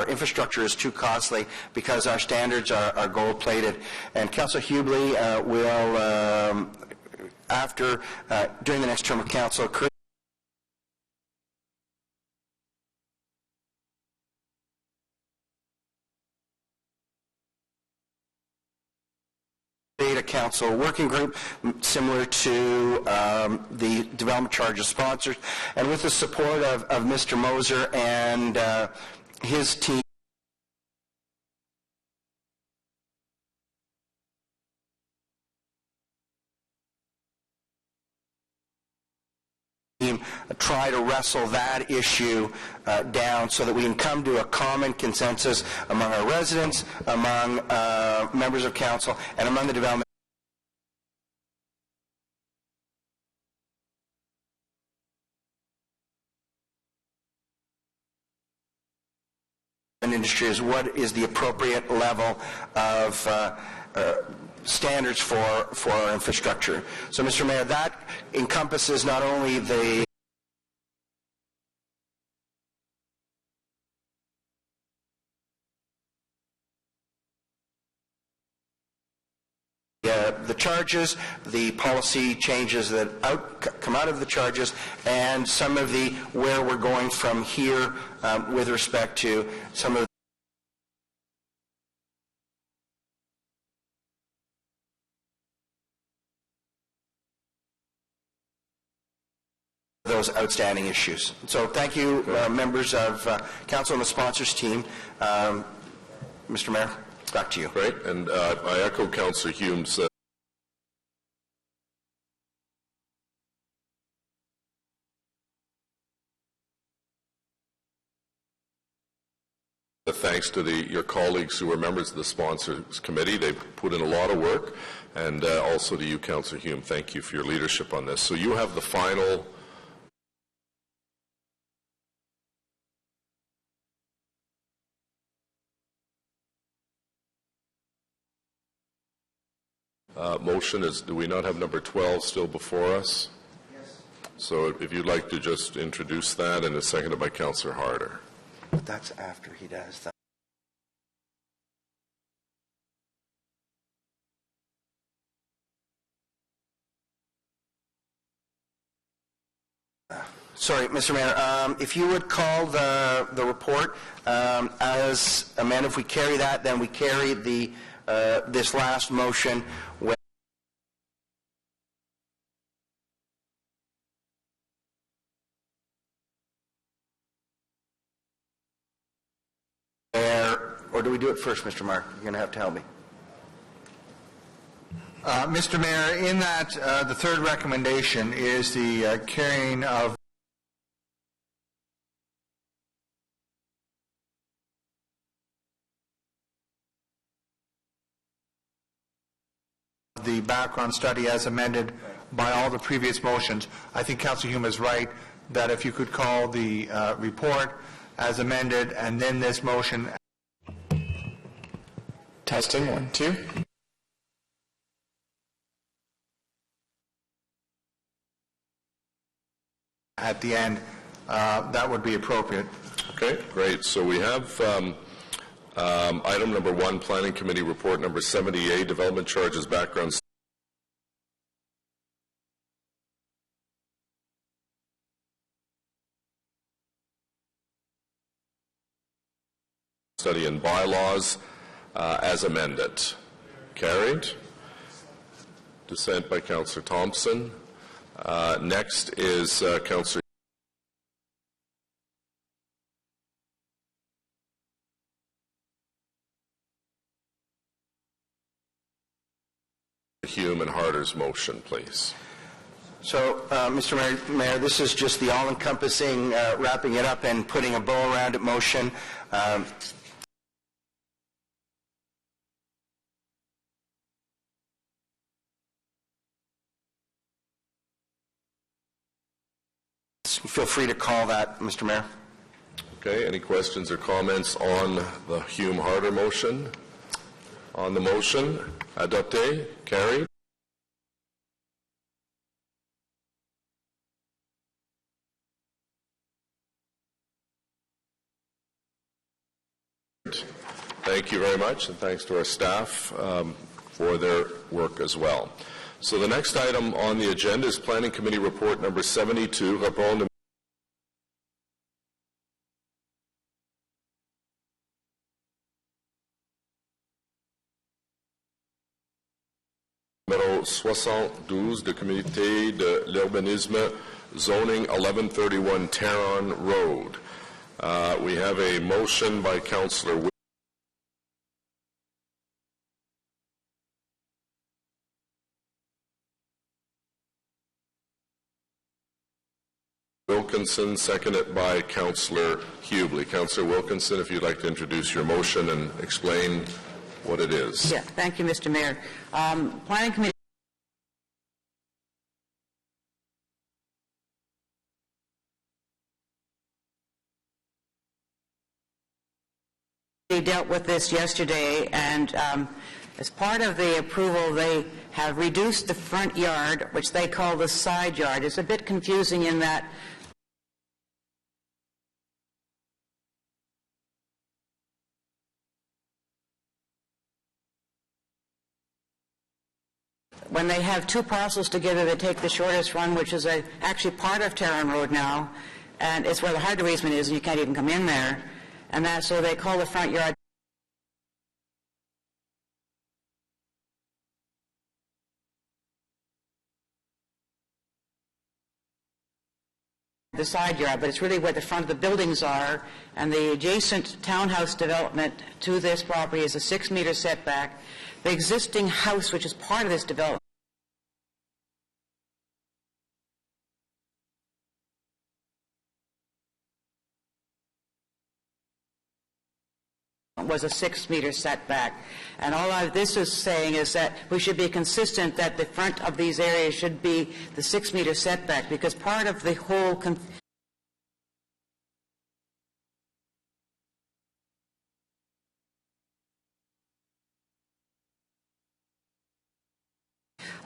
our infrastructure is too costly because our standards are gold-plated. And Councillor Hubley will, during the next term of council, a council working group similar to the development charges sponsors, and with the support of Mr. Moser and his team, try to wrestle that issue down so that we can come to a common consensus among our residents, among members of council, and among the development industry is what is the appropriate level of standards for our infrastructure. So, Mr. Mayor, that encompasses not only the charges, the policy changes that come out of the charges, and some of the where we're going from here with respect to some of those outstanding issues. So thank you, members of council and the sponsors team. Mr. Mayor, back to you. Great, and I echo Councillor Hume's thanks to your colleagues who are members of the sponsors committee. They put in a lot of work, and also to you, Councillor Hume, thank you for your leadership on this. So you have the final motion. Do we not have number 12 still before us? Yes. So if you'd like to just introduce that, and it's seconded by Councillor Harder. But that's after he does that. Sorry, Mr. Mayor, if you would call the report as amended. If we carry that, then we carry the this last motion. Or do we do it first, Mr. Mark? You're going to have to help me. Mr. Mayor, in that the third recommendation is the carrying of the background study as amended by all the previous motions. I think Councillor Hume is right that if you could call the report as amended and then this motion. Testing, 1, 2. At the end, that would be appropriate. Okay, great. So we have item number 1, Planning Committee Report number 78, Development Charges Background Study and Bylaws as amended. Carried. Dissent by Councillor Thompson. Next is Councillor Hume and Harder's motion, please. So, Mr. Mayor, this is just the all-encompassing wrapping it up and putting a bow around it motion. Feel free to call that, Mr. Mayor. Okay, any questions or comments on the Hume-Harder motion? On the motion, adopté, carried. Thank you very much, and thanks to our staff for their work as well. So the next item on the agenda is Planning Committee Report number 72, Rapport numéro 72 de Comité de l'Urbanisme, Zoning 1131 Terron Road. We have a motion by Councillor Wilkinson, seconded by Councillor Hubely. Councillor Wilkinson, if you'd like to introduce your motion and explain what it is. Yeah, thank you, Mr. Mayor. Planning Committee dealt with this yesterday, and as part of the approval, they have reduced the front yard, which they call the side yard. It's a bit confusing in that when they have two parcels together, they take the shortest one, which is actually part of Terron Road now, and it's where the hard easement is, and you can't even come in there. And so they call the front yard the side yard, but it's really where the front of the buildings are, and the adjacent townhouse development to this property is a 6-meter setback. The existing house, which is part of this development, was a 6-meter setback. And all this is saying is that we should be consistent that the front of these areas should be the 6-meter setback, because part of the whole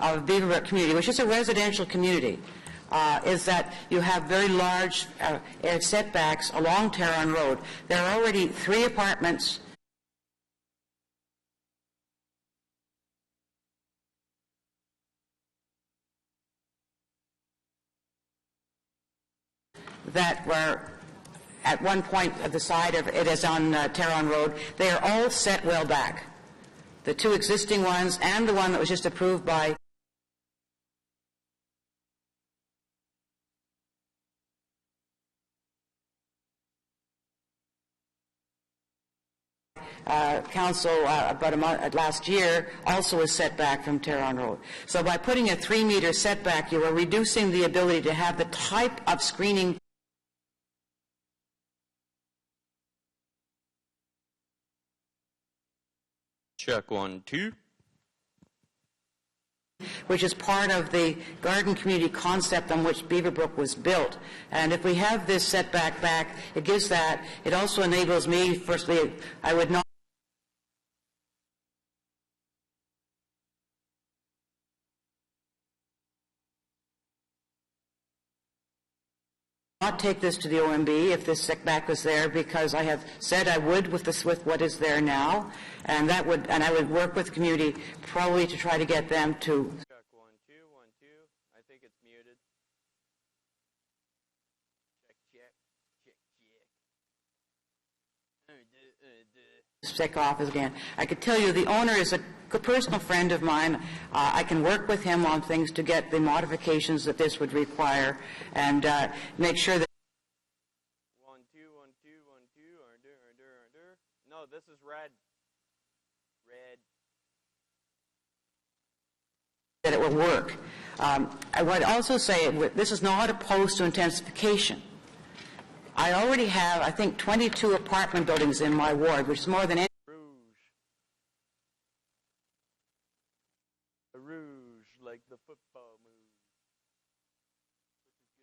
of Beaverbrook community, which is a residential community, is that you have very large setbacks along Terron Road. There are already 3 apartments that were at one point at the side of it is on Terron Road. They are all set well back. The 2 existing ones and the one that was just approved by council about a month last year also is set back from Terron Road. So by putting a 3-meter setback, you are reducing the ability to have the type of screening Check 1, 2. which is part of the garden community concept on which Beaverbrook was built. And if we have this setback back, it gives that. It also enables me, firstly, I would not take this to the OMB if this setback was there, because I have said I would with what is there now, and I would work with the community probably to try to get them to. Check 1, 2, 1, 2. I think it's muted. Check. Stick off again. I could tell you the owner is a personal friend of mine. I can work with him on things to get the modifications that this would require, and make sure that 1, 2, 1, 2, 1, 2. No, this is red. that it will work. I would also say this is not opposed to intensification. I already have, I think, 22 apartment buildings in my ward, which is more than any. Rouge, like the football move.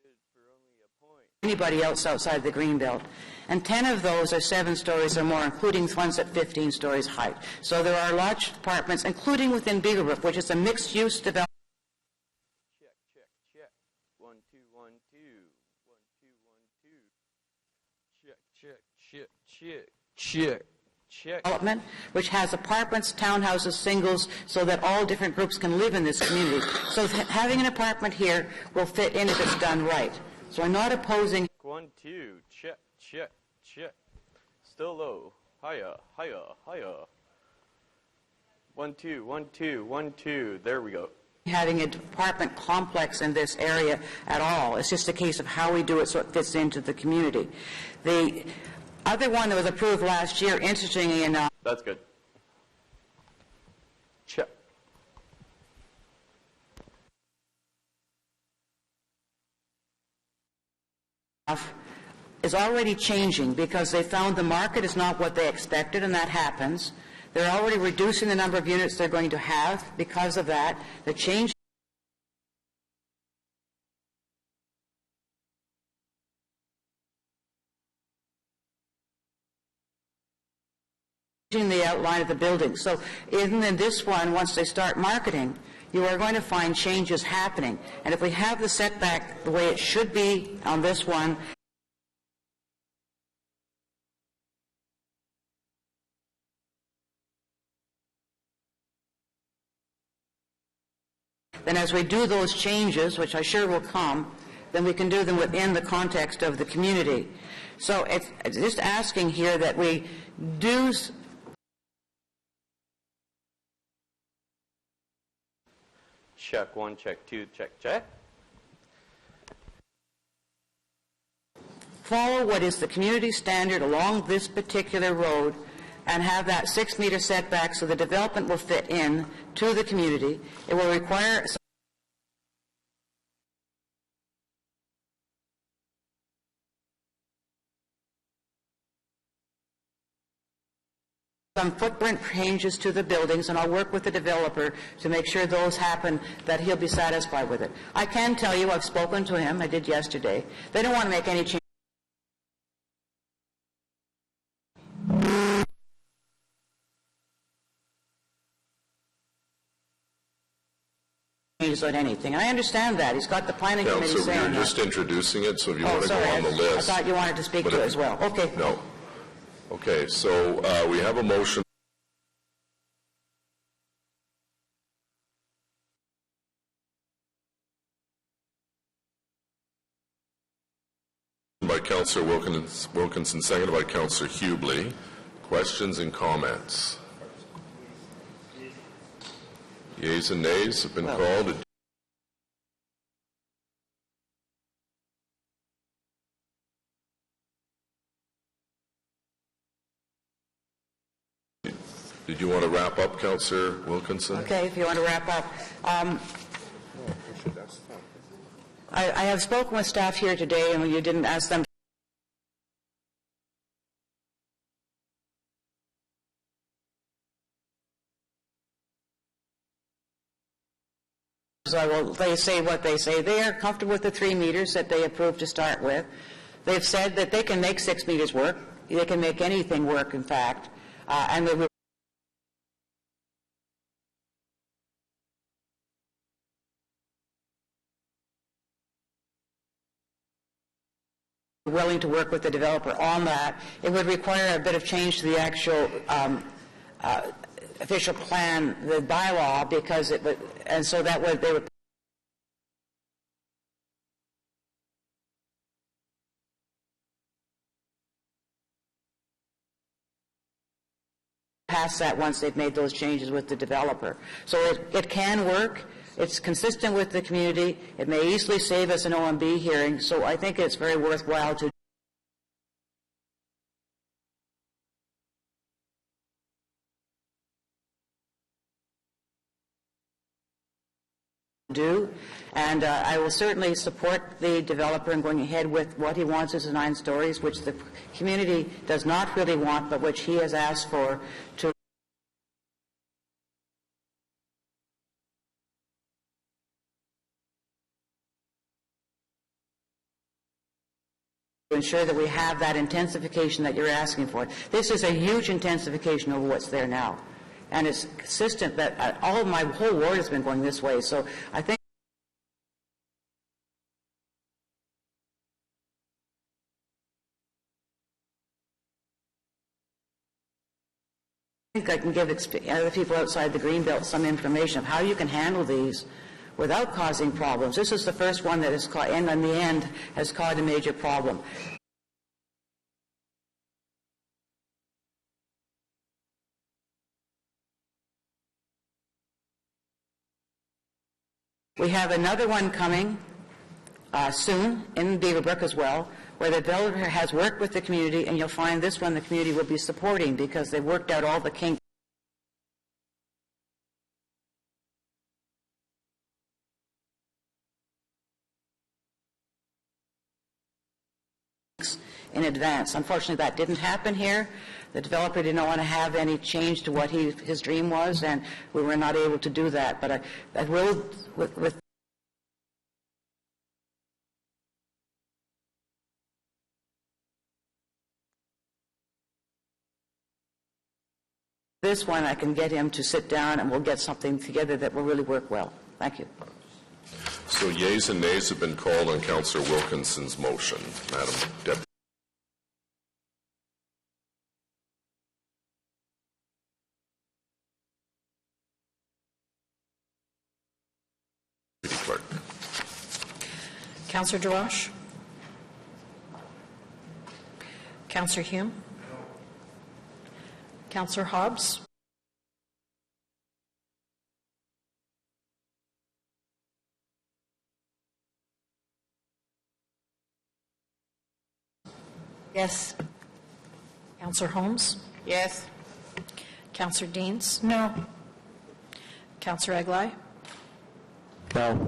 Which is good for only a point. Anybody else outside the Greenbelt. And 10 of those are 7 stories or more, including ones at 15 stories height. So there are large apartments, including within Beaverbrook, which is a mixed-use development. Check. 1, 2, 1, 2. 1, 2, 1, 2. Check. development, which has apartments, townhouses, singles, so that all different groups can live in this community. So having an apartment here will fit in if it's done right. So I'm not opposing. 1, 2, check, check, check. Still low. Higher, higher, higher. 1, 2, 1, 2, 1, 2. There we go. Having an apartment complex in this area at all. It's just a case of how we do it so it fits into the community. The other one that was approved last year, interestingly enough, That's good. Check. is already changing because they found the market is not what they expected, and that happens. They're already reducing the number of units they're going to have because of that. The change the outline of the building. So even in this one, once they start marketing, you are going to find changes happening. And if we have the setback the way it should be on this one, then as we do those changes, which I sure will come, then we can do them within the context of the community. So it's just asking here that we do Check 1, check 2, check, check. follow what is the community standard along this particular road and have that 6-meter setback so the development will fit in to the community. It will require some footprint changes to the buildings, and I'll work with the developer to make sure those happen, that he'll be satisfied with it. I can tell you, I've spoken to him, I did yesterday, they don't want to make any changes on anything. And I understand that. He's got the planning committee Councillor, saying you're that. just introducing it, so if you Oh, want to go sorry, on the list. I thought you wanted to speak But to it if- as well. Okay. No. Okay, so we have a motion by Councillor Wilkinson, seconded by Councillor Hubley. Questions and comments? Yeas and nays have been called. Did you want to wrap up, Councillor Wilkinson? Okay, if you want to wrap up. I have spoken with staff here today, and you didn't ask them. So they say what they say. They are comfortable with the 3 meters that they approved to start with. They've said that they can make 6 meters work. They can make anything work, in fact. And they will willing to work with the developer on that. It would require a bit of change to the actual official plan, the bylaw, because it would, and so that would, they would pass that once they've made those changes with the developer. So it can work. It's consistent with the community. It may easily save us an OMB hearing, so I think it's very worthwhile to do. And I will certainly support the developer in going ahead with what he wants as 9 stories, which the community does not really want, but which he has asked for to ensure that we have that intensification that you're asking for. This is a huge intensification over what's there now. And it's consistent that all of my whole ward has been going this way. So I think think I can give other people outside the Greenbelt some information of how you can handle these without causing problems. This is the first one that has caused, and in the end, has caused a major problem. We have another one coming soon in Beaverbrook as well, where the developer has worked with the community, and you'll find this one the community will be supporting because they've worked out all the kinks in advance. Unfortunately, that didn't happen here. The developer didn't want to have any change to what his dream was, and we were not able to do that. But I will, with this one, I can get him to sit down, and we'll get something together that will really work well. Thank you. So yeas and nays have been called on Councillor Wilkinson's motion. Madam Deputy Clerk. Councillor DeRoche? Councillor Hume? Councillor Hobbs? Yes. Councillor Holmes? Yes. Councillor Deans? No. Councillor Eglai? No.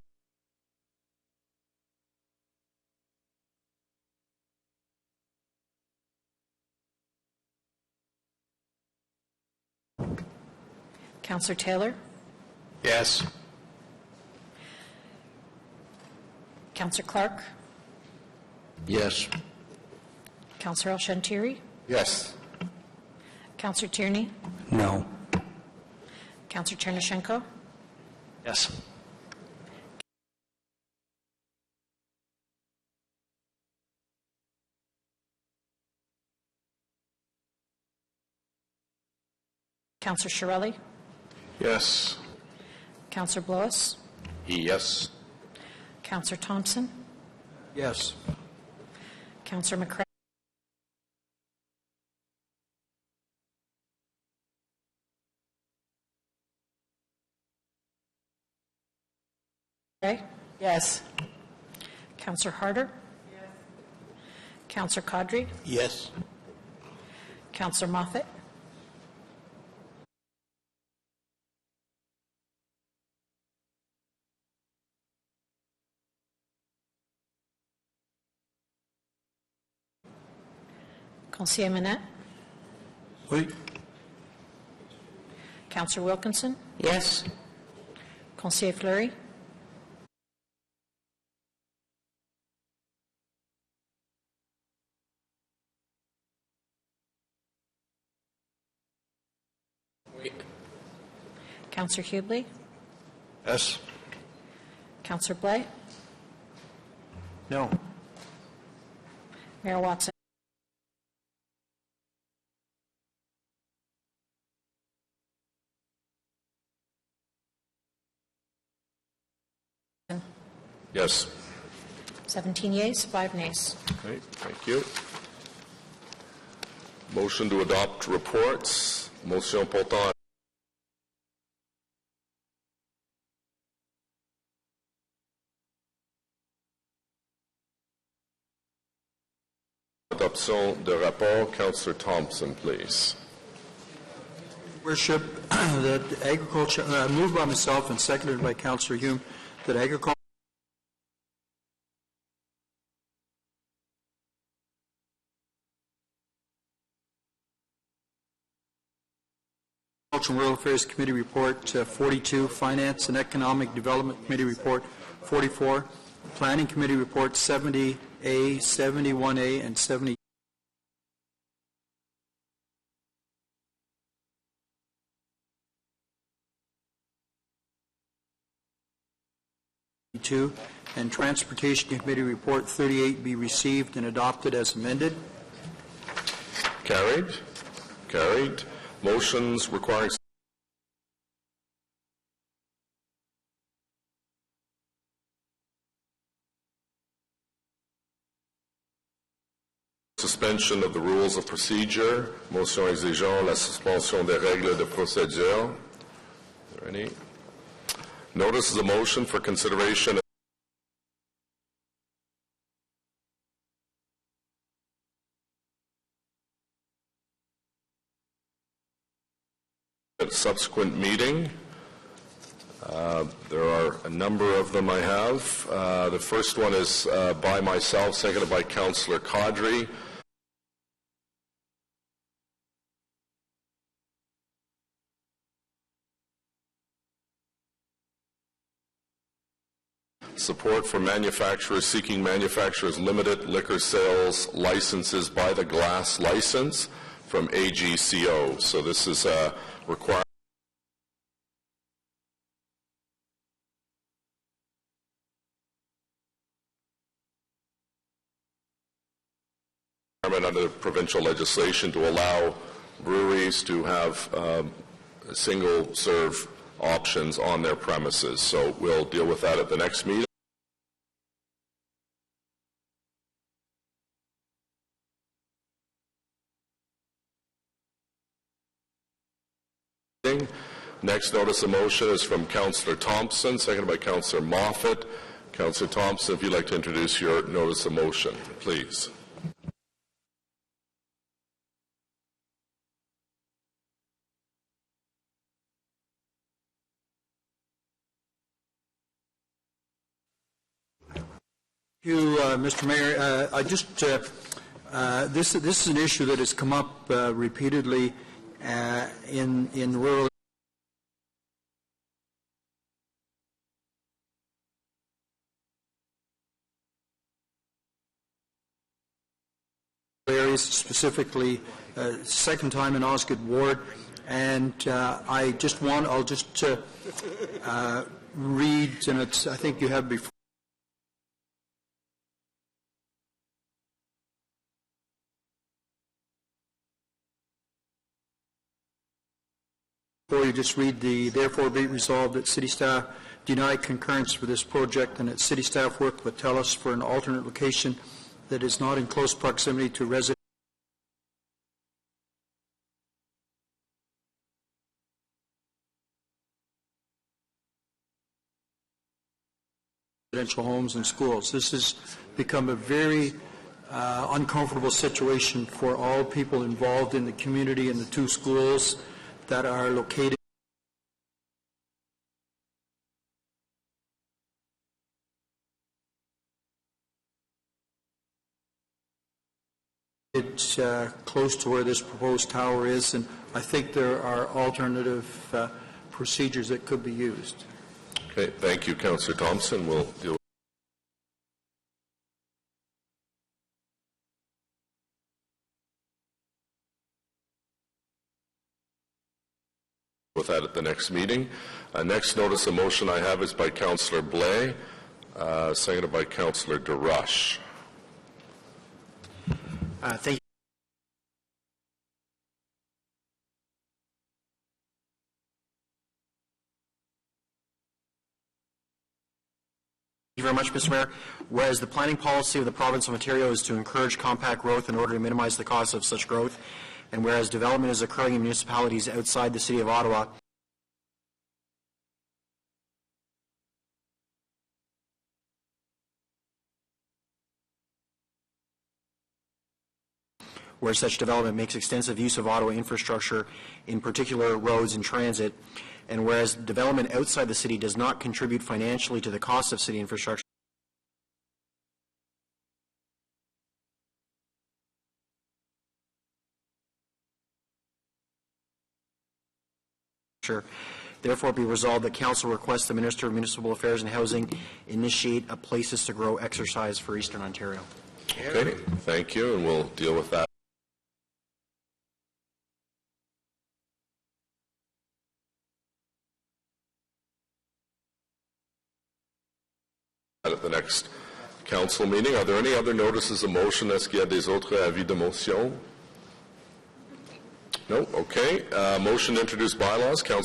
Councillor Taylor? Yes. Councillor Clark? Yes. Councillor El-Shantiri? Yes. Councillor Tierney? No. Councillor Chernyshenko? Yes. Councillor Shirelli? Yes. Councillor Blois? Yes. Councillor Thompson? Yes. Councillor McCrae? Yes. Councillor Harder? Yes. Councillor Caudry? Yes. Councillor Moffat? Conseiller Manette? Oui. Councillor Wilkinson? Yes. Conseiller Fleury? Councillor Hubley? Yes. Councillor Blais? No. Mayor Watson? Yes. 17 yeas, 5 nays. Okay, thank you. Motion to adopt reports. Motion portant adoption de rapport. Councillor Thompson, please. Worship, that agriculture, moved by myself and seconded by Councillor Hume, that agriculture and Rural Affairs Committee Report 42, Finance and Economic Development Committee Report 44, Planning Committee Report 70A, 71A, and 72, and Transportation Committee Report 38 be received and adopted as amended. Carried. Carried. Motions requiring suspension of the rules of procedure. Motion exigeant la suspension des règles de procédure. Is there any? Notice the motion for consideration at subsequent meeting. There are a number of them I have. The first one is by myself, seconded by Councillor Caudry. Support for manufacturers seeking manufacturers limited liquor sales licenses by the glass license from AGCO. So this is a requirement under the provincial legislation to allow breweries to have single-serve options on their premises. So we'll deal with that at the next meeting. Next notice of motion is from Councillor Thompson, seconded by Councillor Moffat. Councillor Thompson, if you'd like to introduce your notice of motion, please. Mr. Mayor. This is an issue that has come up repeatedly in rural areas, specifically second time in Osgood Ward, and I'll just read, and I think you have before. Before you just read the, therefore be resolved that city staff deny concurrence for this project and that city staff work with TELUS for an alternate location that is not in close proximity to residential homes and schools. This has become a very uncomfortable situation for all people involved in the community and the two schools that are located close to where this proposed tower is, and I think there are alternative procedures that could be used. Okay, thank you, Councillor Thompson. We'll deal with that at the next meeting. Next notice of motion I have is by Councillor Blais, seconded by Councillor DeRush. Thank you very much, Mr. Mayor. Whereas the planning policy of the province of Ontario is to encourage compact growth in order to minimize the cost of such growth, and whereas development is occurring in municipalities outside the City of Ottawa, where such development makes extensive use of Ottawa infrastructure, in particular roads and transit, and whereas development outside the city does not contribute financially to the cost of city infrastructure, therefore be resolved that Council requests the Minister of Municipal Affairs and Housing initiate a Places to Grow exercise for Eastern Ontario. Okay, thank you, and we'll deal with that. At the next council meeting. Are there any other notices of motion? Est-ce qu'il y a des autres avis de motion? No? Okay. Motion to introduce bylaws, Councillor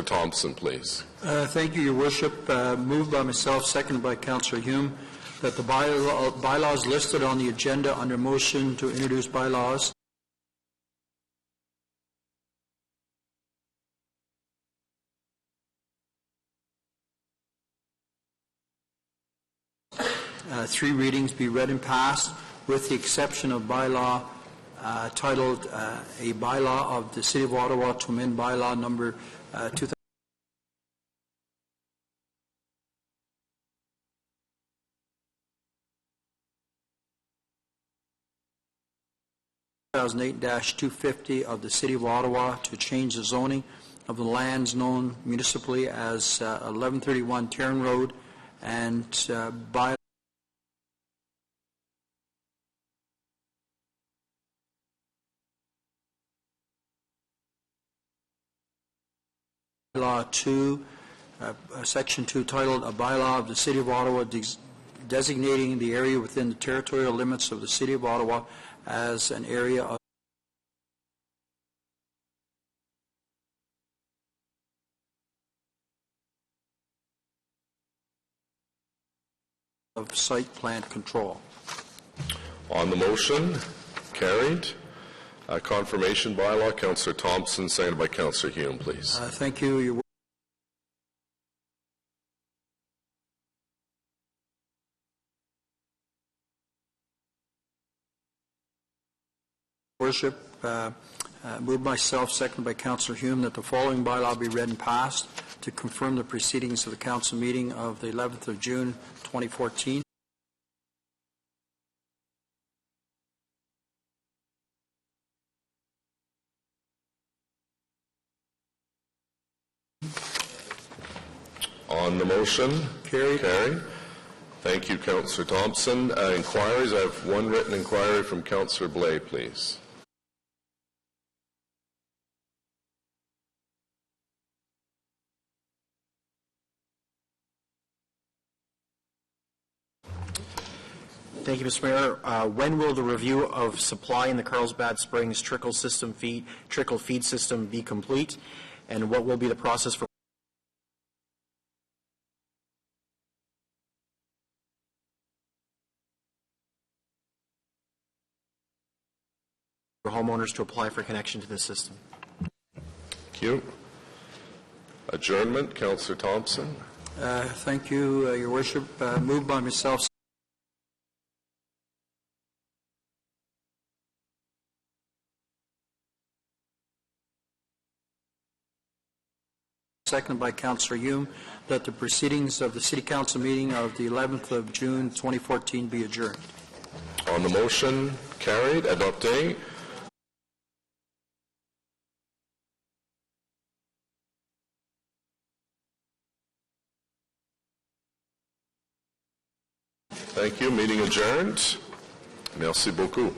Thompson, please. Thank you, Your Worship. Moved by myself, seconded by Councillor Hume, that the bylaws listed on the agenda under motion to introduce bylaws three readings be read and passed, with the exception of bylaw titled A Bylaw of the City of Ottawa to amend bylaw number 2008-250 of the City of Ottawa to change the zoning of the lands known municipally as 1131 Tarrant Road and bylaw Law 2, Section 2, titled A Bylaw of the City of Ottawa designating the area within the territorial limits of the City of Ottawa as an area of site plan control. On the motion, carried. Confirmation bylaw, Councillor Thompson, seconded by Councillor Hume, please. Thank you, Your Worship. Moved myself, seconded by Councillor Hume, that the following bylaw be read and passed to confirm the proceedings of the council meeting of the 11th of June, 2014. On the motion, Carried. Thank you, Councillor Thompson. Inquiries, I have one written inquiry from Councillor Blais, please. Thank you, Mr. Mayor. When will the review of supply in the Carlsbad Springs trickle feed system be complete, and what will be the process for homeowners to apply for connection to this system? Thank you. Adjournment, Councillor Thompson. Thank you, Your Worship. Moved by myself, seconded by Councillor Hume, that the proceedings of the City Council meeting of the 11th of June, 2014 be adjourned. On the motion, carried. Adopté. Thank you. Meeting adjourned. Merci beaucoup.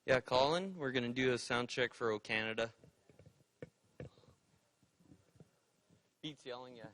Yeah, Colin, we're going to do a sound check for O Canada. Beats yelling, yeah.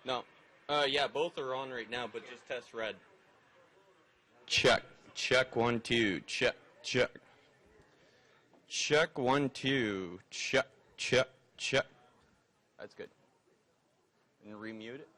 No. Yeah, both are on right now, but just test red. Check. Check 1 2. Check. Check. Check 1 2. Check. Check. Check. That's good. And remute it.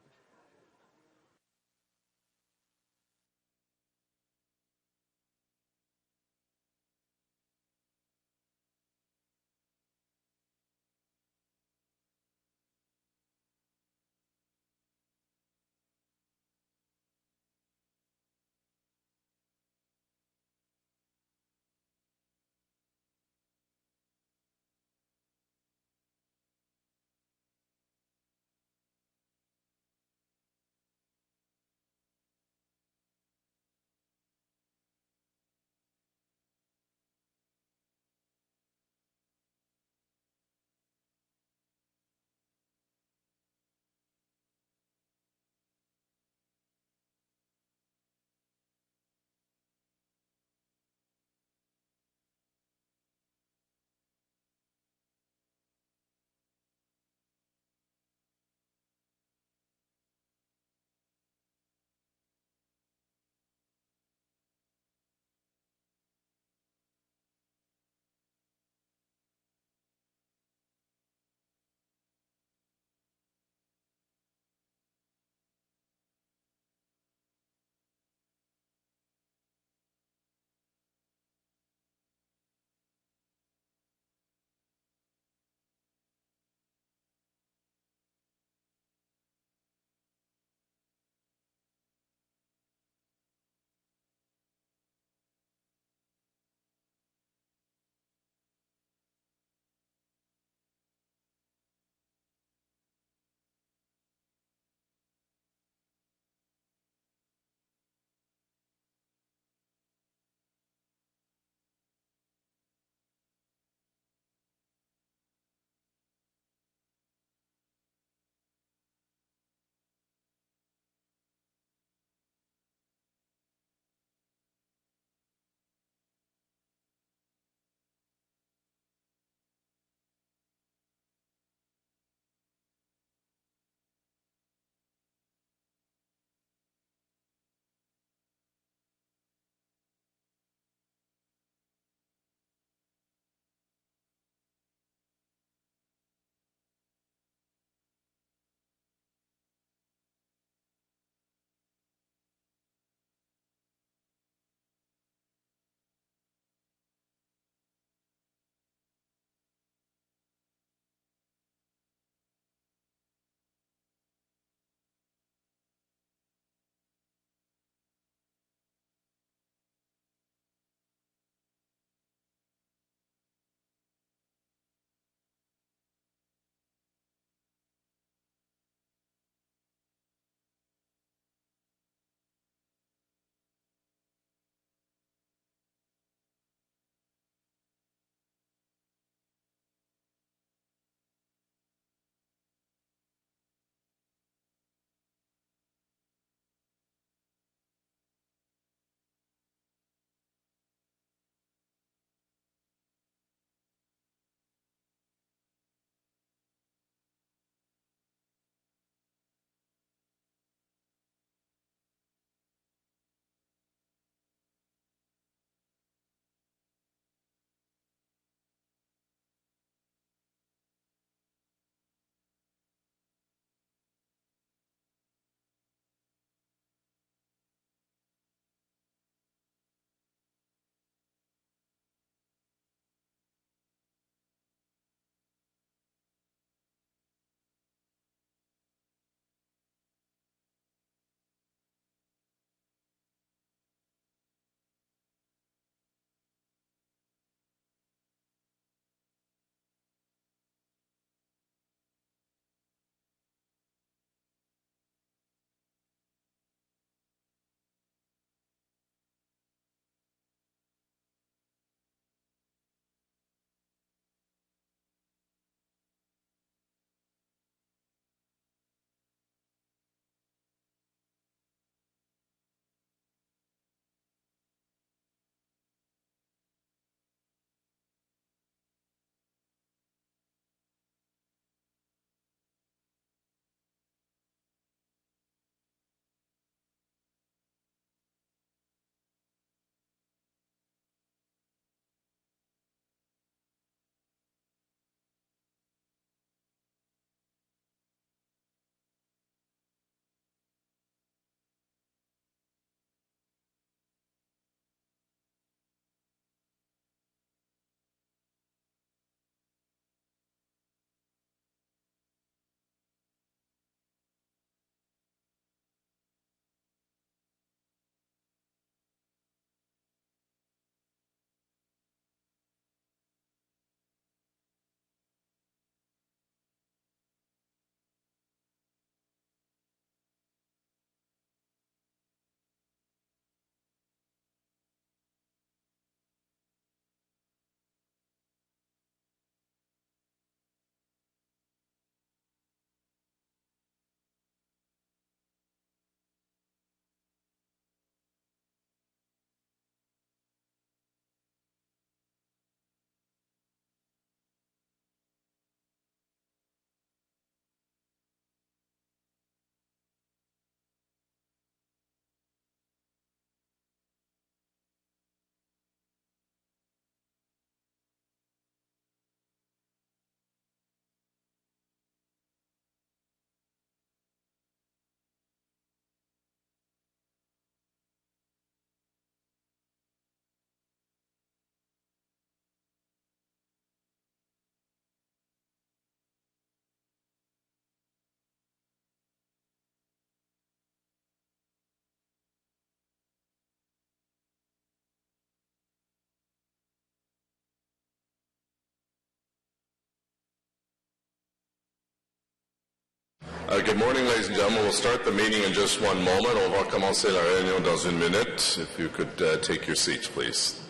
Good morning, ladies and gentlemen. We'll start the meeting in just one moment. On va commencer la réunion dans une minute. If you could take your seats, please.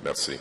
Merci.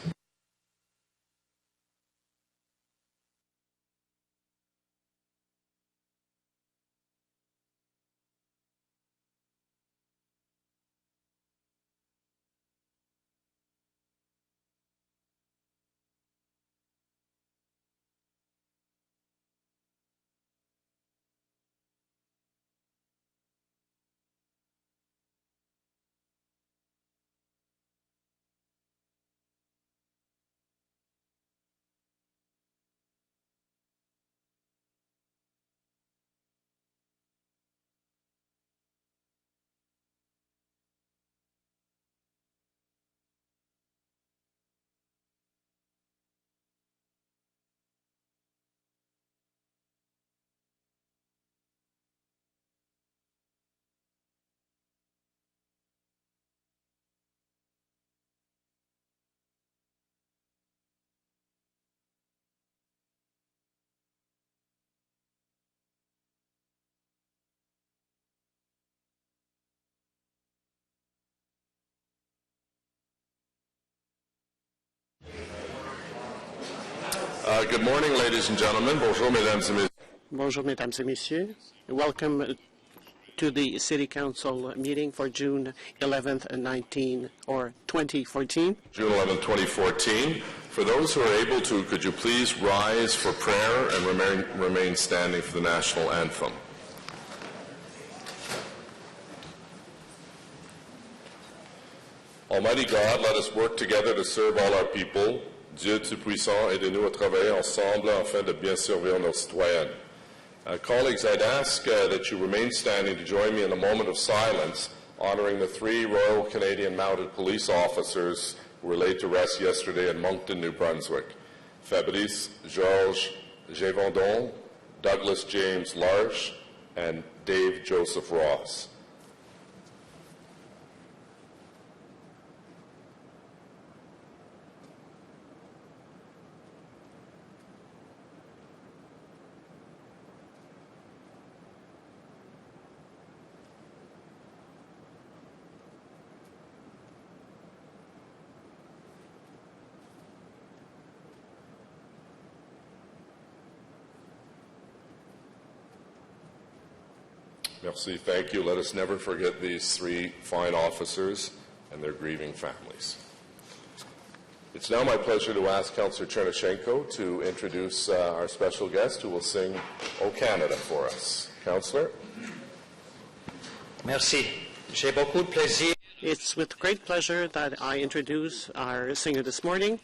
Good morning, ladies and gentlemen. Bonjour, mesdames et messieurs. Bonjour, mesdames et messieurs. Welcome to the City Council meeting for June 11th and 2014. June 11, 2014. For those who are able to, could you please rise for prayer and remain standing for the national anthem? Almighty God, let us work together to serve all our people. Dieu Tout-Puissant, aidez-nous à travailler ensemble afin de bien servir nos citoyens. Colleagues, I'd ask that you remain standing to join me in a moment of silence honoring the 3 Royal Canadian Mounted Police officers who were laid to rest yesterday in Moncton, New Brunswick. Fabrice Georges Gévaudan, Douglas James Larche, and Dave Joseph Ross. Merci. Thank you. Let us never forget these 3 fine officers and their grieving families. It's now my pleasure to ask Councillor Chernyshenko to introduce our special guest who will sing O Canada for us. Councillor. Merci. J'ai beaucoup de plaisir. It's with great pleasure that I introduce our singer this morning.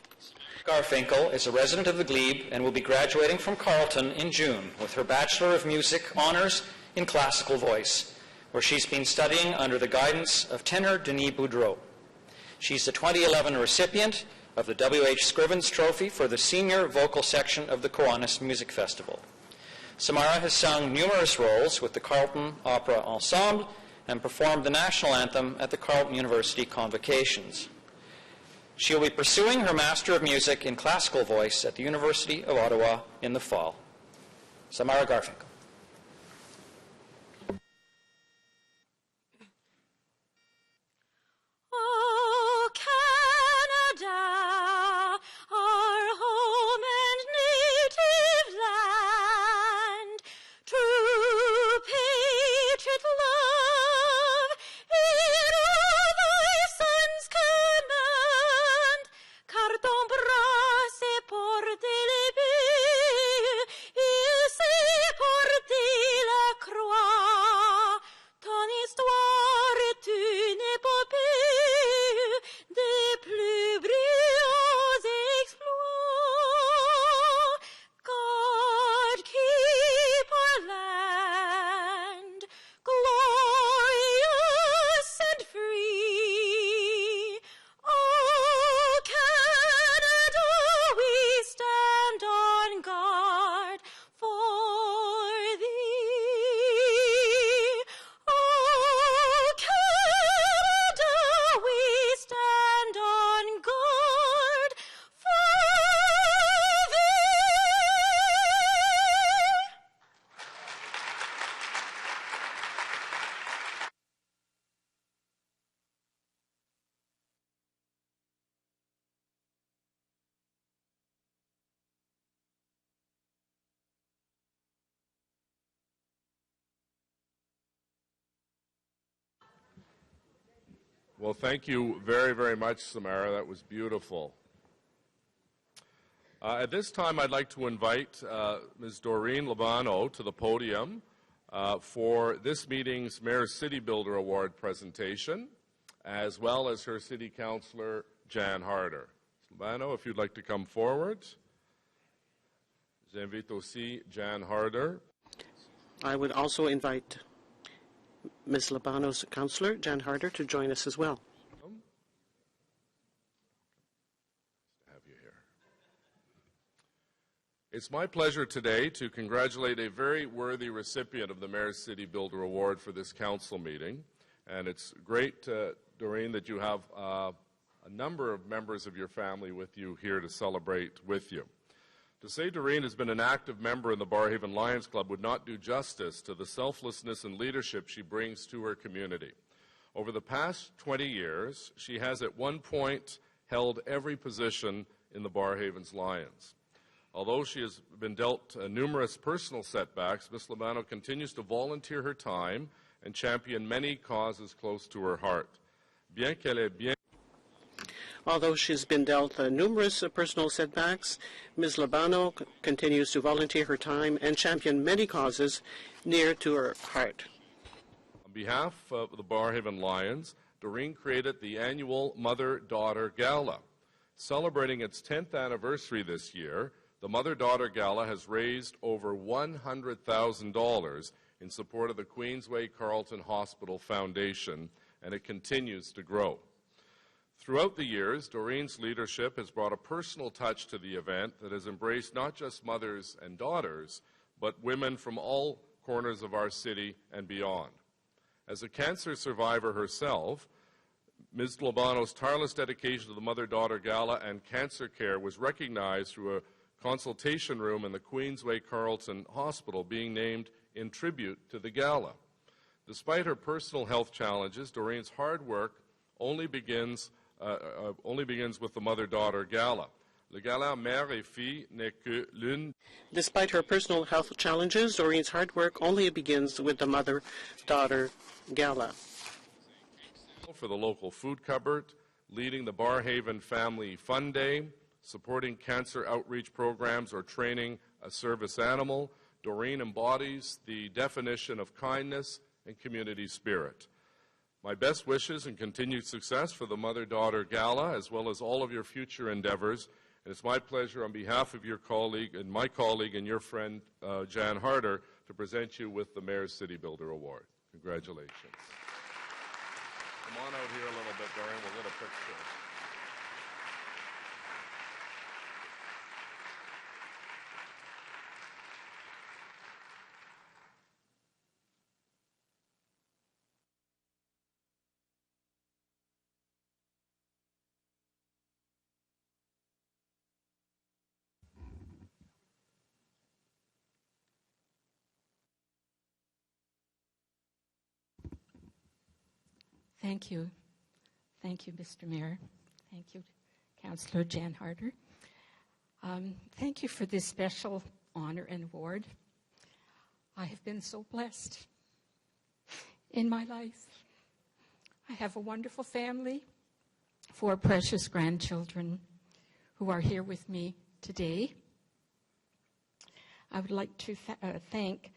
Garfinkel is a resident of the Glebe and will be graduating from Carleton in June with her Bachelor of Music honors in classical voice, where she's been studying under the guidance of tenor Denis Boudreau. She's the 2011 recipient of the W.H. Scrivens Trophy for the senior vocal section of the Kiwanis Music Festival. Samara has sung numerous roles with the Carleton Opera Ensemble and performed the national anthem at the Carleton University Convocations. She'll be pursuing her Master of Music in Classical Voice at the University of Ottawa in the fall. Samara Garfinkel. Oh, Canada, our home and native land, true patriot love in all thy sons command, car ton bras c'est pour t'élever, il c'est pour Well, thank you very, very much, Samara. That was beautiful. At this time, I'd like to invite Ms. Doreen Labano to the podium for this meeting's Mayor's City Builder Award presentation, as well as her City Councillor, Jan Harder. Ms. Labano, if you'd like to come forward. J'invite aussi Jan Harder. I would also invite Ms. Labano's councillor, Jan Harder, to join us as well. Have you here. It's my pleasure today to congratulate a very worthy recipient of the Mayor's City Builder Award for this council meeting. And it's great, Doreen, that you have a number of members of your family with you here to celebrate with you. To say Doreen has been an active member in the Barrhaven Lions Club would not do justice to the selflessness and leadership she brings to her community. Over the past 20 years, she has at one point held every position in the Barrhaven's Lions. Although she has been dealt numerous personal setbacks, Ms. Labano continues to volunteer her time and champion many causes close to her heart. Bien qu'elle ait bien Although she's been dealt numerous personal setbacks, Ms. Labano continues to volunteer her time and champion many causes near to her heart. On behalf of the Barrhaven Lions, Doreen created the annual Mother-Daughter Gala. Celebrating its 10th anniversary this year, the Mother-Daughter Gala has raised over $100,000 in support of the Queensway Carleton Hospital Foundation, and it continues to grow. Throughout the years, Doreen's leadership has brought a personal touch to the event that has embraced not just mothers and daughters, but women from all corners of our city and beyond. As a cancer survivor herself, Ms. Labano's tireless dedication to the Mother-Daughter Gala and cancer care was recognized through a consultation room in the Queensway Carleton Hospital being named in tribute to the gala. Despite her personal health challenges, Doreen's hard work only begins with the Mother-Daughter Gala. Le Gala Mère et Fille n'est que l'une. Despite her personal health challenges, Doreen's hard work only begins with the Mother-Daughter Gala. For the local food cupboard, leading the Barrhaven Family Fun Day, supporting cancer outreach programs, or training a service animal, Doreen embodies the definition of kindness and community spirit. My best wishes and continued success for the Mother-Daughter Gala, as well as all of your future endeavors. And it's my pleasure on behalf of your colleague and my colleague and your friend, Jan Harder, to present you with the Mayor's City Builder Award. Congratulations. Come on out here a little bit, Doreen. We'll get a picture. Thank you. Thank you, Mr. Mayor. Thank you, Councillor Jan Harder. Thank you for this special honor and award. I have been so blessed in my life. I have a wonderful family, 4 precious grandchildren who are here with me today. I would like to thank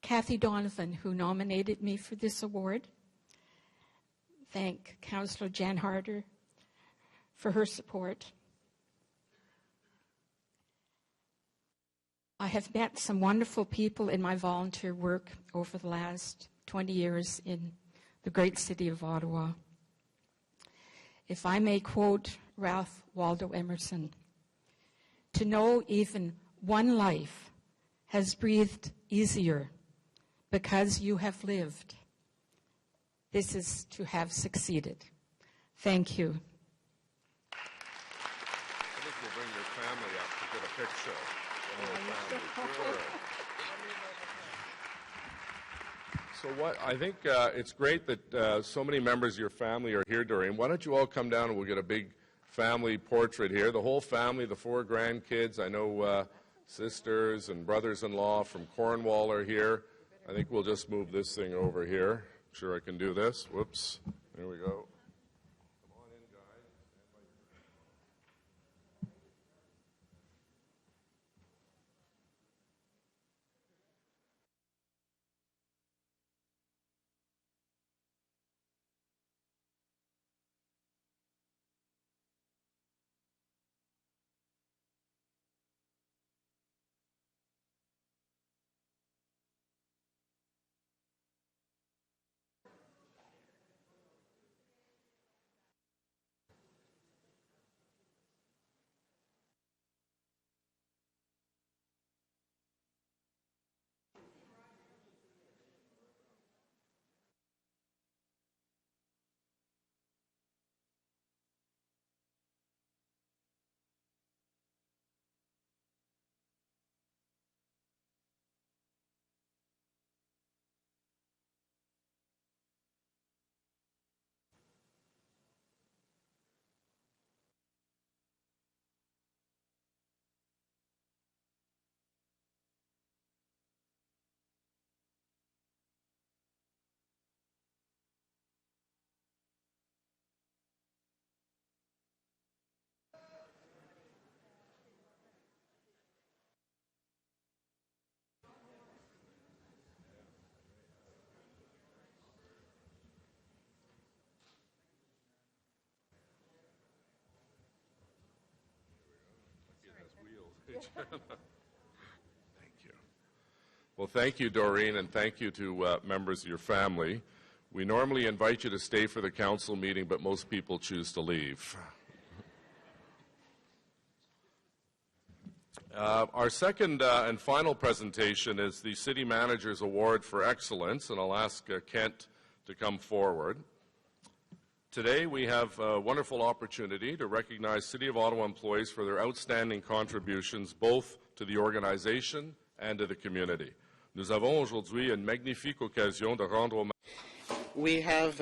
Kathy Donovan, who nominated me for this award. Thank Councillor Jan Harder for her support. I have met some wonderful people in my volunteer work over the last 20 years in the great city of Ottawa. If I may quote Ralph Waldo Emerson, "To know even one life has breathed easier because you have lived. This is to have succeeded." Thank you. I think we'll bring your family up to get a picture. The whole family. Sure. So I think it's great that so many members of your family are here, Doreen. Why don't you all come down and we'll get a big family portrait here. The whole family, the 4 grandkids. I know sisters and brothers-in-law from Cornwall are here. I think we'll just move this thing over here. sure I can do this. Whoops. There we go. Thank you. Well, thank you, Doreen, and thank you to members of your family. We normally invite you to stay for the council meeting, but most people choose to leave. Our second and final presentation is the City Manager's Award for Excellence, and I'll ask Kent to come forward. Today, we have a wonderful opportunity to recognize City of Ottawa employees for their outstanding contributions both to the organization and to the community. Nous avons aujourd'hui une magnifique occasion de rendre hommage. We have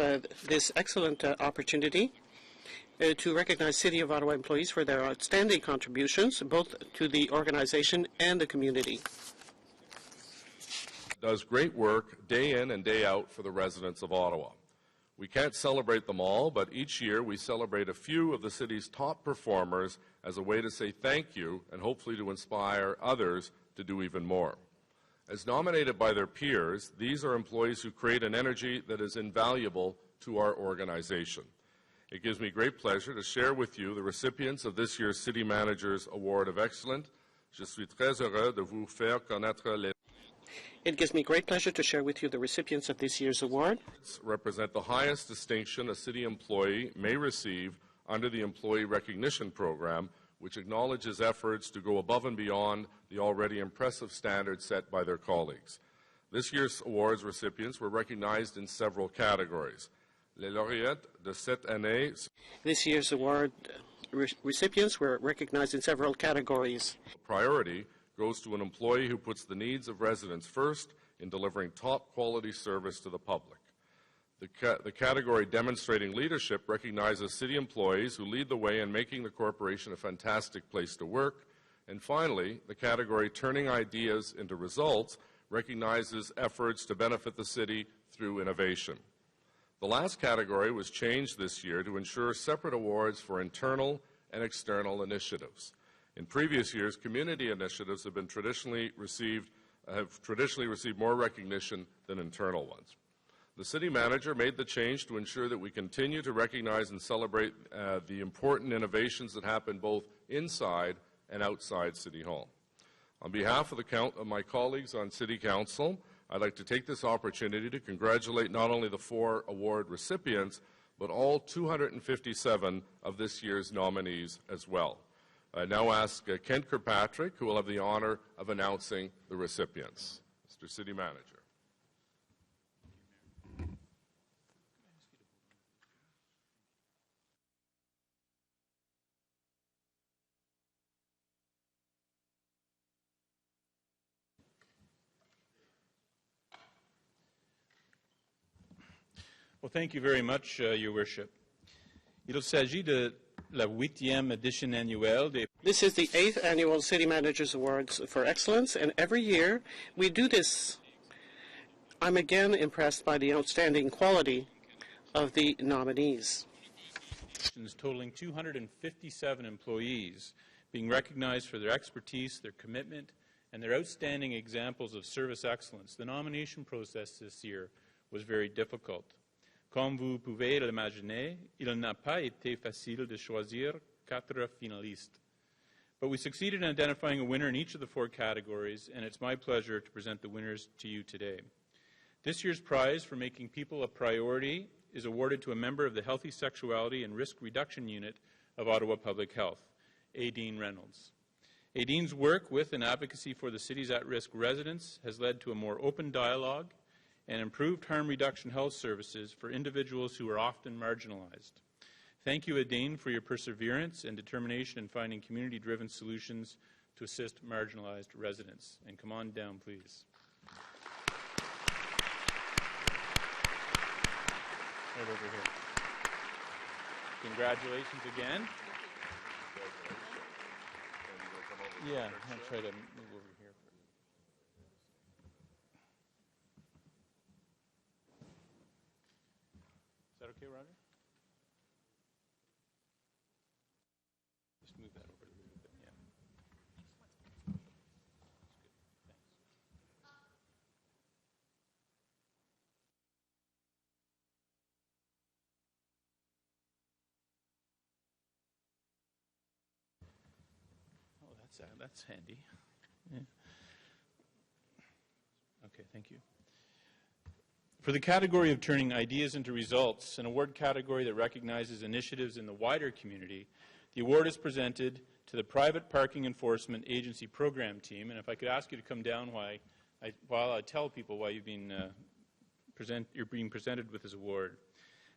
this excellent opportunity to recognize City of Ottawa employees for their outstanding contributions both to the organization and the community. Does great work day in and day out for the residents of Ottawa. We can't celebrate them all, but each year we celebrate a few of the city's top performers as a way to say thank you and hopefully to inspire others to do even more. As nominated by their peers, these are employees who create an energy that is invaluable to our organization. It gives me great pleasure to share with you the recipients of this year's City Manager's Award of Excellence. Je suis très heureux de vous faire connaître les It gives me great pleasure to share with you the recipients of this year's award. Represent the highest distinction a city employee may receive under the Employee Recognition Program, which acknowledges efforts to go above and beyond the already impressive standards set by their colleagues. This year's awards recipients were recognized in several categories. Les lauréats de cette année. This year's award recipients were recognized in several categories. Priority goes to an employee who puts the needs of residents first in delivering top quality service to the public. The category Demonstrating Leadership recognizes city employees who lead the way in making the corporation a fantastic place to work. And finally, the category Turning Ideas into Results recognizes efforts to benefit the city through innovation. The last category was changed this year to ensure separate awards for internal and external initiatives. In previous years, community initiatives have traditionally received more recognition than internal ones. The City Manager made the change to ensure that we continue to recognize and celebrate the important innovations that happen both inside and outside City Hall. On behalf of my colleagues on City Council, I'd like to take this opportunity to congratulate not only the 4 award recipients, but all 257 of this year's nominees as well. I now ask Kent Kirkpatrick, who will have the honor of announcing the recipients. Mr. City Manager. Well, thank you very much, Your Worship. Il s'agit de la 8e édition annuelle des... This is the 8th annual City Managers Awards for Excellence, and every year we do this I'm again impressed by the outstanding quality of the nominees. Totaling 257 employees being recognized for their expertise, their commitment, and their outstanding examples of service excellence. The nomination process this year was very difficult. Comme vous pouvez l'imaginer, il n'a pas été facile de choisir 4 finalistes. But we succeeded in identifying a winner in each of the 4 categories, and it's my pleasure to present the winners to you today. This year's prize for making people a priority is awarded to a member of the Healthy Sexuality and Risk Reduction Unit of Ottawa Public Health, Aideen Reynolds. Aideen's work with and advocacy for the city's at-risk residents has led to a more open dialogue and improved harm reduction health services for individuals who are often marginalized. Thank you, Aideen, for your perseverance and determination in finding community-driven solutions to assist marginalized residents. And come on down, please. Right over here. Congratulations again. Yeah, I'll try to move over here. Is that okay, Roger? Just move that over a little bit, yeah. That's good. Thanks. Oh, that's handy. Yeah. Okay, thank you. For the category of turning ideas into results, an award category that recognizes initiatives in the wider community, the award is presented to the Private Parking Enforcement Agency Program Team. And if I could ask you to come down while I tell people why you're being presented with this award.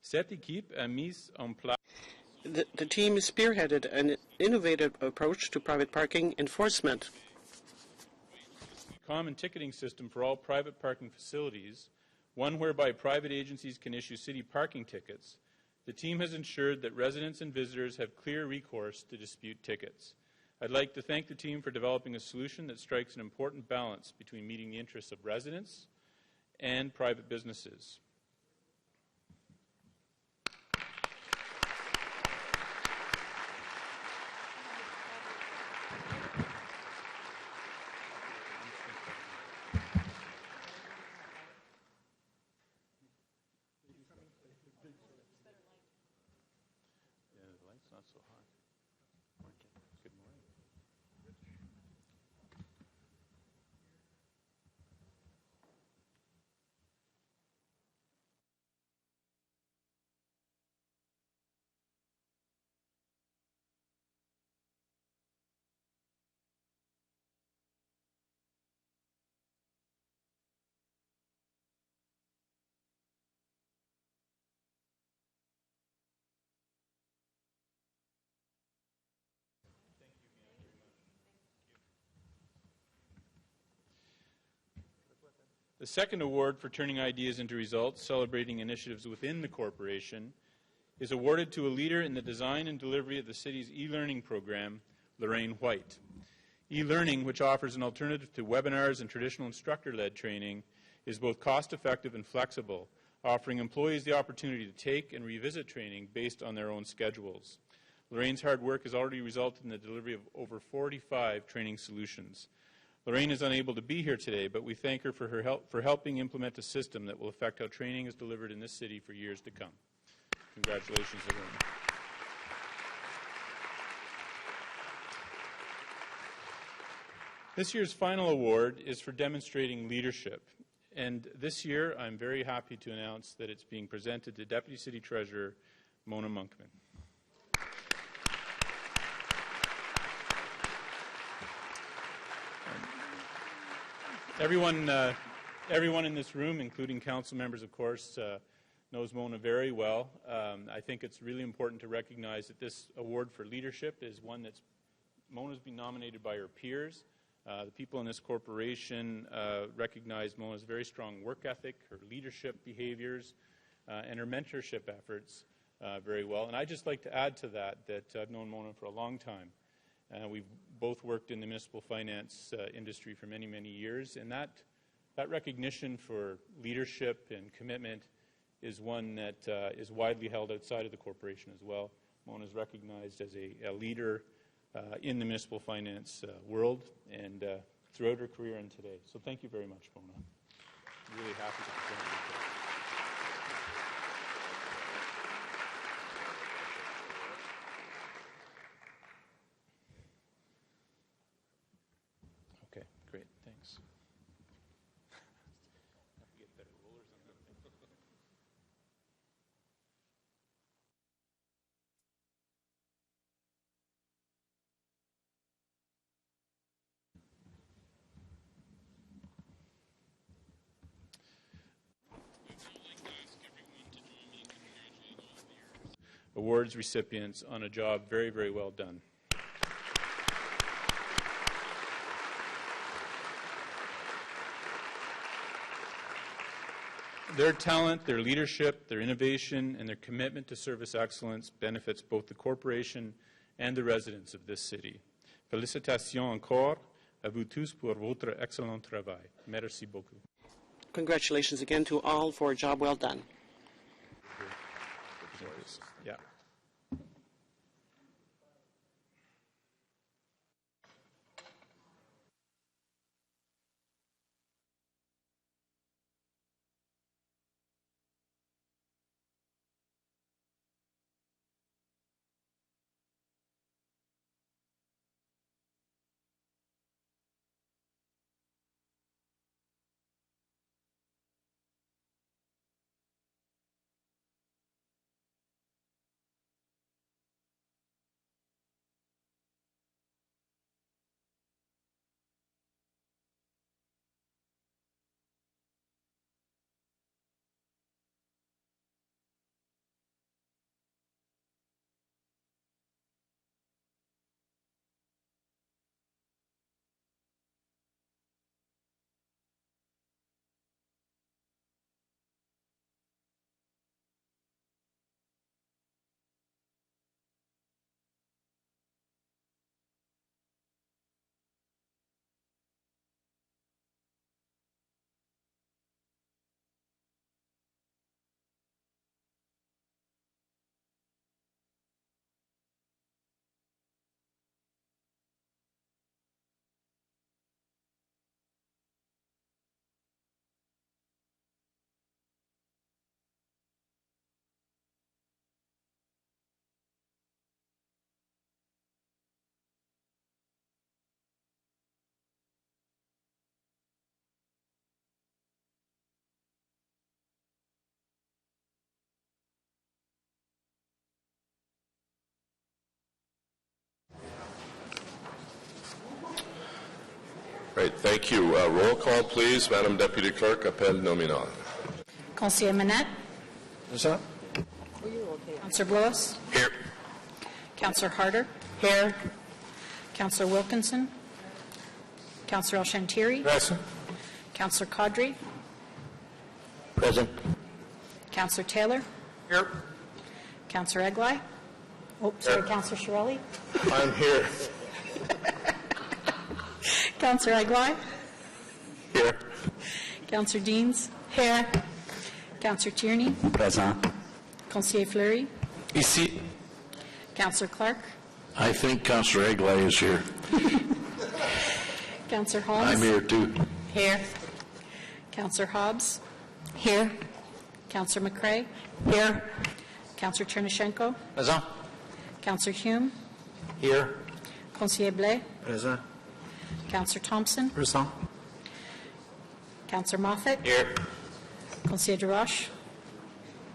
Cette équipe a mis en place. The team spearheaded an innovative approach to private parking enforcement. Common ticketing system for all private parking facilities, one whereby private agencies can issue city parking tickets. The team has ensured that residents and visitors have clear recourse to dispute tickets. I'd like to thank the team for developing a solution that strikes an important balance between meeting the interests of residents and private businesses. Not so hot. Good morning. The second award for turning ideas into results, celebrating initiatives within the corporation, is awarded to a leader in the design and delivery of the city's e-learning program, Lorraine White. E-learning, which offers an alternative to webinars and traditional instructor-led training, is both cost-effective and flexible, offering employees the opportunity to take and revisit training based on their own schedules. Lorraine's hard work has already resulted in the delivery of over 45 training solutions. Lorraine is unable to be here today, but we thank her for helping implement a system that will affect how training is delivered in this city for years to come. Congratulations, Lorraine. This year's final award is for demonstrating leadership. And this year, I'm very happy to announce that it's being presented to Deputy City Treasurer Mona Monkman. Everyone in this room, including council members, of course, knows Mona very well. I think it's really important to recognize that this award for leadership is one that's Mona's been nominated by her peers. The people in this corporation recognize Mona's very strong work ethic, her leadership behaviors, and her mentorship efforts very well. And I'd just like to add to that I've known Mona for a long time. We've both worked in the municipal finance industry for many, many years, and that That recognition for leadership and commitment is one that is widely held outside of the corporation as well. Mona is recognized as a leader in the municipal finance world and throughout her career and today. So thank you very much, Mona. I'm really happy to present you today. Okay, great, thanks. Awards recipients on a job very, very well done. Their talent, their leadership, their innovation, and their commitment to service excellence benefits both the corporation and the residents of this city. Félicitations encore à vous tous pour votre excellent travail. Merci beaucoup. Congratulations again to all for a job well done. Yeah. Great, thank you. Roll call, please. Madam Deputy Clerk, appel nominal. Conseiller Manette. Present. Councillor Blois. Here. Councillor Harder. Here. Councillor Wilkinson. Councillor El-Shantiri. Present. Councillor Caudry. Present. Councillor Taylor. Here. Councillor Eglai. Oh, sorry, Councillor Shirelli. I'm here. Councillor Eglai. Here. Councillor Deans. Here. Councillor Tierney. Present. Conseiller Fleury. Ici. Councillor Clark. I think Councillor Eglai is here. Councillor Holmes. I'm here too. Here. Councillor Hobbs. Here. Councillor McCrae. Here. Councillor Chernyshenko. Present. Councillor Hume. Here. Conseiller Blais. Present. Councillor Thompson. Present. Councillor Moffat. Here. Conseiller DeRoche.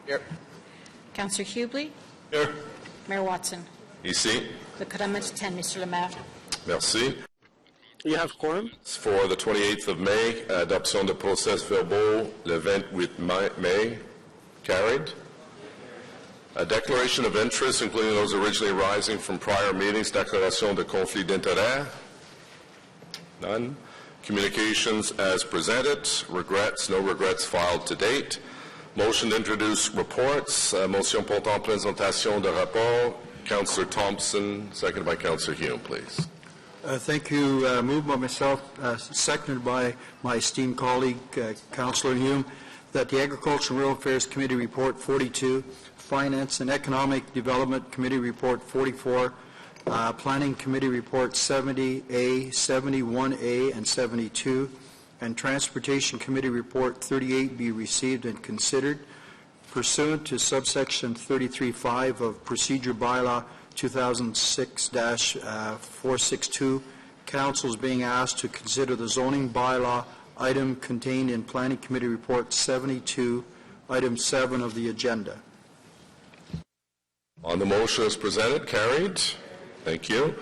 Here. Councillor Hubley. Here. Mayor Watson. Ici. Le quorum est 10, Monsieur le Maire. Merci. You have quorum. For the 28th of May, adoption de procès-verbaux le 28 May, carried. A declaration of interest, including those originally arising from prior meetings, déclaration de conflit d'intérêt. None. Communications as presented. Regrets, no regrets filed to date. Motion to introduce reports. Motion portant présentation de rapport. Councillor Thompson, seconded by Councillor Hume, please. Thank you. Moved by myself, seconded by my esteemed colleague, Councillor Hume, that the Agriculture and Rural Affairs Committee Report 42, Finance and Economic Development Committee Report 44, Planning Committee Report 70A, 71A, and 72, and Transportation Committee Report 38 be received and considered. Pursuant to subsection 33.5 of Procedure Bylaw 2006-462, Council is being asked to consider the zoning bylaw item contained in Planning Committee Report 72, item 7 of the agenda. On the motion as presented, carried. Thank you.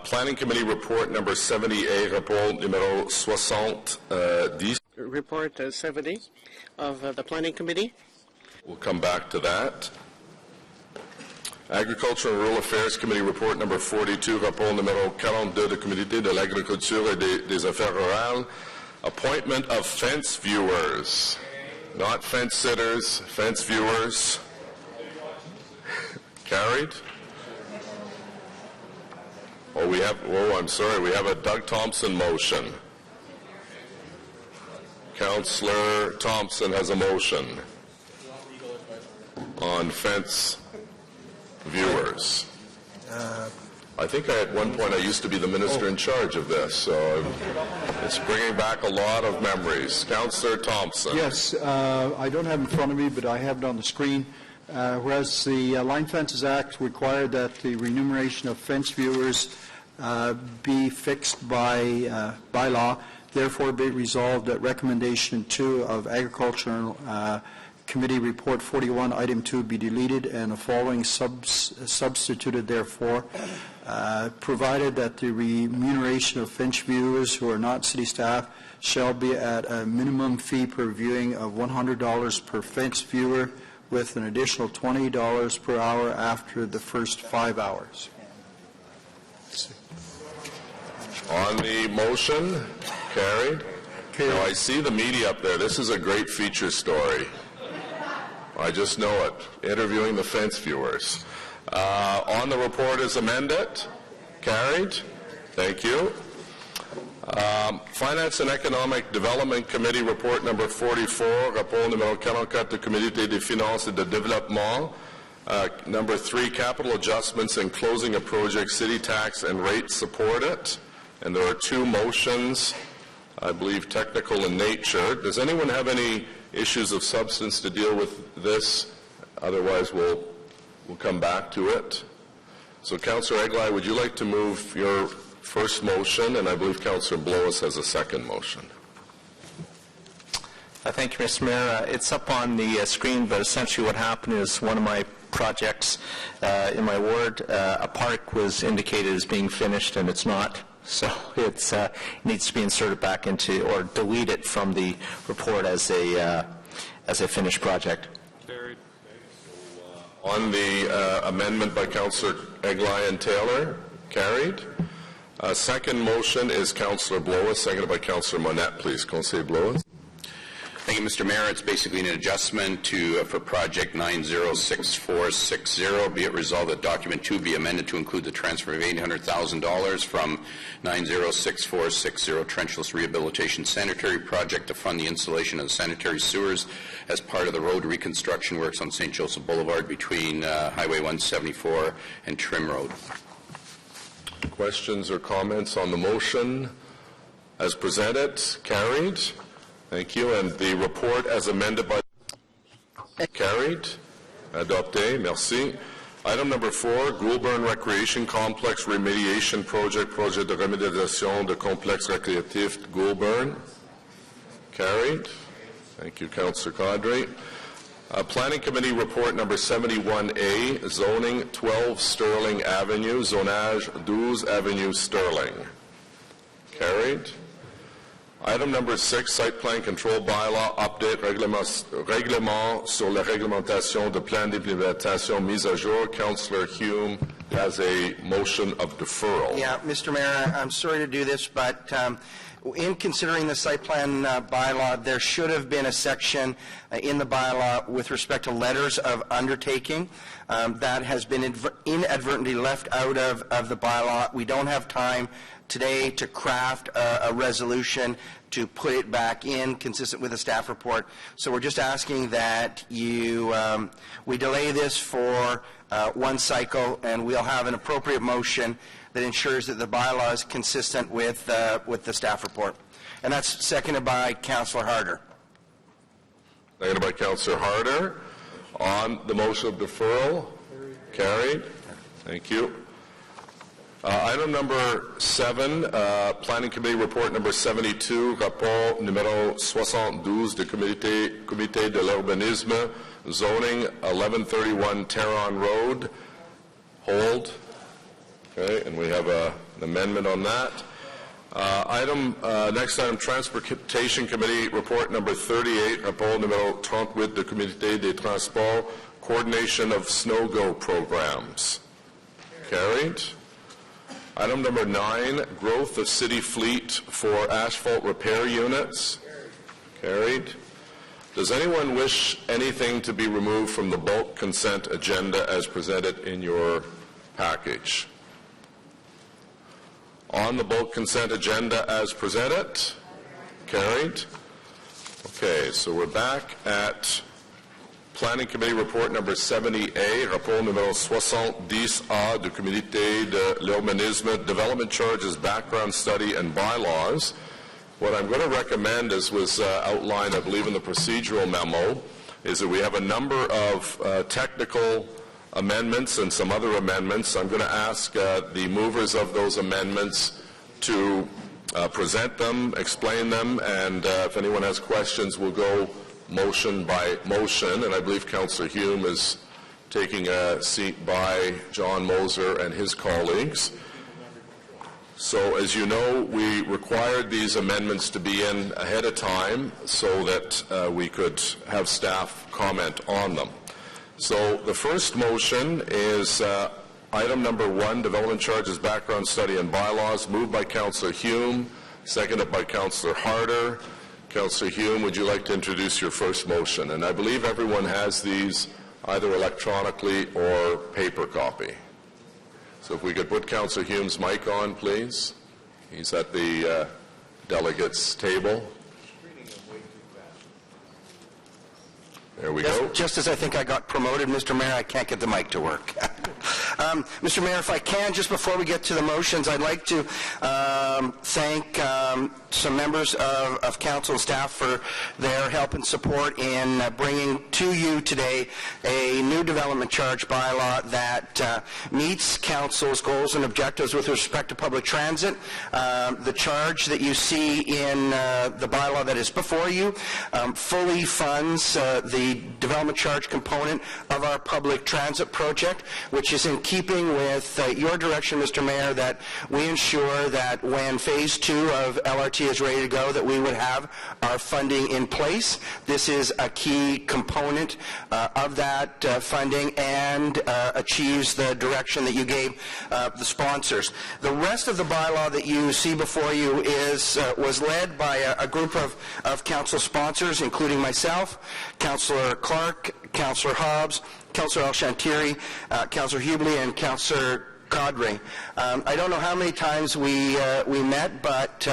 Planning Committee Report number 70A, rapport numéro 70. Report 70 of the Planning Committee. We'll come back to that. Agriculture and Rural Affairs Committee Report number 42, rapport numéro 42 de Comité de l'Agriculture et des Affaires Rurales. Appointment of fence viewers. Not fence sitters, fence viewers. Carried. We have a Doug Thompson motion. Councillor Thompson has a motion on fence viewers. I think at one point I used to be the minister in charge of this, so it's bringing back a lot of memories. Councillor Thompson. Yes, I don't have it in front of me, but I have it on the screen. Whereas the Line Fences Act required that the remuneration of fence viewers be fixed by law, therefore be resolved that recommendation 2 of Agricultural Committee Report 41, item 2 be deleted and the following substituted therefore, provided that the remuneration of fence viewers who are not city staff shall be at a minimum fee per viewing of $100 per fence viewer with an additional $20 per hour after the first 5 hours. On the motion, carried. Now I see the media up there. This is a great feature story. I just know it. Interviewing the fence viewers. On the report as amended, carried. Thank you. Finance and Economic Development Committee Report number 44, rapport numéro 44 du Comité des Finances et de Développement. Number 3, capital adjustments and closing a project, city tax and rate supported. And there are 2 motions, I believe technical in nature. Does anyone have any issues of substance to deal with this? Otherwise, we'll come back to it. So, Councillor Egli, would you like to move your first motion? And I believe Councillor Blois has a second motion. Thank you, Mr. Mayor. It's up on the screen, but essentially what happened is one of my projects in my ward, a park was indicated as being finished, and it's not. So it needs to be inserted back into, or deleted from the report as a finished project. Carried. On the amendment by Councillor Egli and Taylor, carried. Second motion is Councillor Blois, seconded by Councillor Monette, please. Councillor Blois. Thank you, Mr. Mayor. It's basically an adjustment for project 906460. Be it resolved that document 2 be amended to include the transfer of $800,000 from 906460 trenchless rehabilitation sanitary project to fund the installation of the sanitary sewers as part of the road reconstruction works on St. Joseph Boulevard between Highway 174 and Trim Road. Questions or comments on the motion as presented? Carried. Thank you. And the report as amended by carried. Adopté. Merci. Item number 4, Goulburn Recreation Complex Remediation Project, projet de remédiation de complexe récréatif Goulburn. Carried. Thank you, Councillor Cadre. Planning Committee Report number 71A, Zoning 12 Sterling Avenue, Zonage 12 Avenue Sterling. Carried. Item number 6, Site Plan Control Bylaw Update, Règlement sur la réglementation de plan d'implémentation mise à jour. Councillor Hume has a motion of deferral. Yeah, Mr. Mayor, I'm sorry to do this, but in considering the site plan bylaw, there should have been a section in the bylaw with respect to letters of undertaking. That has been inadvertently left out of the bylaw. We don't have time today to craft a resolution to put it back in consistent with the staff report. So we're just asking that we delay this for one cycle, and we'll have an appropriate motion that ensures that the bylaw is consistent with the staff report. And that's seconded by Councillor Harder. Seconded by Councillor Harder. On the motion of deferral, carried. Thank you. Item number 7, Planning Committee Report number 72, rapport numéro 72 du Comité de l'Urbanisme, zoning 1131 Terron Road. Hold. Okay, and we have an amendment on that. Next item, Transportation Committee Report number 38, rapport numéro 38 du Comité des Transports, coordination of snow-go programs. Carried. Item number 9, growth of city fleet for asphalt repair units. Carried. Does anyone wish anything to be removed from the bulk consent agenda as presented in your package? On the bulk consent agenda as presented. Carried. Okay, so we're back at Planning Committee Report number 70A, rapport numéro 70A du Comité de l'Urbanisme, Development Charges, Background Study, and Bylaws. What I'm going to recommend, as was outlined, I believe, in the procedural memo, is that we have a number of technical amendments and some other amendments. I'm going to ask the movers of those amendments to present them, explain them, and if anyone has questions, we'll go motion by motion, and I believe Councillor Hume is taking a seat by John Moser and his colleagues. So as you know, we required these amendments to be in ahead of time so that we could have staff comment on them. So the first motion is item number 1, Development Charges, Background Study, and Bylaws, moved by Councillor Hume, seconded by Councillor Harder. Councillor Hume, would you like to introduce your first motion? And I believe everyone has these either electronically or paper copy. So if we could put Councillor Hume's mic on, please. He's at the delegates' table. There we go. Just as I think I got promoted, Mr. Mayor, I can't get the mic to work. Mr. Mayor, if I can, just before we get to the motions, I'd like to thank some members of council and staff for their help and support in bringing to you today a new development charge bylaw that meets council's goals and objectives with respect to public transit. The charge that you see in the bylaw that is before you fully funds the development charge component of our public transit project, which is in keeping with your direction, Mr. Mayor, that we ensure that when Phase 2 of LRT is ready to go, that we would have our funding in place. This is a key component of that funding and achieves the direction that you gave the sponsors. The rest of the bylaw that you see before you was led by a group of council sponsors, including myself, Councillor Clark, Councillor Hobbs, Councillor El-Shantiri, Councillor Hubley, and Councillor Cadre. I don't know how many times we met, but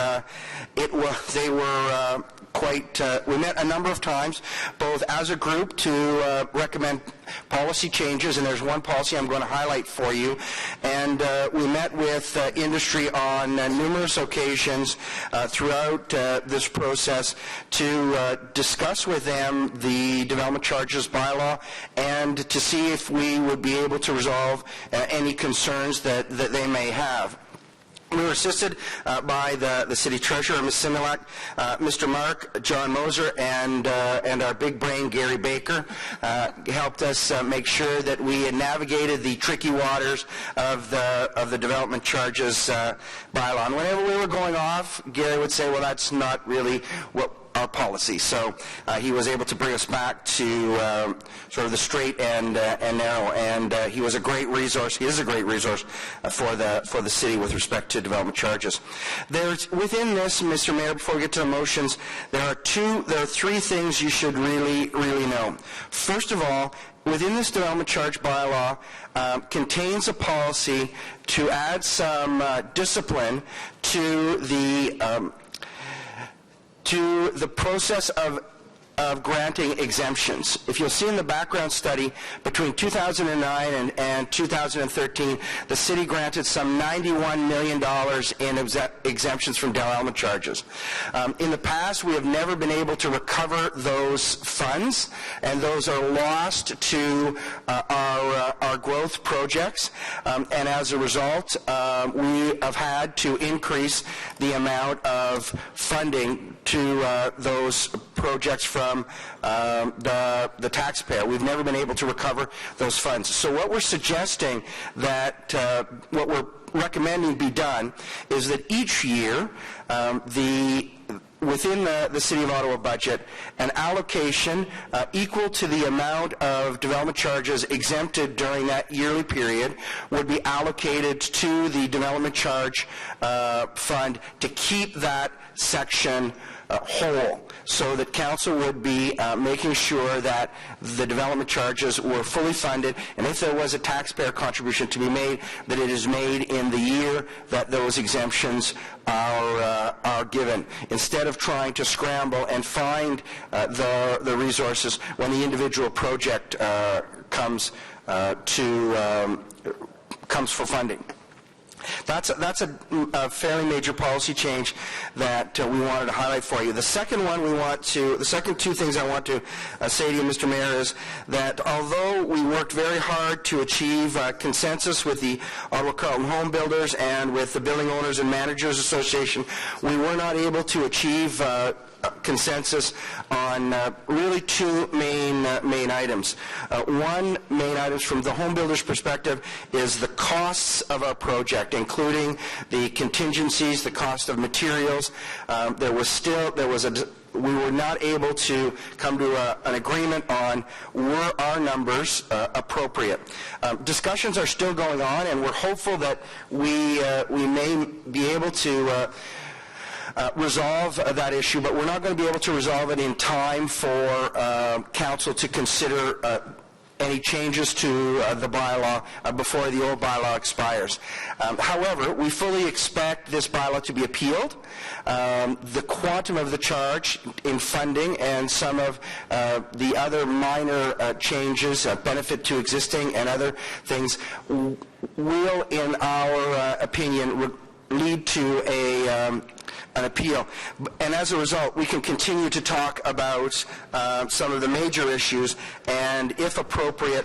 we met a number of times, both as a group to recommend policy changes, and there's one policy I'm going to highlight for you, and we met with industry on numerous occasions throughout this process to discuss with them the development charges bylaw and to see if we would be able to resolve any concerns that they may have. We were assisted by the City Treasurer, Ms. Similak, Mr. Mark, John Moser, and our big brain, Gary Baker, helped us make sure that we had navigated the tricky waters of the development charges bylaw. And whenever we were going off, Gary would say, well, that's not really what our policy. So he was able to bring us back to sort of the straight and narrow, and he was a great resource. He is a great resource for the city with respect to development charges. There's within this, Mr. Mayor, before we get to the motions, there are three things you should really know. First of all, within this development charge bylaw contains a policy to add some discipline to the process of granting exemptions. If you'll see in the background study, between 2009 and 2013, the city granted some $91 million in exemptions from development charges. In the past, we have never been able to recover those funds, and those are lost to our growth projects, and as a result, we have had to increase the amount of funding to those projects from the taxpayer. We've never been able to recover those funds. So what we're suggesting that, what we're recommending be done is that each year within the City of Ottawa budget, an allocation equal to the amount of development charges exempted during that yearly period would be allocated to the development charge fund to keep that section whole, so that council would be making sure that the development charges were fully funded, and if there was a taxpayer contribution to be made, that it is made in the year that those exemptions are given, instead of trying to scramble and find the resources when the individual project comes for funding. That's a fairly major policy change that we wanted to highlight for you. The second two things I want to say to you, Mr. Mayor, is that although we worked very hard to achieve consensus with the Ottawa Carleton Home Builders and with the Building Owners and Managers Association, we were not able to achieve consensus on really two main items. One main item from the home builder's perspective is the costs of our project, including the contingencies, the cost of materials. We were not able to come to an agreement on were our numbers appropriate. Discussions are still going on, and we're hopeful that we may be able to resolve that issue, but we're not going to be able to resolve it in time for council to consider any changes to the bylaw before the old bylaw expires. However, we fully expect this bylaw to be appealed. The quantum of the charge in funding and some of the other minor changes, benefit to existing and other things, will, in our opinion, lead to an appeal. And as a result, we can continue to talk about some of the major issues and, if appropriate,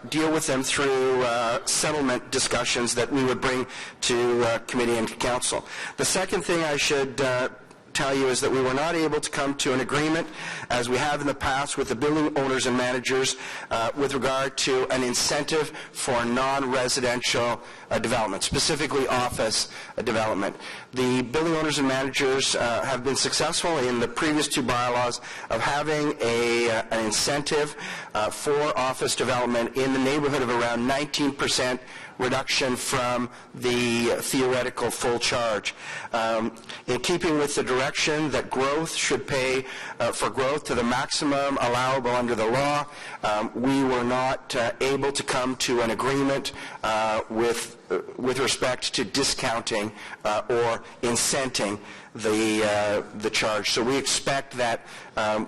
deal with them through settlement discussions that we would bring to committee and council. The second thing I should tell you is that we were not able to come to an agreement, as we have in the past with the building owners and managers, with regard to an incentive for non-residential development, specifically office development. The building owners and managers have been successful in the previous two bylaws of having an incentive for office development in the neighborhood of around 19% reduction from the theoretical full charge. In keeping with the direction that growth should pay for growth to the maximum allowable under the law, we were not able to come to an agreement with respect to discounting or incenting the charge. So we expect that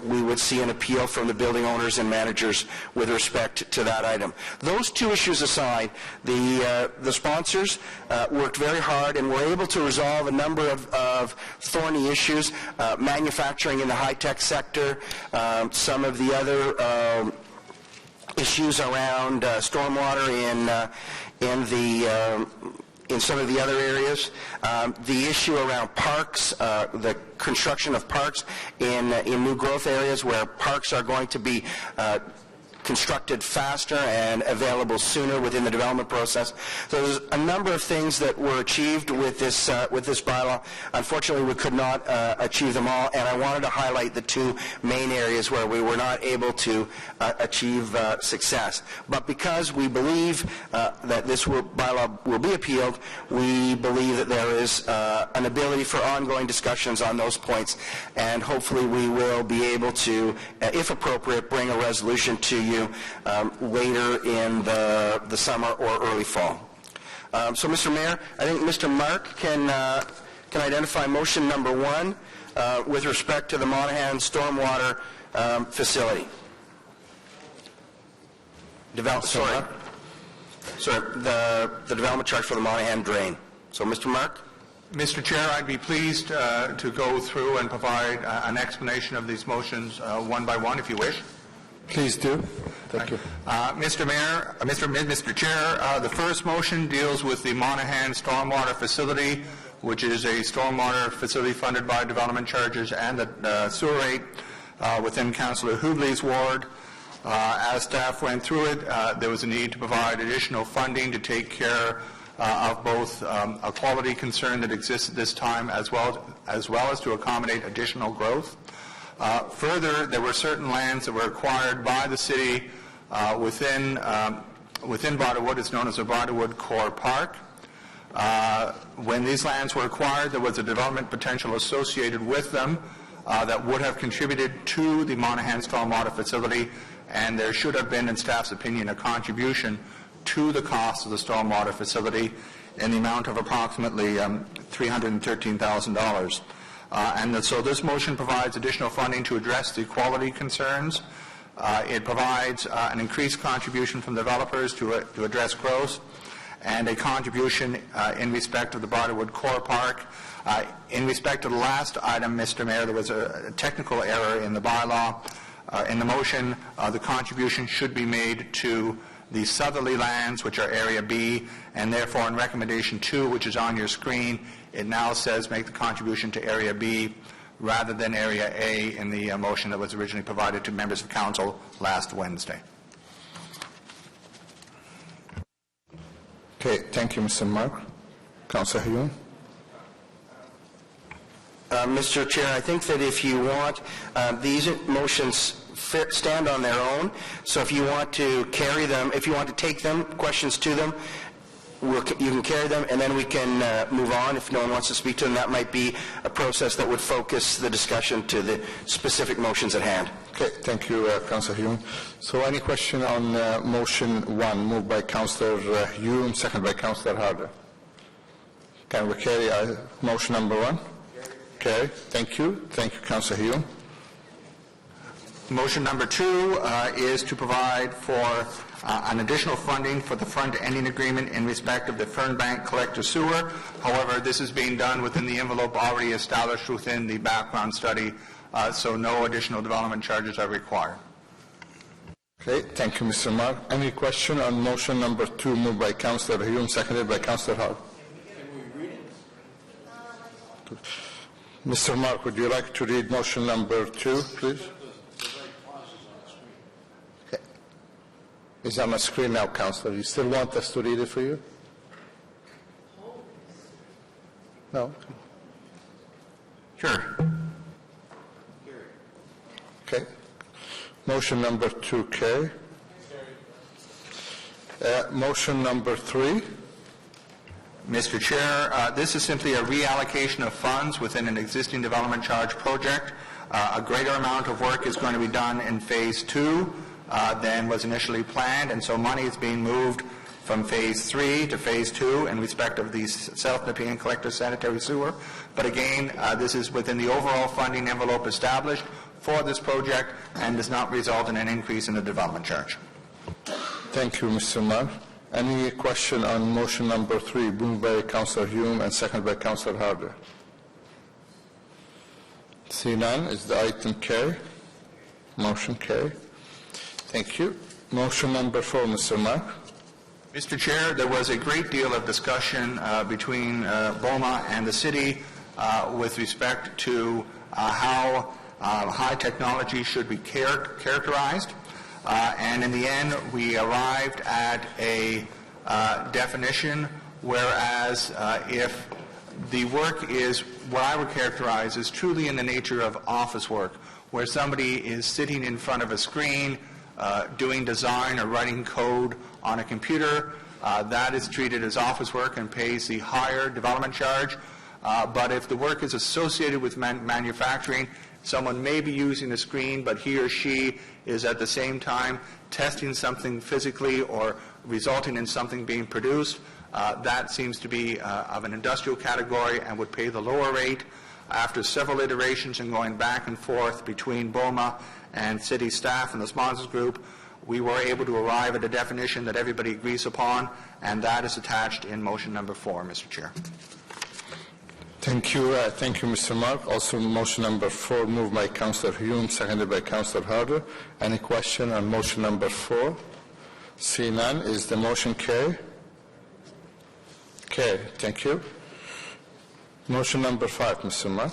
we would see an appeal from the building owners and managers with respect to that item. Those two issues aside, the sponsors worked very hard and were able to resolve a number of thorny issues, manufacturing in the high-tech sector, some of the other issues around stormwater in some of the other areas, the issue around parks, the construction of parks in new growth areas where parks are going to be constructed faster and available sooner within the development process. So there's a number of things that were achieved with this bylaw. Unfortunately, we could not achieve them all, and I wanted to highlight the two main areas where we were not able to achieve success. But because we believe that this bylaw will be appealed, we believe that there is an ability for ongoing discussions on those points, and hopefully we will be able to, if appropriate, bring a resolution to you later in the summer or early fall. So, Mr. Mayor, I think Mr. Mark can identify motion number 1 with respect to the Monaghan stormwater facility. Sorry, the development charge for the Monaghan drain. So, Mr. Mark? Mr. Chair, I'd be pleased to go through and provide an explanation of these motions one by one, if you wish. Please do. Thank you. Mr. Chair, the first motion deals with the Monaghan stormwater facility, which is a stormwater facility funded by development charges and the sewer rate within Councillor Hoobley's ward. As staff went through it, there was a need to provide additional funding to take care of both a quality concern that exists at this time as well as to accommodate additional growth. Further, there were certain lands that were acquired by the city within Bodywood. It's known as the Bodywood Core Park. When these lands were acquired, there was a development potential associated with them that would have contributed to the Monaghan stormwater facility, and there should have been, in staff's opinion, a contribution to the cost of the stormwater facility in the amount of approximately $313,000. And so this motion provides additional funding to address the quality concerns. It provides an increased contribution from developers to address growth, and a contribution in respect of the Bodywood Core Park. In respect to the last item, Mr. Mayor, there was a technical error in the bylaw. In the motion, the contribution should be made to the southerly lands, which are Area B, and therefore in Recommendation 2, which is on your screen, it now says make the contribution to Area B rather than Area A in the motion that was originally provided to members of Council last Wednesday. Okay, thank you, Mr. Mark. Councillor Hume. Mr. Chair, I think that if you want, these motions stand on their own, so if you want to carry them, if you want to take them, questions to them, you can carry them, and then we can move on. If no one wants to speak to them, that might be a process that would focus the discussion to the specific motions at hand. Okay, thank you, Councillor Hume. So any question on motion 1, moved by Councillor Hume, second by Councillor Harder? Can we carry motion number 1? Okay, thank you. Thank you, Councillor Hume. Motion number 2 is to provide for an additional funding for the front-ending agreement in respect of the Fernbank collector sewer. However, this is being done within the envelope already established within the background study, so no additional development charges are required. Okay, thank you, Mr. Mark. Any question on motion number 2 moved by Councillor Hume, seconded by Councillor Hart? Mr. Mark, would you like to read motion number 2, please? Okay. It's on the screen now, Councillor. You still want us to read it for you? No? Sure. Okay. Motion number 2, motion number 3. Mr. Chair, this is simply a reallocation of funds within an existing development charge project. A greater amount of work is going to be done in Phase 2 than was initially planned, and so money is being moved from Phase 3 to Phase 2 in respect of the South Nepean Collector Sanitary Sewer. But again, this is within the overall funding envelope established for this project and does not result in an increase in the development charge. Thank you, Mr. Mark. Any question on motion number 3, moved by Councillor Hume and seconded by Councillor Harder? See none. Is the item carried? Motion carried. Thank you. Motion number 4, Mr. Mark. Mr. Chair, there was a great deal of discussion between BOMA and the city with respect to how high technology should be characterized. and in the end, we arrived at a definition, whereas if the work is what I would characterize as truly in the nature of office work, where somebody is sitting in front of a screen doing design or writing code on a computer, that is treated as office work and pays the higher development charge. But if the work is associated with manufacturing, someone may be using a screen, but he or she is at the same time testing something physically or resulting in something being produced. That seems to be of an industrial category and would pay the lower rate. After several iterations and going back and forth between BOMA and city staff and the sponsors group, we were able to arrive at a definition that everybody agrees upon, and that is attached in motion number 4, Mr. Chair. Thank you, Mr. Mark. Also, motion number 4, moved by Councillor Hume, seconded by Councillor Harder. Any question on motion number 4? See none. Is the motion carried? Carried. Thank you. Motion number 5, Mr. Mark.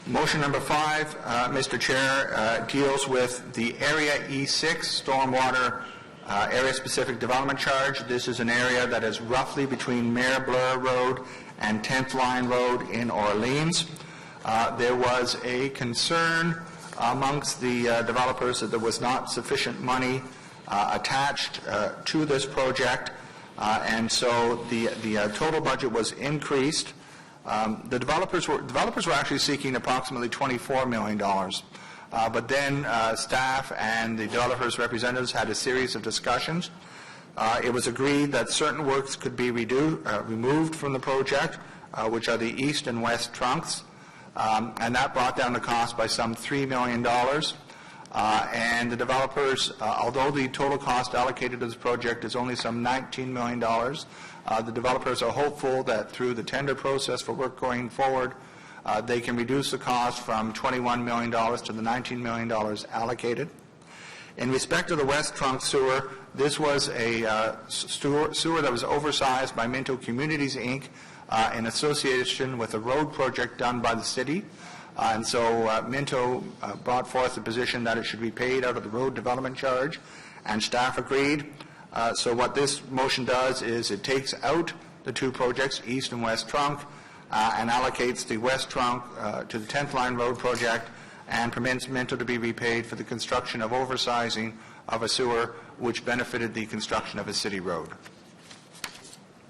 Motion number 5, Mr. Chair, deals with the Area E6 stormwater area-specific development charge. This is an area that is roughly between Mayor Blair Road and 10th Line Road in Orleans. There was a concern amongst the developers that there was not sufficient money attached to this project, and so the total budget was increased. The developers were actually seeking approximately $24 million. But then staff and the developers' representatives had a series of discussions. It was agreed that certain works could be removed from the project, which are the east and west trunks, and that brought down the cost by some $3 million. And the developers, although the total cost allocated to this project is only some $19 million, the developers are hopeful that through the tender process for work going forward, they can reduce the cost from $21 million to the $19 million allocated. In respect to the West Trunk sewer, this was a sewer that was oversized by Minto Communities, Inc. In association with a road project done by the city. And so Minto brought forth the position that it should be paid out of the road development charge, and staff agreed. So what this motion does is it takes out the two projects, East and West Trunk, and allocates the West Trunk to the 10th Line Road project and permits Minto to be repaid for the construction of oversizing of a sewer which benefited the construction of a city road.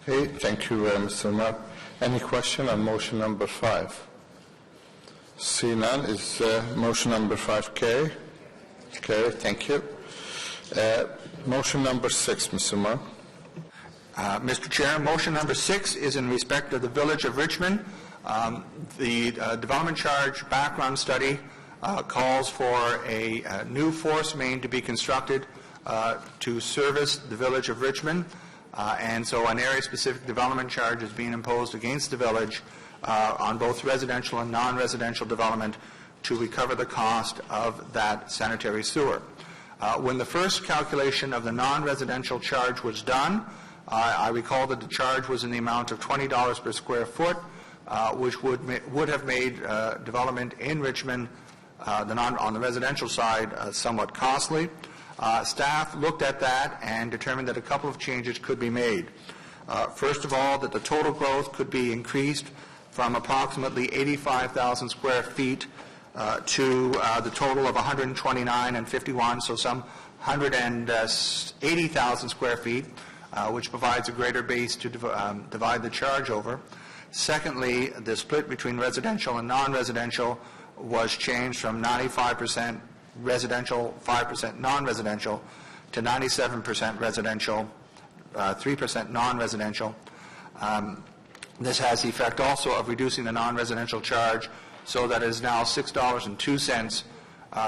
Okay, thank you, Mr. Mark. Any question on motion number 5? See none. Is motion number 5 carried? Carried, thank you. Motion number 6, Mr. Mark. Mr. Chair, motion number 6 is in respect of the Village of Richmond. The development charge background study calls for a new force main to be constructed to service the Village of Richmond, and so an area-specific development charge is being imposed against the village on both residential and non-residential development to recover the cost of that sanitary sewer. When the first calculation of the non-residential charge was done, I recall that the charge was in the amount of $20 per square foot, which would have made development in Richmond on the residential side somewhat costly. Staff looked at that and determined that a couple of changes could be made. First of all, that the total growth could be increased from approximately 85,000 square feet to the total of 129 and 51, so some 180,000 square feet, which provides a greater base to divide the charge over. Secondly, the split between residential and non-residential was changed from 95% residential, 5% non-residential, to 97% residential, 3% non-residential. This has the effect also of reducing the non-residential charge so that it is now $6.02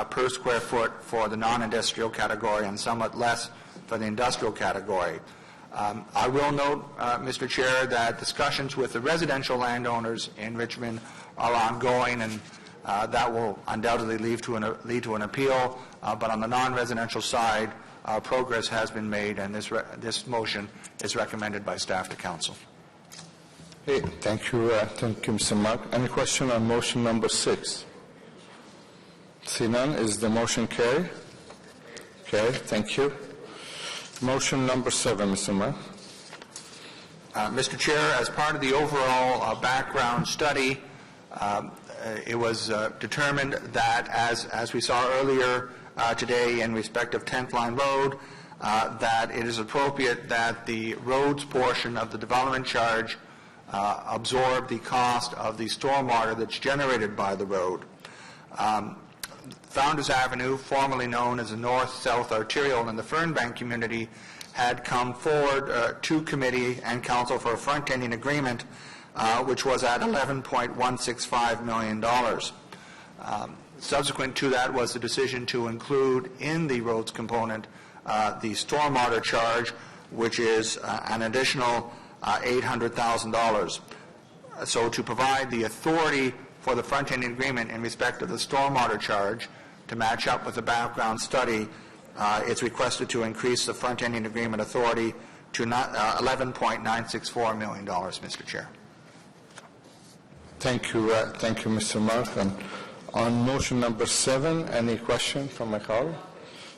per square foot for the non-industrial category and somewhat less for the industrial category. I will note, Mr. Chair, that discussions with the residential landowners in Richmond are ongoing, and that will undoubtedly lead to an appeal, but on the non-residential side, progress has been made, and this motion is recommended by staff to council. Okay, thank you, Mr. Mark. Any question on motion number 6? See none. Is the motion carried? Okay, thank you. Motion number 7, Mr. Mayor. Mr. Chair, as part of the overall background study, it was determined that, as we saw earlier today in respect of 10th Line Road, that it is appropriate that the roads portion of the development charge absorb the cost of the stormwater that's generated by the road. Founders Avenue, formerly known as the North-South Arterial in the Fernbank community, had come forward to committee and council for a front-ending agreement, which was at $11.165 million. Subsequent to that was the decision to include in the roads component the stormwater charge, which is an additional $800,000. So to provide the authority for the front-ending agreement in respect of the stormwater charge to match up with the background study, it's requested to increase the front-ending agreement authority to $11.964 million, Mr. Chair. Thank you, Mr. Mark. And on motion number 7, any question from my colleague?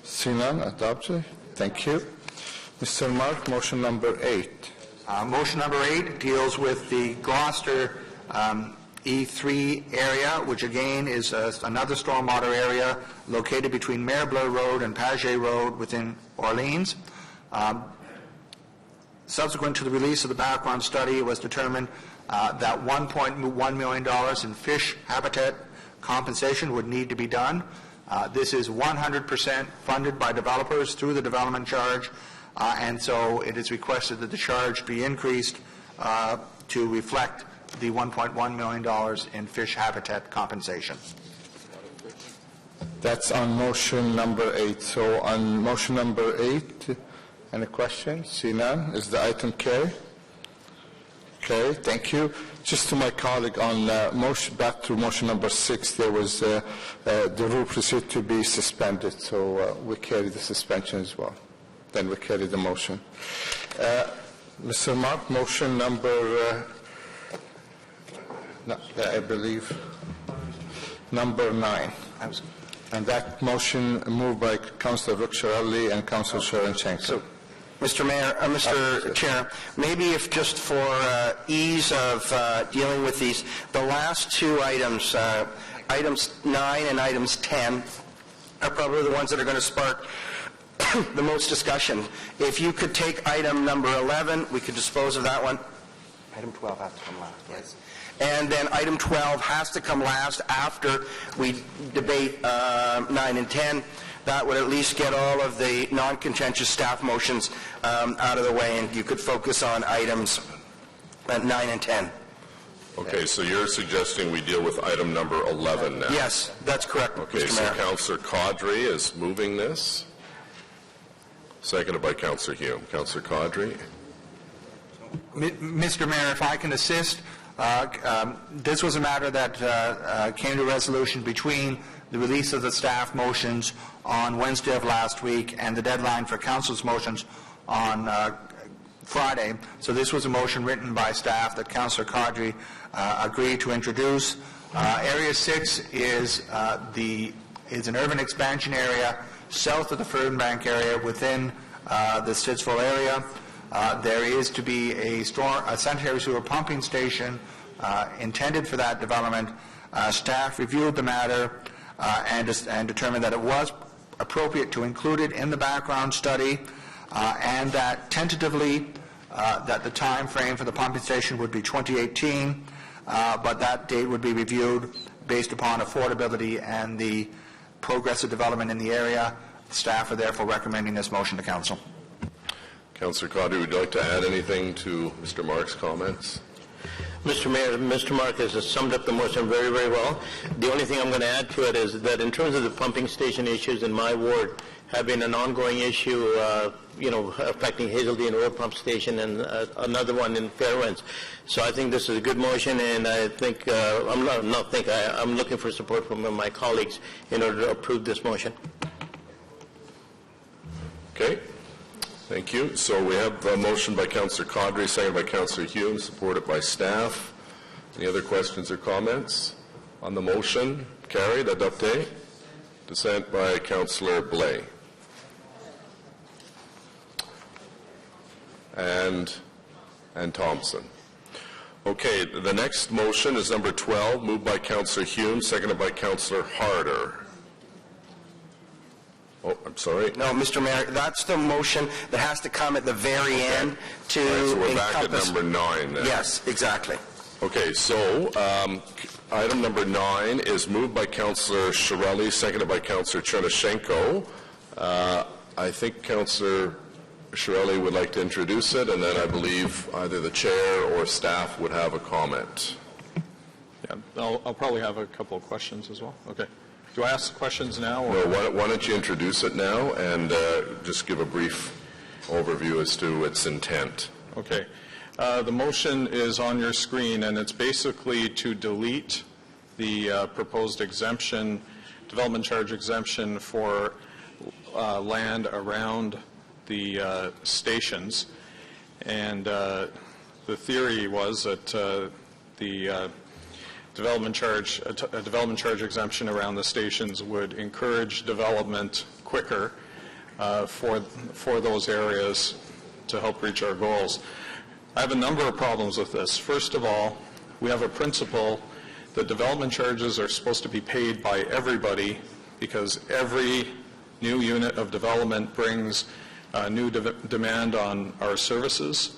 Seeing none, adopted. Thank you. Mr. Mark, motion number 8. Motion number 8 deals with the Gloucester E3 area, which again is another stormwater area located between Marebleu Road and Paget Road within Orleans. Subsequent to the release of the background study, it was determined that $1.1 million in fish habitat compensation would need to be done. This is 100% funded by developers through the development charge, and so it is requested that the charge be increased to reflect the $1.1 million in fish habitat compensation. That's on motion number 8. So on motion number 8, any questions? See none. Is the item carried? Okay, thank you. Just to my colleague on back to motion number 6, there was the rule proceed to be suspended, so we carry the suspension as well. Then we carry the motion. Mr. Mark, motion number, I believe, number 9. And that motion moved by Councillor Ruxarelli and Councillor Sharon-Shanker. So, Mr. Mayor, Mr. Chair, maybe if just for ease of dealing with these, the last two items, items 9 and items 10, are probably the ones that are going to spark the most discussion. If you could take item number 11, we could dispose of that one. Item 12 has to come last, yes. And then item 12 has to come last after we debate 9 and 10. That would at least get all of the non-contentious staff motions out of the way, and you could focus on items 9 and 10. Okay, so you're suggesting we deal with item number 11 now? Yes, that's correct, Okay, Mr. so Mayor. Councillor Caudry is moving this. Seconded by Councillor Hume. Councillor Caudry. Mr. Mayor, if I can assist, this was a matter that came to resolution between the release of the staff motions on Wednesday of last week and the deadline for council's motions on Friday. So this was a motion written by staff that Councillor Caudry agreed to introduce. Area 6 is an urban expansion area south of the Fernbank area within the Stittsville area. There is to be a sanitary sewer pumping station intended for that development. Staff reviewed the matter and determined that it was appropriate to include it in the background study, and that tentatively that the time frame for the pumping station would be 2018, but that date would be reviewed based upon affordability and the progress of development in the area. Staff are therefore recommending this motion to council. Councillor Caudry, would you like to add anything to Mr. Mark's comments? Mr. Mayor, Mr. Mark has summed up the motion very, very well. The only thing I'm going to add to it is that in terms of the pumping station issues in my ward have been an ongoing issue, affecting Hazeldean Road Pump Station and another one in Fairwinds. So I think this is a good motion, and I think, I'm looking for support from my colleagues in order to approve this motion. Okay. Thank you. So we have a motion by Councillor Caudry, seconded by Councillor Hume, supported by staff. Any other questions or comments on the motion? Carried. Adopté. Dissent by Councillor Blais. and Thompson. Okay, the next motion is number 12, moved by Councillor Hume, seconded by Councillor Harder. Oh, I'm sorry. No, Mr. Mayor, that's the motion that has to come at the very end to Right, so we're back at encompass... number 9 now. Yes, exactly. Okay, so item number 9 is moved by Councillor Shirelli, seconded by Councillor Chernyshenko. I think Councillor Shirelli would like to introduce it, and then I believe either the chair or staff would have a comment. Yeah, I'll probably have a couple of questions as well. Okay. Do I ask questions now? Or? No, why don't you introduce it now and just give a brief overview as to its intent. Okay. The motion is on your screen, and it's basically to delete the proposed exemption, development charge exemption for land around the stations. And the theory was that the development charge exemption around the stations would encourage development quicker for those areas to help reach our goals. I have a number of problems with this. First of all, we have a principle that development charges are supposed to be paid by everybody because every new unit of development brings new demand on our services,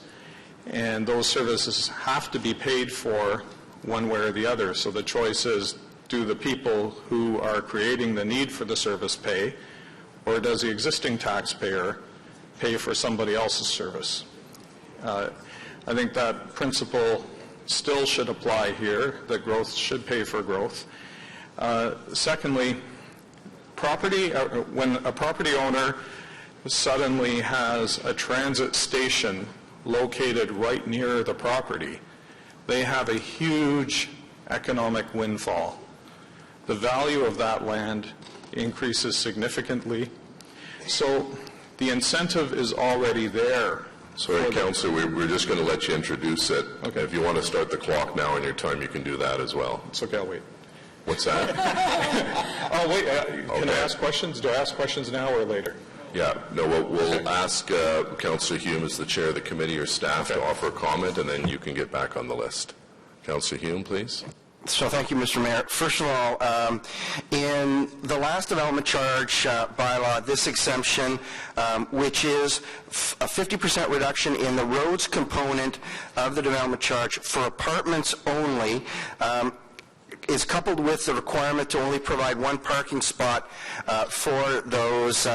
and those services have to be paid for one way or the other. So the choice is, do the people who are creating the need for the service pay, or does the existing taxpayer pay for somebody else's service? I think that principle still should apply here, that growth should pay for growth. Secondly, when a property owner suddenly has a transit station located right near the property, they have a huge economic windfall. The value of that land increases significantly. So the incentive is already there. Sorry, Councillor, we're just going to let you introduce it. Okay. If you want to start the clock now in your time, you can do that as well. It's okay, I'll wait. What's that? Oh, wait, can I ask questions? Do I ask questions now or later? Yeah, no, we'll ask Councillor Hume as the chair of the committee or staff to offer a comment, and then you can get back on the list. Councillor Hume, please. So thank you, Mr. Mayor. First of all, in the last development charge bylaw, this exemption, which is a 50% reduction in the roads component of the development charge for apartments only, is coupled with the requirement to only provide one parking spot for those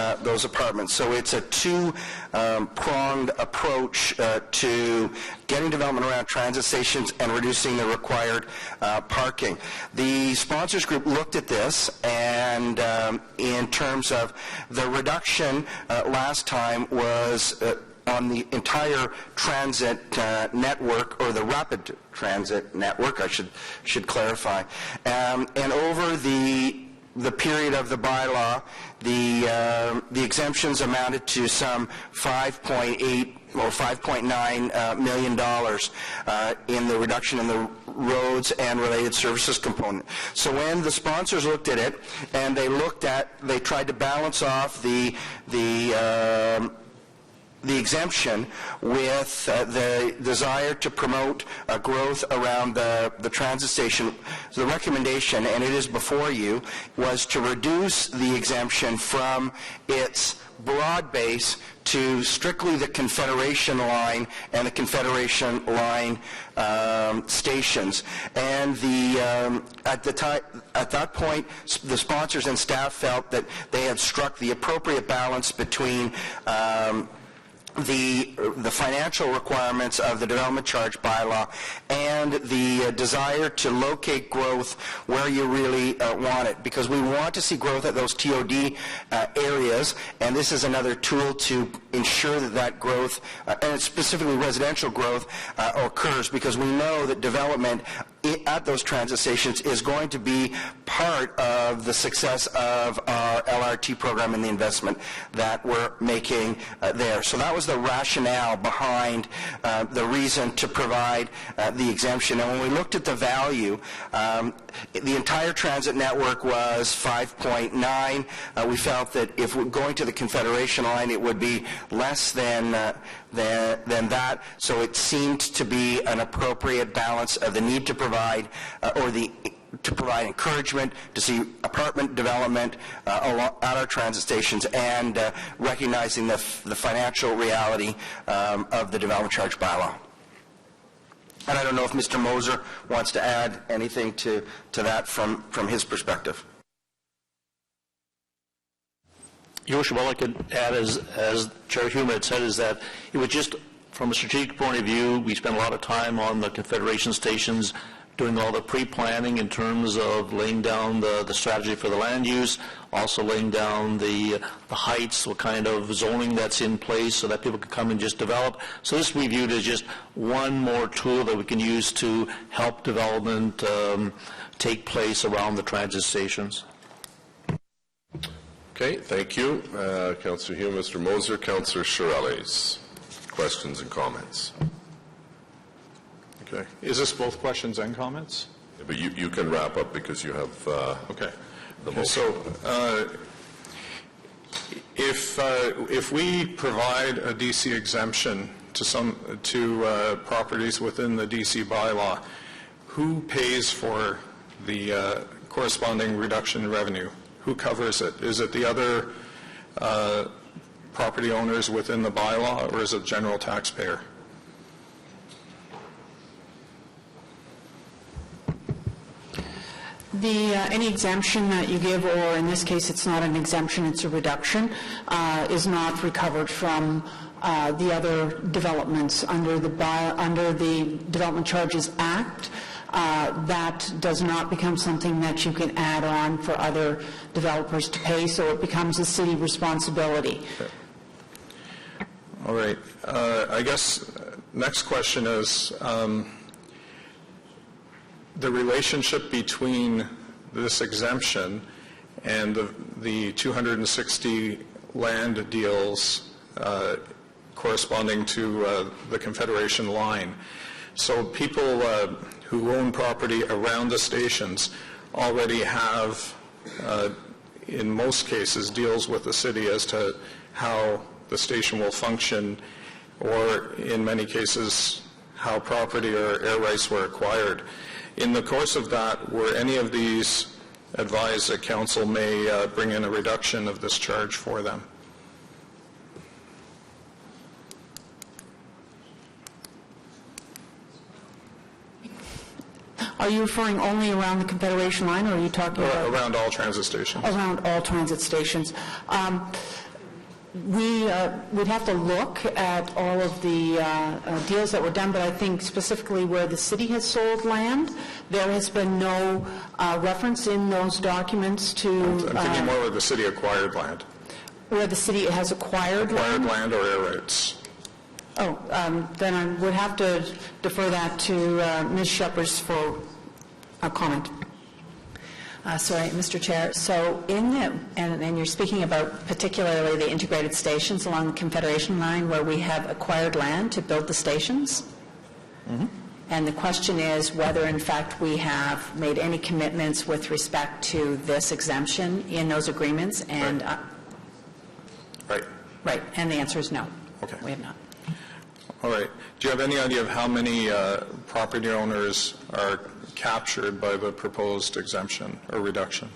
apartments. So it's a two-pronged approach to getting development around transit stations and reducing the required parking. The sponsors group looked at this, and in terms of the reduction last time was on the entire transit network, or the rapid transit network, I should clarify. And over the period of the bylaw, the exemptions amounted to some $5.8 or $5.9 million in the reduction in the roads and related services component. So when the sponsors looked at it, and they tried to balance off the exemption with the desire to promote growth around the transit station. So the recommendation, and it is before you, was to reduce the exemption from its broad base to strictly the Confederation line and the Confederation line stations. And at that point, the sponsors and staff felt that they had struck the appropriate balance between the financial requirements of the development charge bylaw and the desire to locate growth where you really want it, because we want to see growth at those TOD areas, and this is another tool to ensure that growth, and specifically residential growth, occurs, because we know that development at those transit stations is going to be part of the success of our LRT program and the investment that we're making there. So that was the rationale behind the reason to provide the exemption. And when we looked at the value, the entire transit network was 5.9. We felt that if we're going to the Confederation line, it would be less than than that. So it seemed to be an appropriate balance of the need to provide, to provide encouragement to see apartment development at our transit stations, and recognizing the financial reality of the development charge bylaw. And I don't know if Mr. Moser wants to add anything to that from his perspective. Your Worship, all I could add, as Chair Hume had said, is that it was just, from a strategic point of view, we spent a lot of time on the Confederation stations doing all the pre-planning in terms of laying down the strategy for the land use, also laying down the heights, what kind of zoning that's in place so that people can come and just develop. So this we viewed as just one more tool that we can use to help development take place around the transit stations. Okay, thank you. Councillor Hume, Mr. Moser, Councillor Chiarelli. Questions and comments? Okay. Is this both questions and comments? Yeah, but you can wrap up because you have okay. The motion. So if we provide a DC exemption to properties within the DC bylaw, who pays for the corresponding reduction in revenue? Who covers it? Is it the other property owners within the bylaw, or is it general taxpayer? Any exemption that you give, or in this case it's not an exemption, it's a reduction, is not recovered from the other developments under the Development Charges Act. That does not become something that you can add on for other developers to pay, so it becomes a city responsibility. Okay. All right. I guess next question is the relationship between this exemption and the 260 land deals corresponding to the Confederation line. So people who own property around the stations already have, in most cases, deals with the city as to how the station will function, or in many cases, how property or air rights were acquired. In the course of that, were any of these advised that council may bring in a reduction of this charge for them? Are you referring only around the Confederation line, or are you talking about... Around all transit stations. Around all transit stations. We'd have to look at all of the deals that were done, but I think specifically where the city has sold land, there has been no reference in those documents to... I'm thinking more where the city acquired land. Where the city has acquired land or air rights. Oh, then I would have to defer that to Ms. Shepherd for a comment. Sorry, Mr. Chair. So and you're speaking about particularly the integrated stations along the Confederation line where we have acquired land to build the stations. Mm-hmm. And the question is whether, in fact, we have made any commitments with respect to this exemption in those agreements. And right. Right. And the answer is no. Okay. We have not. All right. Do you have any idea of how many property owners are captured by the proposed exemption or reduction?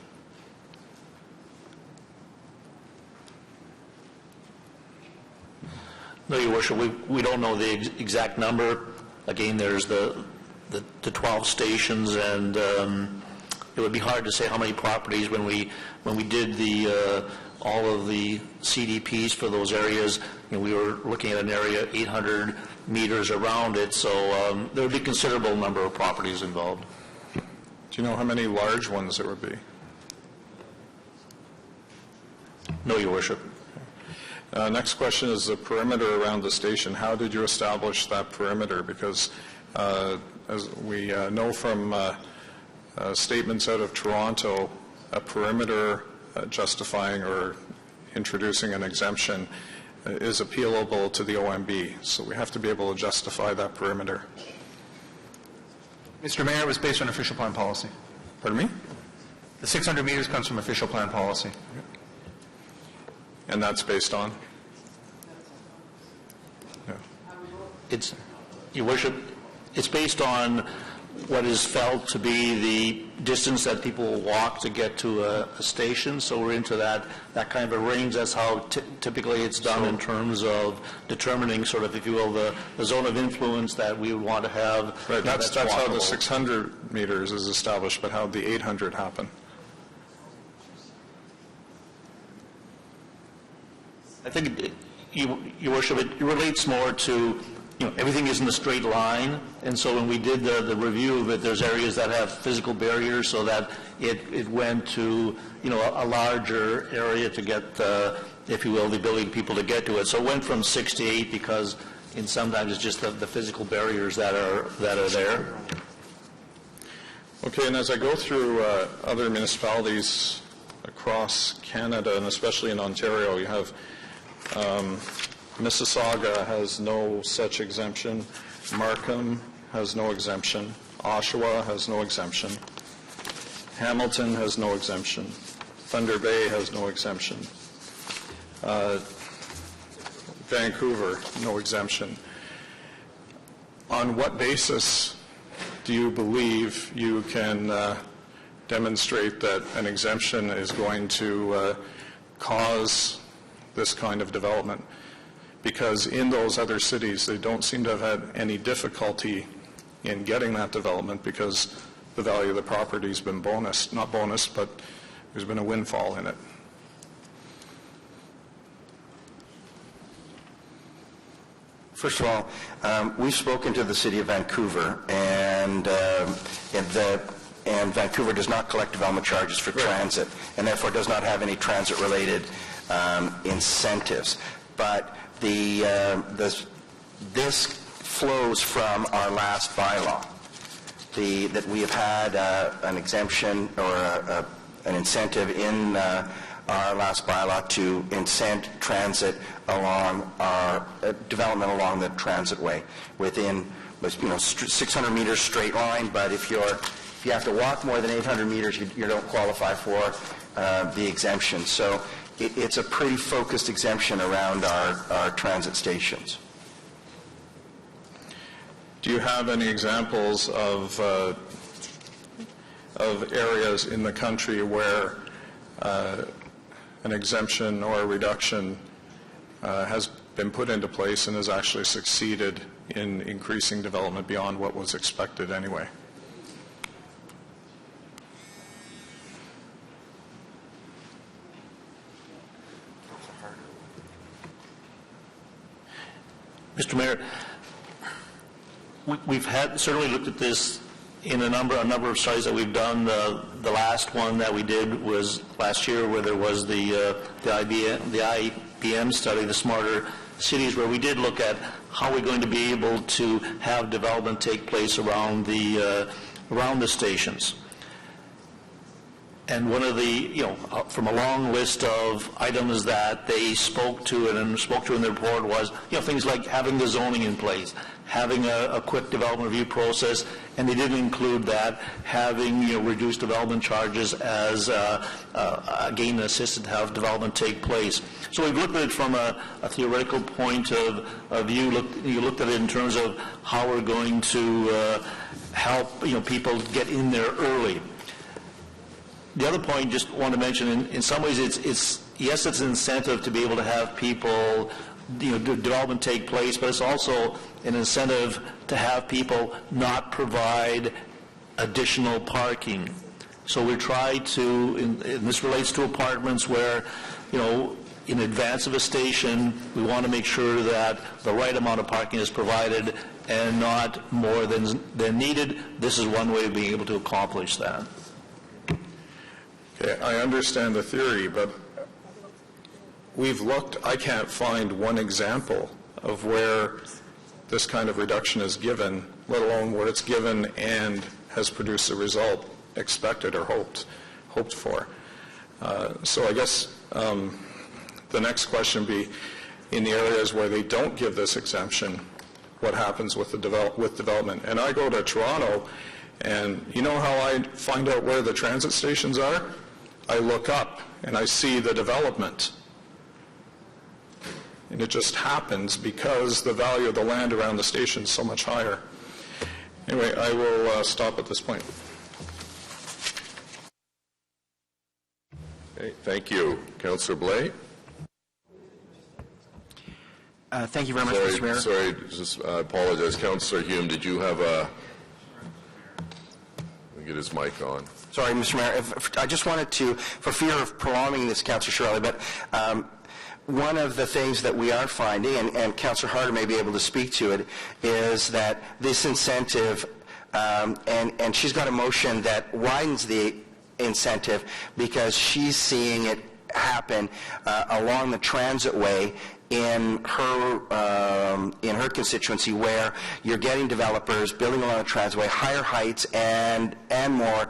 No, Your Worship, we don't know the exact number. Again, there's the 12 stations, and it would be hard to say how many properties when we did the all of the CDPs for those areas. We were looking at an area 800 meters around it, so there would be a considerable number of properties involved. Do you know how many large ones there would be? No, Your Worship. Next question is the perimeter around the station. How did you establish that perimeter? Because as we know from statements out of Toronto, a perimeter justifying or introducing an exemption is appealable to the OMB. So we have to be able to justify that perimeter. Mr. Mayor, it was based on official plan policy. Pardon me? The 600 meters comes from official plan policy. And that's based on? Yeah. it's, Your Worship, it's based on what is felt to be the distance that people will walk to get to a station. So we're into that kind of a range. That's how typically it's done in terms of determining sort of, if you will, the zone of influence that we would want to have. Right, that's how the walkable. 600 meters is established, but how did the 800 happen? I think, Your Worship, it relates more to, everything isn't a straight line, and so when we did the review of it, there's areas that have physical barriers so that it went to, a larger area to get, if you will, the ability of people to get to it. So it went from 6 to 8 because sometimes it's just the physical barriers that are there. Okay, and as I go through other municipalities across Canada, and especially in Ontario, you have Mississauga has no such exemption. Markham has no exemption. Oshawa has no exemption. Hamilton has no exemption. Thunder Bay has no exemption. Vancouver, no exemption. On what basis do you believe you can demonstrate that an exemption is going to cause this kind of development? Because in those other cities, they don't seem to have had any difficulty in getting that development because the value of the property has been not bonus, but there's been a windfall in it. First of all, we've spoken to the City of Vancouver, and Vancouver does not collect development charges for transit, and therefore does not have any transit-related incentives. But this flows from our last bylaw, that we have had an exemption or an incentive in our last bylaw to incent transit along our development along the transit way within 600 meters straight line. But if you have to walk more than 800 meters, you don't qualify for the exemption. So it's a pretty focused exemption around our transit stations. Do you have any examples of areas in the country where an exemption or a reduction has been put into place and has actually succeeded in increasing development beyond what was expected anyway? Mr. Mayor, we've certainly looked at this in a number of studies that we've done. The last one that we did was last year, where there was the IBM study, the Smarter Cities, where we did look at how we're going to be able to have development take place around the stations. And one of the, from a long list of items that they spoke to in the report was, things like having the zoning in place, having a quick development review process, and they didn't include that, having, reduced development charges as, again, assisted to have development take place. So we've looked at it from a theoretical point of view. You looked at it in terms of how we're going to help, people get in there early. The other point, just want to mention, in some ways, it's an incentive to be able to have people, development take place, but it's also an incentive to have people not provide additional parking. So we try to, and this relates to apartments where, in advance of a station, we want to make sure that the right amount of parking is provided and not more than needed. This is one way of being able to accomplish that. Okay, I understand the theory, but we've looked, I can't find one example of where this kind of reduction is given, let alone where it's given and has produced the result expected or hoped for. So I guess the next question would be, in the areas where they don't give this exemption, what happens with development? And I go to Toronto, and you know how I find out where the transit stations are? I look up and I see the development. And it just happens because the value of the land around the station is so much higher. Anyway, I will stop at this point. Okay, thank you. Councillor Blais? Thank you very much, Mr. Mayor. Sorry, I apologize. Councillor Hume, did you have a... Let me get his mic on. Sorry, Mr. Mayor. I just wanted to, for fear of prolonging this, Councillor Shirley, but one of the things that we are finding, and Councillor Harder may be able to speak to it, is that this incentive, and she's got a motion that widens the incentive because she's seeing it happen along the transitway in her constituency, where you're getting developers building along the transitway, higher heights and more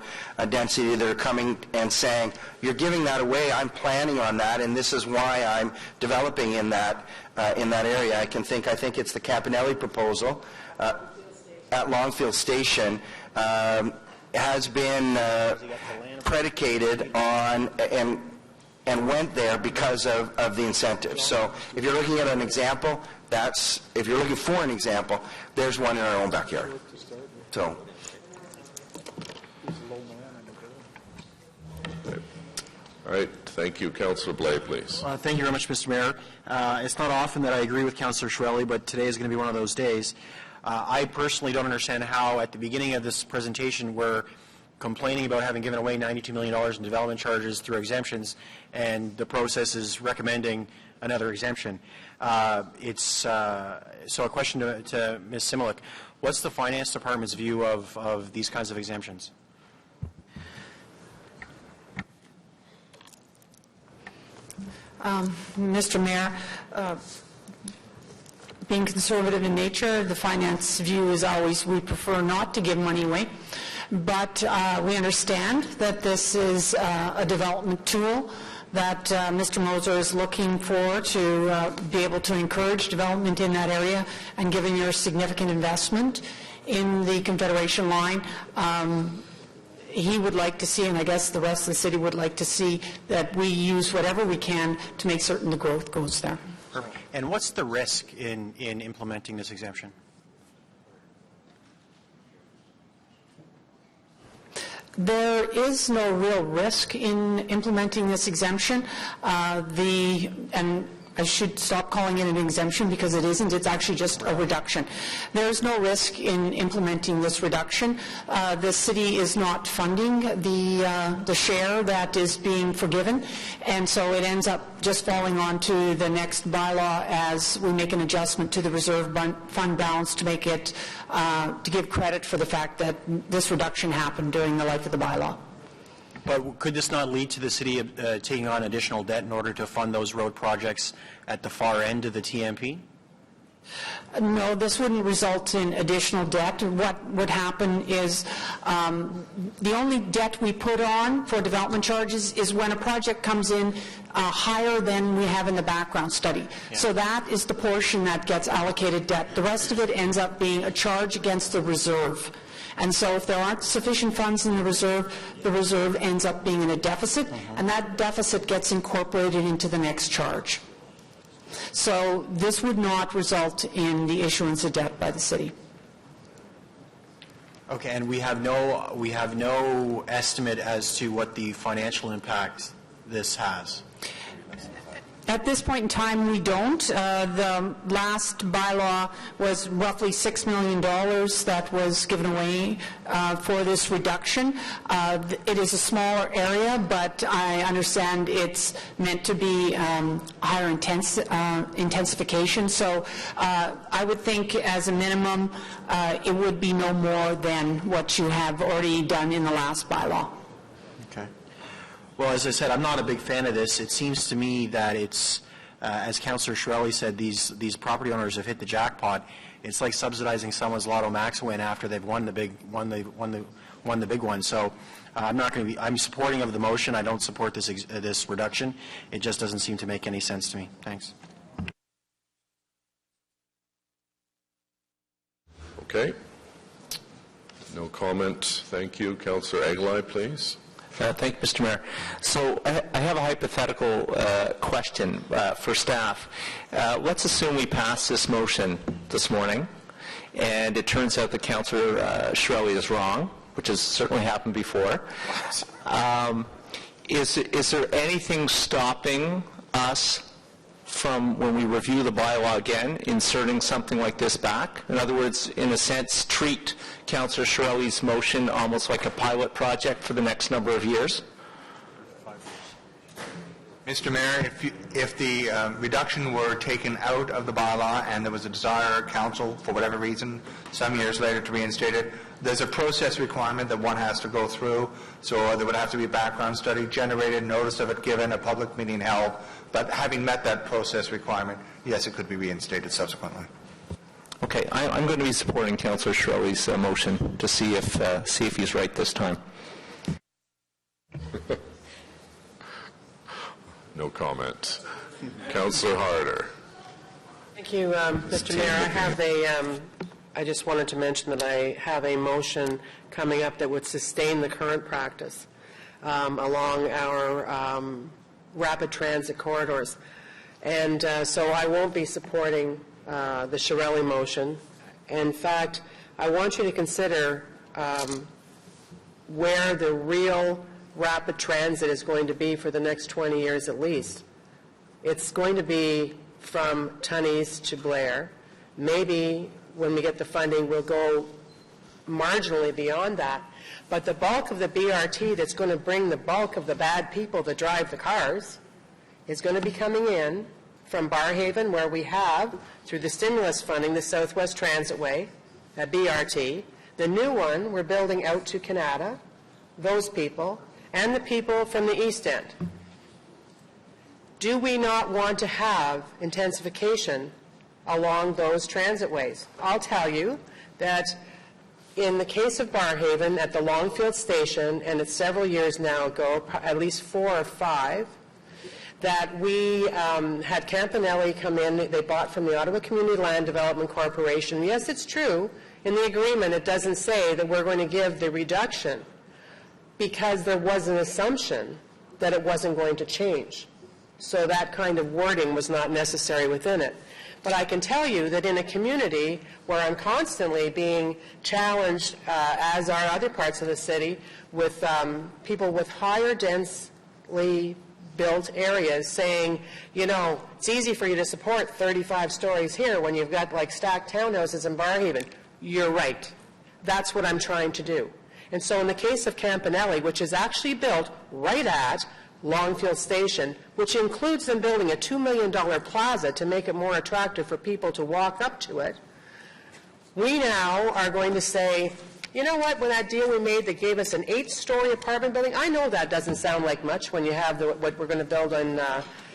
density that are coming and saying, you're giving that away, I'm planning on that, and this is why I'm developing in that area. I think it's the Campanelli proposal at Longfield Station has been predicated on and went there because of the incentives. So if you're looking at an example, if you're looking for an example, there's one in our own backyard. So. All right, thank you. Councillor Blais, please. Thank you very much, Mr. Mayor. It's not often that I agree with Councillor Shirley, but today is going to be one of those days. I personally don't understand how at the beginning of this presentation we're complaining about having given away $92 million in development charges through exemptions, and the process is recommending another exemption. So a question to Ms. Similik. What's the Finance Department's view of these kinds of exemptions? Mr. Mayor, being conservative in nature, the finance view is always we prefer not to give money away. But we understand that this is a development tool that Mr. Moser is looking for to be able to encourage development in that area, and given your significant investment in the Confederation line, he would like to see, and I guess the rest of the city would like to see, that we use whatever we can to make certain the growth goes there. Perfect. And what's the risk in implementing this exemption? There is no real risk in implementing this exemption. And I should stop calling it an exemption because it isn't. It's actually just a reduction. There's no risk in implementing this reduction. The city is not funding the share that is being forgiven, and so it ends up just falling onto the next bylaw as we make an adjustment to the reserve fund balance to make it to give credit for the fact that this reduction happened during the life of the bylaw. But could this not lead to the city taking on additional debt in order to fund those road projects at the far end of the TMP? No, this wouldn't result in additional debt. What would happen is the only debt we put on for development charges is when a project comes in higher than we have in the background study. Yeah. So that is the portion that gets allocated debt. The rest of it ends up being a charge against the reserve. And so if there aren't sufficient funds in the reserve ends up being in a deficit, and that deficit gets incorporated into the next charge. So this would not result in the issuance of debt by the city. Okay, and we have no estimate as to what the financial impact this has. At this point in time, we don't. The last bylaw was roughly $6 million that was given away for this reduction. It is a smaller area, but I understand it's meant to be higher intensification. So I would think as a minimum, it would be no more than what you have already done in the last bylaw. Well, as I said, I'm not a big fan of this. It seems to me that it's, as Councillor Shirley said, these property owners have hit the jackpot. It's like subsidizing someone's Lotto Max win after they've won the big one. So I'm not going to be. I'm supporting of the motion. I don't support this reduction. It just doesn't seem to make any sense to me. Thanks. Okay. No comment. Thank you, Councillor Aguilar, please. Thank you, Mr. Mayor. So I have a hypothetical question for staff. Let's assume we pass this motion this morning, and it turns out that Councillor Shirley is wrong, which has certainly happened before. Is there anything stopping us from, when we review the bylaw again, inserting something like this back? In other words, in a sense, treat Councillor Shirley's motion almost like a pilot project for the next number of years? Mr. Mayor, if the reduction were taken out of the bylaw and there was a desire, council, for whatever reason, some years later to reinstate it, there's a process requirement that one has to go through. So there would have to be a background study generated, notice of it given, a public meeting held. But having met that process requirement, yes, it could be reinstated subsequently. Okay, I'm going to be supporting Councillor Shirley's motion to see if he's right this time. No comment. Councillor Harder. Thank you, Mr. Mayor. I just wanted to mention that I have a motion coming up that would sustain the current practice along our rapid transit corridors. And so I won't be supporting the Shirley motion. In fact, I want you to consider where the real rapid transit is going to be for the next 20 years at least. It's going to be from Tunney's to Blair. Maybe when we get the funding, we'll go marginally beyond that. But the bulk of the BRT that's going to bring the bulk of the bad people that drive the cars is going to be coming in from Barrhaven, where we have, through the stimulus funding, the Southwest Transitway, that BRT. The new one we're building out to Canada, those people, and the people from the East End. Do we not want to have intensification along those transitways? I'll tell you that in the case of Barrhaven, at the Longfield Station, and it's several years now ago, at least 4 or 5, that we had Campanelli come in. They bought from the Ottawa Community Land Development Corporation. Yes, it's true. In the agreement, it doesn't say that we're going to give the reduction because there was an assumption that it wasn't going to change. So that kind of wording was not necessary within it. But I can tell you that in a community where I'm constantly being challenged, as are other parts of the city, with people with higher densely built areas saying, you know, it's easy for you to support 35 stories here when you've got like stacked townhouses in Barrhaven. You're right. That's what I'm trying to do. And so in the case of Campanelli, which is actually built right at Longfield Station, which includes them building a $2 million plaza to make it more attractive for people to walk up to it, we now are going to say, you know what, when that deal we made that gave us an 8-story apartment building, I know that doesn't sound like much when you have what we're going to build on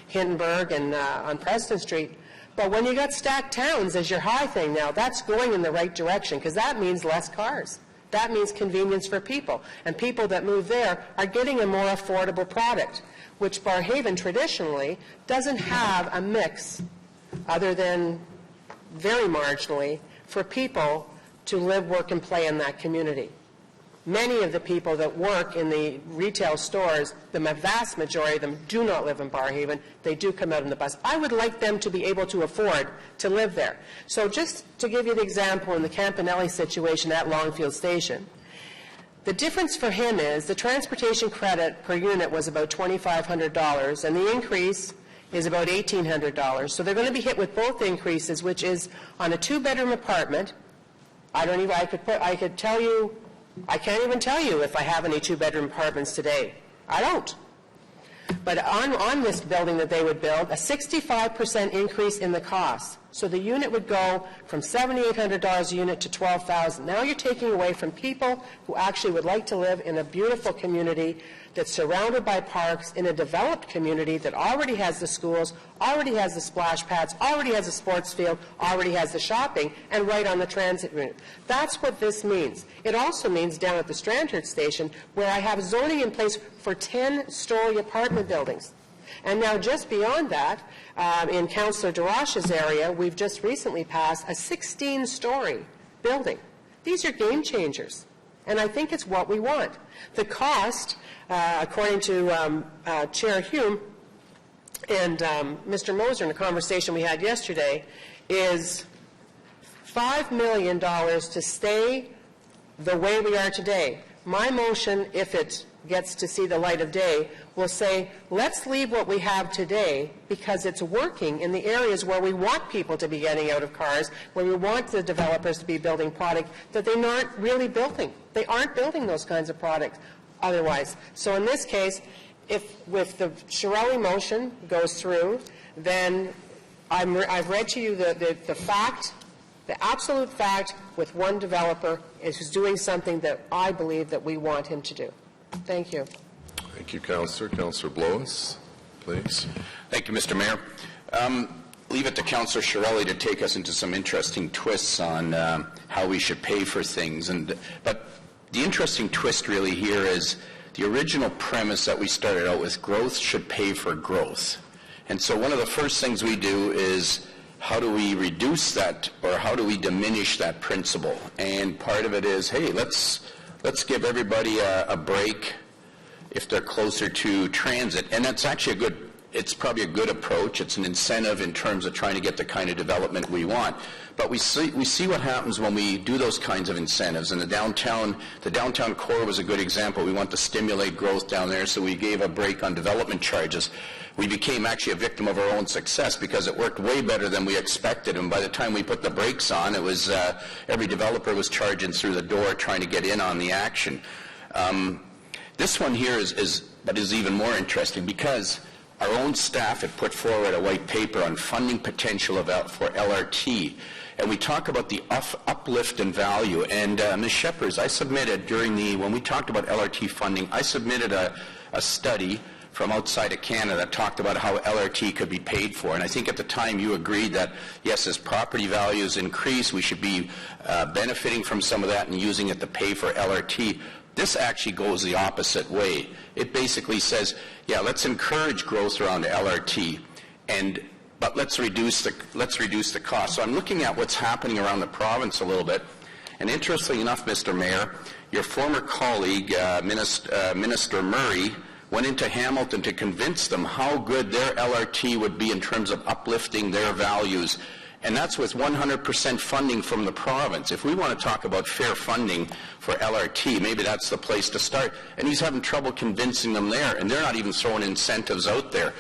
Hindenburg and on Preston Street, but when you got stacked towns as your high thing now, that's going in the right direction because that means less cars. That means convenience for people. And people that move there are getting a more affordable product, which Barrhaven traditionally doesn't have a mix other than very marginally for people to live, work, and play in that community. Many of the people that work in the retail stores, the vast majority of them do not live in Barrhaven. They do come out on the bus. I would like them to be able to afford to live there. So just to give you the example in the Campanelli situation at Longfield Station, the difference for him is the transportation credit per unit was about $2,500, and the increase is about $1,800. So they're going to be hit with both increases, which is on a 2-bedroom apartment. I could tell you, I can't even tell you if I have any 2-bedroom apartments today. I don't. But on this building that they would build, a 65% increase in the cost. So the unit would go from $7,800 a unit to $12,000. Now you're taking away from people who actually would like to live in a beautiful community that's surrounded by parks, in a developed community that already has the schools, already has the splash pads, already has a sports field, already has the shopping, and right on the transit route. That's what this means. It also means down at the Strandhurst Station, where I have zoning in place for 10-story apartment buildings. And now just beyond that, in Councillor DeRoche's area, we've just recently passed a 16-story building. These are game changers. And I think it's what we want. The cost, according to Chair Hume and Mr. Moser in a conversation we had yesterday, is $5 million to stay the way we are today. My motion, if it gets to see the light of day, will say, let's leave what we have today because it's working in the areas where we want people to be getting out of cars, where we want the developers to be building product that they aren't really building. They aren't building those kinds of products otherwise. So in this case, if with the Chiarelli motion goes through, then I've read to you the fact, the absolute fact with one developer is doing something that I believe that we want him to do. Thank you. Thank you, Councillor. Councillor Blois, please. Thank you, Mr. Mayor. Leave it to Councillor Chiarelli to take us into some interesting twists on how we should pay for things. But the interesting twist really here is the original premise that we started out with, growth should pay for growth. And so one of the first things we do is how do we reduce that, or how do we diminish that principle? And part of it is, hey, let's give everybody a break if they're closer to transit. And that's actually it's probably a good approach. It's an incentive in terms of trying to get the kind of development we want. But we see what happens when we do those kinds of incentives. And the downtown core was a good example. We want to stimulate growth down there, so we gave a break on development charges. We became actually a victim of our own success because it worked way better than we expected. And by the time we put the brakes on, it was every developer was charging through the door trying to get in on the action. This one here is even more interesting because our own staff had put forward a white paper on funding potential for LRT. And we talk about the uplift in value. And Ms. Shepherd, I submitted when we talked about LRT funding, I submitted a study from outside of Canada that talked about how LRT could be paid for. And I think at the time you agreed that, yes, as property values increase, we should be benefiting from some of that and using it to pay for LRT. This actually goes the opposite way. It basically says, yeah, let's encourage growth around LRT, but let's reduce the cost. So I'm looking at what's happening around the province a little bit. And interestingly enough, Mr. Mayor, your former colleague, Minister Murray, went into Hamilton to convince them how good their LRT would be in terms of uplifting their values. And that's with 100% funding from the province. If we want to talk about fair funding for LRT, maybe that's the place to start. And he's having trouble convincing them there, and they're not even throwing incentives out there.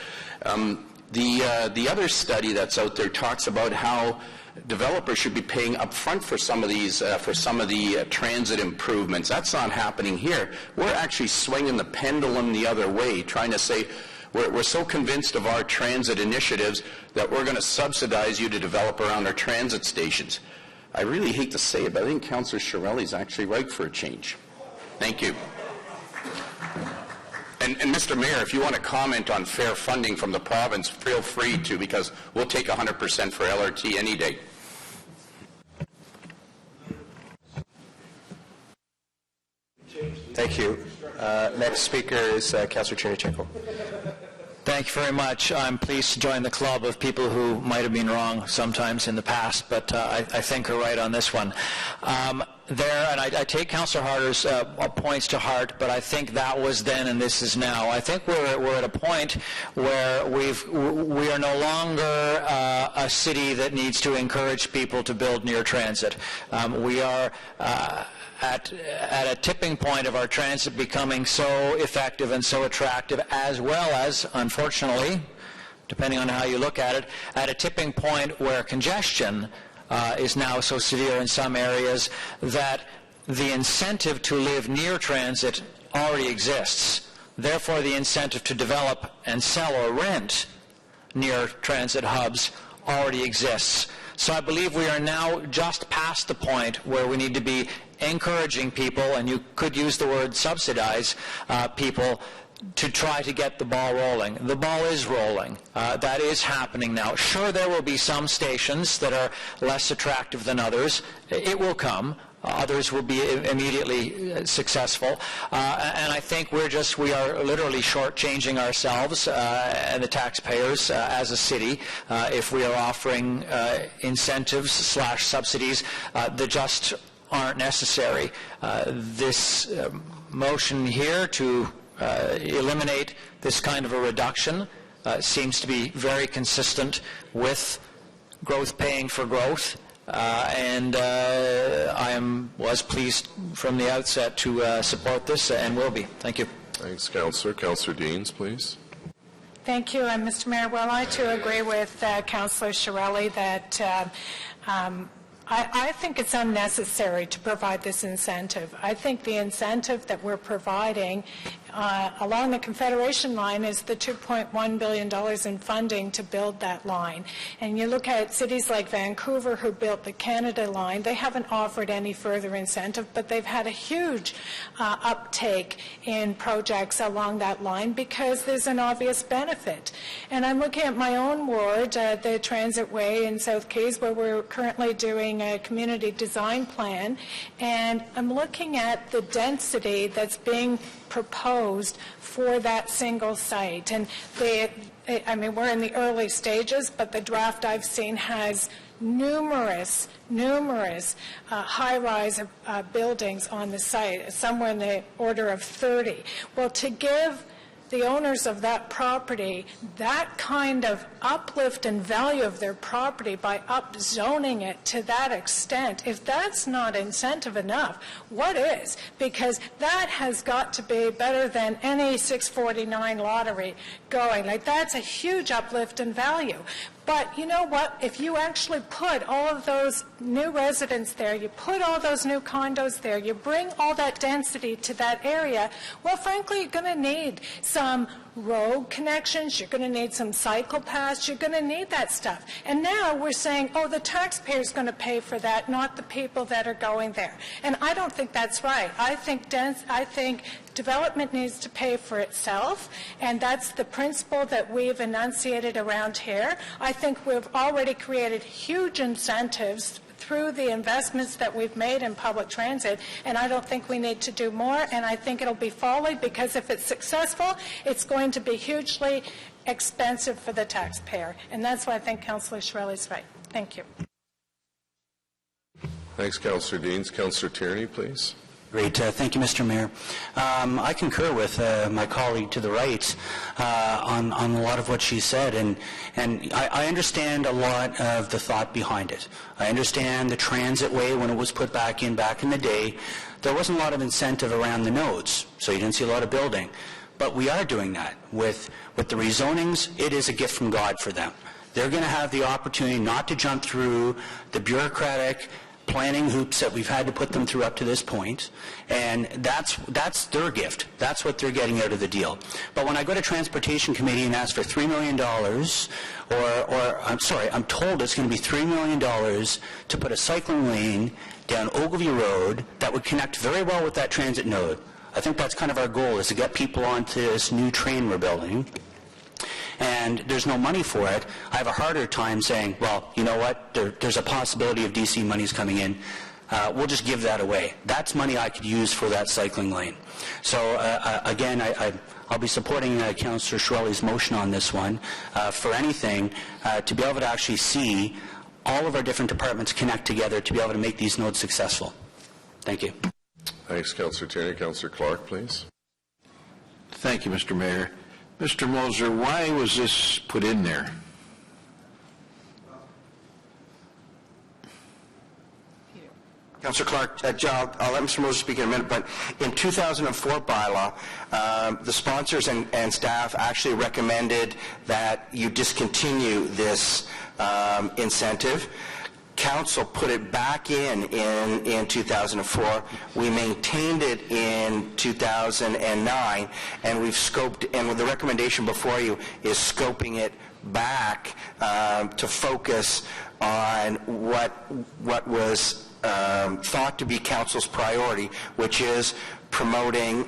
The other study that's out there talks about how developers should be paying up front for some of the transit improvements. That's not happening here. We're actually swinging the pendulum the other way, trying to say we're so convinced of our transit initiatives that we're going to subsidize you to develop around our transit stations. I really hate to say it, but I think Councillor Chiarelli is actually right for a change. Thank you. And Mr. Mayor, if you want to comment on fair funding from the province, feel free to, because we'll take 100% for LRT any day. Thank you. Next speaker is Councillor Chernyshenko. Thank you very much. I'm pleased to join the club of people who might have been wrong sometimes in the past, but I think are right on this one. And I take Councillor Harder's points to heart, but I think that was then and this is now. I think we're at a point where we are no longer a city that needs to encourage people to build near transit. We are at a tipping point of our transit becoming so effective and so attractive, as well as, unfortunately, depending on how you look at it, at a tipping point where congestion is now so severe in some areas that the incentive to live near transit already exists. Therefore, the incentive to develop and sell or rent near transit hubs already exists. So I believe we are now just past the point where we need to be encouraging people, and you could use the word subsidize people, to try to get the ball rolling. The ball is rolling. That is happening now. Sure, there will be some stations that are less attractive than others. It will come. Others will be immediately successful. And I think we are literally shortchanging ourselves and the taxpayers as a city if we are offering incentives / subsidies that just aren't necessary. This motion here to eliminate this kind of a reduction seems to be very consistent with growth paying for growth, and I was pleased from the outset to support this and will be. Thank you. Thanks, Councillor. Councillor Deans, please. Thank you, and Mr. Mayor. Well, I too agree with Councillor Shirelli that I think it's unnecessary to provide this incentive. I think the incentive that we're providing along the Confederation line is the $2.1 billion in funding to build that line. And you look at cities like Vancouver who built the Canada line, they haven't offered any further incentive, but they've had a huge uptake in projects along that line because there's an obvious benefit. And I'm looking at my own ward, the Transit Way in South Keys, where we're currently doing a community design plan, and I'm looking at the density that's being proposed for that single site. And I mean, we're in the early stages, but the draft I've seen has numerous high-rise buildings on the site, somewhere in the order of 30. Well, to give the owners of that property that kind of uplift and value of their property by upzoning it to that extent, if that's not incentive enough, what is? Because that has got to be better than any 649 lottery going. Like, that's a huge uplift in value. But you know what? If you actually put all of those new residents there, you put all those new condos there, you bring all that density to that area, well, frankly, you're going to need some road connections, you're going to need some cycle paths, you're going to need that stuff. And now we're saying, oh, the taxpayer's going to pay for that, not the people that are going there. And I don't think that's right. I think development needs to pay for itself, and that's the principle that we've enunciated around here. I think we've already created huge incentives through the investments that we've made in public transit, and I don't think we need to do more, and I think it'll be folly, because if it's successful, it's going to be hugely expensive for the taxpayer, and that's why I think Councillor Shirelli's right. Thank you. Thanks, Councillor Deans. Councillor Tierney, please. Great. Thank you, Mr. Mayor. I concur with my colleague to the right on a lot of what she said, and I understand a lot of the thought behind it. I understand the transit way when it was put back in the day. There wasn't a lot of incentive around the nodes, so you didn't see a lot of building. But we are doing that. With the rezonings, it is a gift from God for them. They're going to have the opportunity not to jump through the bureaucratic planning hoops that we've had to put them through up to this point, and that's their gift. That's what they're getting out of the deal. But when I go to Transportation Committee and ask for $3 million, I'm told it's going to be $3 million to put a cycling lane down Ogilvie Road that would connect very well with that transit node. I think that's kind of our goal, is to get people onto this new train we're building. And there's no money for it. I have a harder time saying, well, you know what, there's a possibility of DC monies coming in. We'll just give that away. That's money I could use for that cycling lane. So again, I'll be supporting Councillor Shirelli's motion on this one for anything to be able to actually see all of our different departments connect together to be able to make these nodes successful. Thank you. Thanks, Councillor Tierney. Councillor Clark, please. Thank you, Mr. Mayor. Mr. Moser, why was this put in there? Councillor Clark, I'll let Mr. Moser speak in a minute, but in 2004 bylaw, the sponsors and staff actually recommended that you discontinue this incentive. Council put it back in 2004. We maintained it in 2009, and we've scoped, and the recommendation before you is scoping it back to focus on what was thought to be Council's priority, which is promoting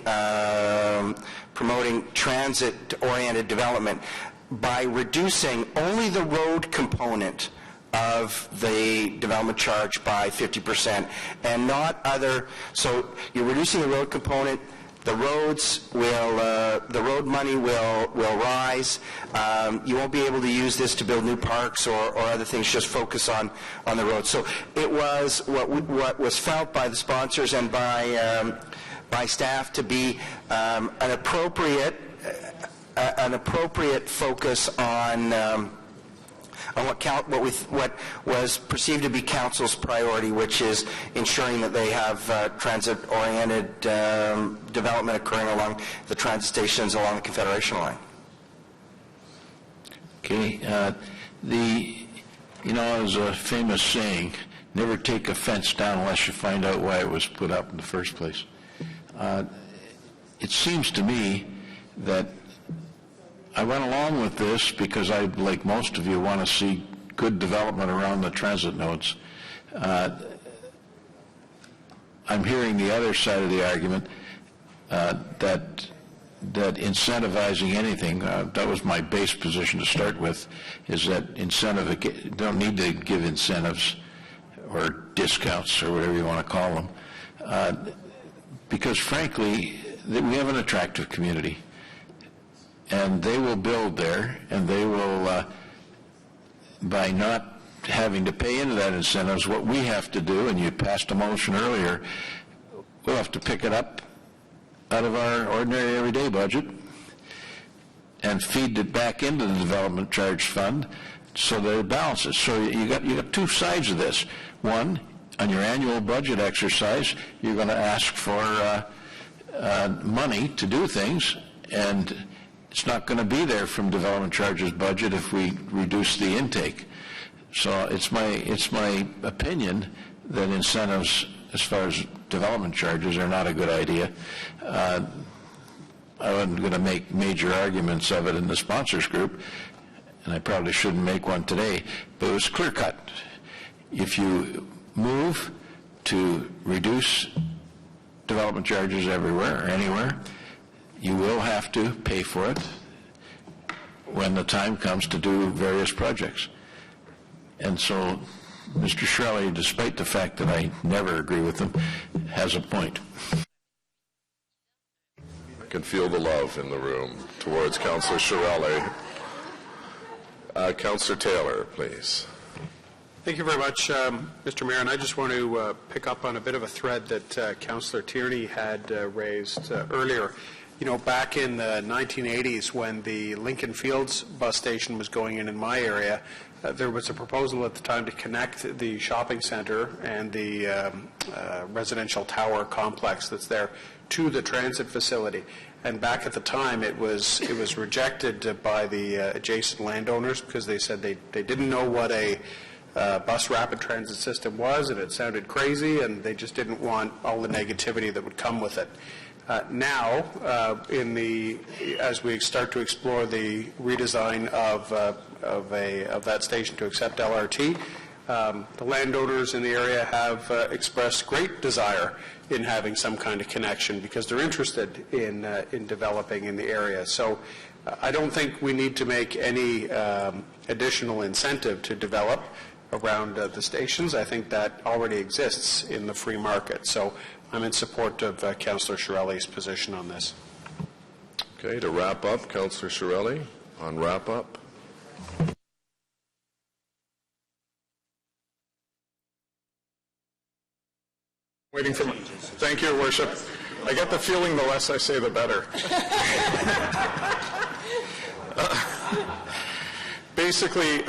transit-oriented development by reducing only the road component of the development charge by 50% and not other. So you're reducing the road component, the roads will, the road money will rise. You won't be able to use this to build new parks or other things, just focus on the road. So it was what was felt by the sponsors and by staff to be an appropriate focus on what was perceived to be council's priority, which is ensuring that they have transit-oriented development occurring along the transit stations along the Confederation line. Okay. There's a famous saying, never take a fence down unless you find out why it was put up in the first place. It seems to me that I went along with this because I, like most of you, want to see good development around the transit nodes. I'm hearing the other side of the argument that incentivizing anything, that was my base position to start with, is that don't need to give incentives or discounts or whatever you want to call them, because frankly, we have an attractive community. And they will build there, and they will, by not having to pay into that incentives, what we have to do, and you passed a motion earlier, we'll have to pick it up out of our ordinary everyday budget and feed it back into the development charge fund so that it balances. So you got two sides of this. One, on your annual budget exercise, you're going to ask for money to do things, and it's not going to be there from development charges budget if we reduce the intake. So it's my opinion that incentives as far as development charges are not a good idea. I wasn't going to make major arguments of it in the sponsors group, and I probably shouldn't make one today, but it was clear cut. If you move to reduce development charges everywhere or anywhere, you will have to pay for it when the time comes to do various projects. And so Mr. Shirley, despite the fact that I never agree with him, has a point. I can feel the love in the room towards Councillor Shirley. Councillor Taylor, please. Thank you very much, Mr. Mayor, and I just want to pick up on a bit of a thread that Councillor Tierney had raised earlier. You know, back in the 1980s when the Lincoln Fields bus station was going in my area, there was a proposal at the time to connect the shopping center and the residential tower complex that's there to the transit facility. And back at the time, it was rejected by the adjacent landowners because they said they didn't know what a bus rapid transit system was, and it sounded crazy, and they just didn't want all the negativity that would come with it. Now, as we start to explore the redesign of that station to accept LRT, the landowners in the area have expressed great desire in having some kind of connection because they're interested in developing in the area. So I don't think we need to make any additional incentive to develop around the stations. I think that already exists in the free market. So I'm in support of Councillor Shirley's position on this. Okay, to wrap up, Councillor Shirley on wrap up. Waiting for me. Thank you, Your Worship. I get the feeling the less I say, the better. Basically,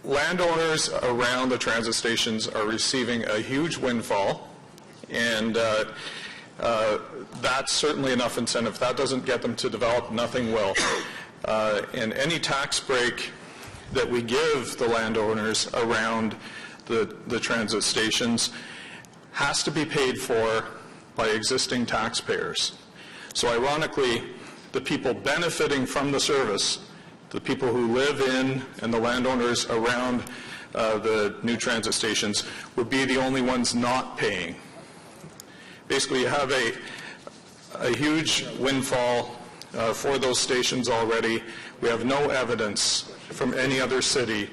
landowners around the transit stations are receiving a huge windfall, and that's certainly enough incentive. If that doesn't get them to develop, nothing will. And any tax break that we give the landowners around the transit stations has to be paid for by existing taxpayers. So ironically, the people benefiting from the service, the people who live in and the landowners around the new transit stations, would be the only ones not paying. Basically, you have a huge windfall for those stations already. We have no evidence from any other city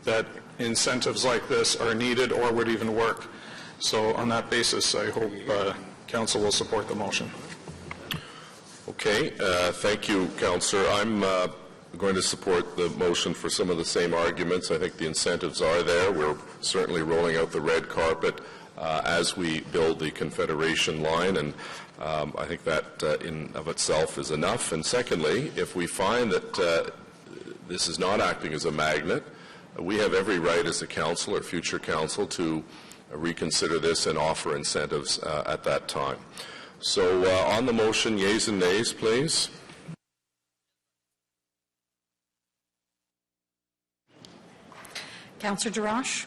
that incentives like this are needed or would even work. So on that basis, I hope Council will support the motion. Okay, thank you, Councillor. I'm going to support the motion for some of the same arguments. I think the incentives are there. We're certainly rolling out the red carpet as we build the Confederation line, and I think that in of itself is enough. And secondly, if we find that this is not acting as a magnet, we have every right as a council or future council to reconsider this and offer incentives at that time. So on the motion, yeas and nays, please. Councillor DeRoche?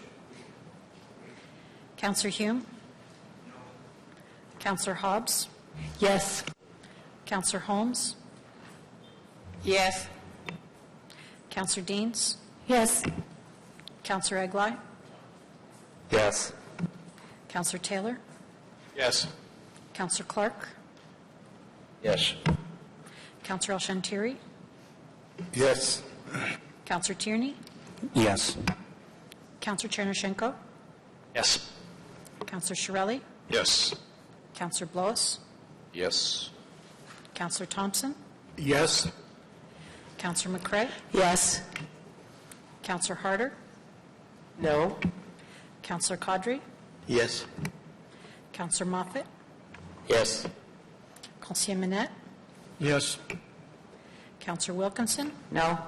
Councillor Hume? Councillor Hobbs? Yes. Councillor Holmes? Yes. Councillor Deans? Yes. Councillor Egli? Yes. Councillor Taylor? Yes. Councillor Clark? Yes. Councillor El-Shantiri? Yes. Councillor Tierney? Yes. Councillor Chernyshenko? Yes. Councillor Shirelli? Yes. Councillor Blois? Yes. Councillor Thompson? Yes. Councillor McCrae? Yes. Councillor Harder? No. Councillor Caudry? Yes. Councillor Moffat? Yes. Conseiller Minette? Yes. Councillor Wilkinson? No.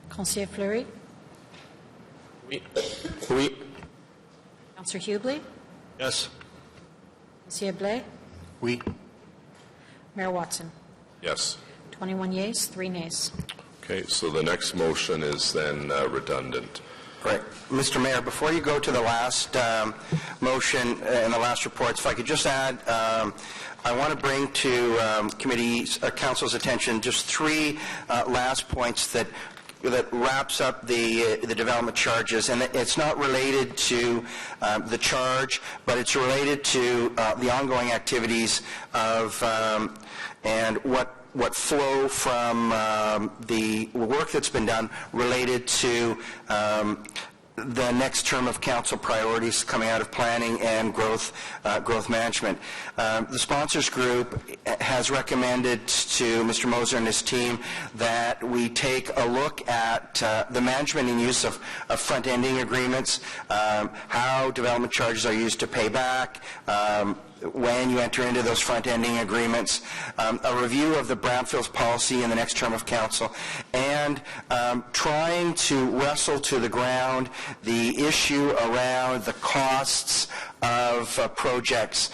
Conseiller Fleury? Oui. Oui. Councillor Hubley? Yes. Monsieur Blais? Oui. Mayor Watson? Yes. 21 yeas, 3 nays. Okay, so the next motion is then redundant. Right. Mr. Mayor, before you go to the last motion and the last reports, if I could just add, I want to bring to council's attention just 3 last points that wraps up the development charges, and it's not related to the charge, but it's related to the ongoing activities of and what flow from the work that's been done related to the next term of council priorities coming out of planning and growth management. The sponsors group has recommended to Mr. Moser and his team that we take a look at the management and use of front-ending agreements, how development charges are used to pay back, when you enter into those front-ending agreements, a review of the brownfields policy in the next term of council, and trying to wrestle to the ground the issue around the costs of projects.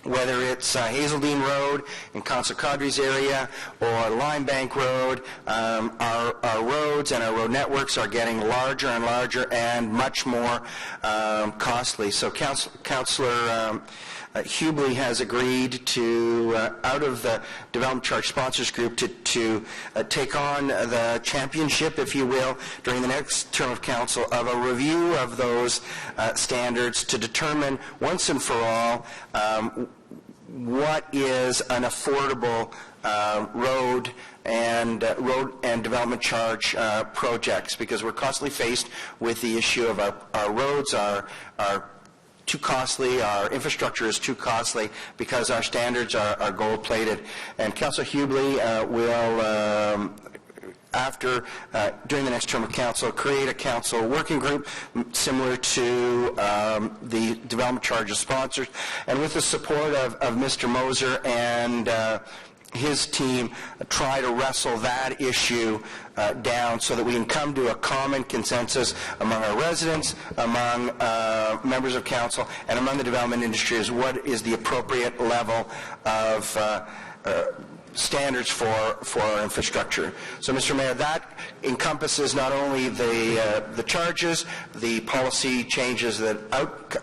Whether it's Hazeldean Road in Councillor Caudry's area or Limebank Road, our roads and our road networks are getting larger and larger and much more costly. So Councillor Hubley has agreed to, out of the Development Charge Sponsors Group, to take on the championship, if you will, during the next term of council of a review of those standards to determine once and for all what is an affordable road and development charge projects, because we're constantly faced with the issue of our roads are too costly, our infrastructure is too costly because our standards are gold-plated. And Councillor Hubley will, during the next term of council, create a council working group similar to the development charges sponsors, and with the support of Mr. Moser and his team, try to wrestle that issue down so that we can come to a common consensus among our residents, among members of council, and among the development industry as what is the appropriate level of standards for our infrastructure. So, Mr. Mayor, that encompasses not only the charges, the policy changes that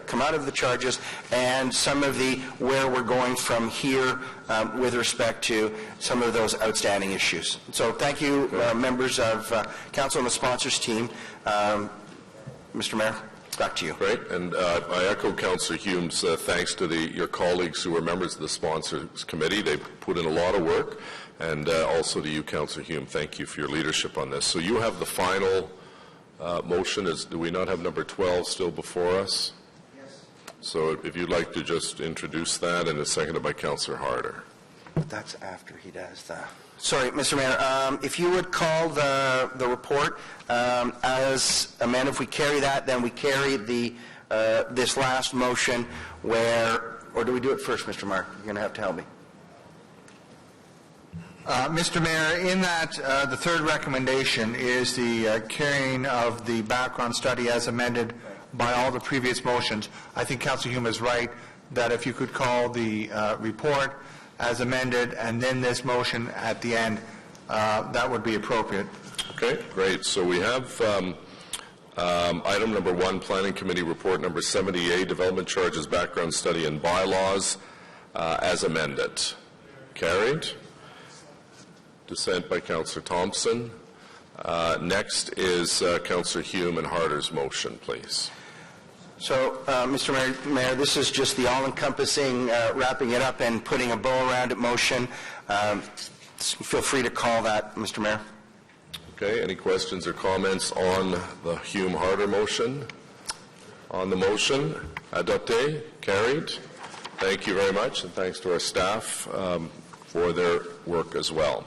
come out of the charges, and some of the where we're going from here with respect to some of those outstanding issues. So thank you, members of council and the sponsors team. Mr. Mayor, back to you. Great, and I echo Councillor Hume's thanks to your colleagues who are members of the sponsors committee. They put in a lot of work, and also to you, Councillor Hume. Thank you for your leadership on this. So you have the final motion. Do we not have number 12 still before us? Yes. So if you'd like to just introduce that, and it's seconded by Councillor Harder. That's after he does the... Sorry, Mr. Mayor, if you would call the report as amended, if we carry that, then we carry the this last motion where, or do we do it first, Mr. Mark? You're going to have to help me. Mr. Mayor, in that the third recommendation is the carrying of the background study as amended by all the previous motions. I think Councillor Hume is right that if you could call the report as amended and then this motion at the end, that would be appropriate. Okay, great. So we have item number 1, Planning Committee Report number 70A, Development Charges, Background Study and Bylaws, as amended. Carried. Dissent by Councillor Thompson. Next is Councillor Hume and Harder's motion, please. So, Mr. Mayor, this is just the all-encompassing wrapping it up and putting a bow around it motion. Feel free to call that, Mr. Mayor. Okay, any questions or comments on the Hume-Harder motion? On the motion, adopté, carried. Thank you very much, and thanks to our staff for their work as well.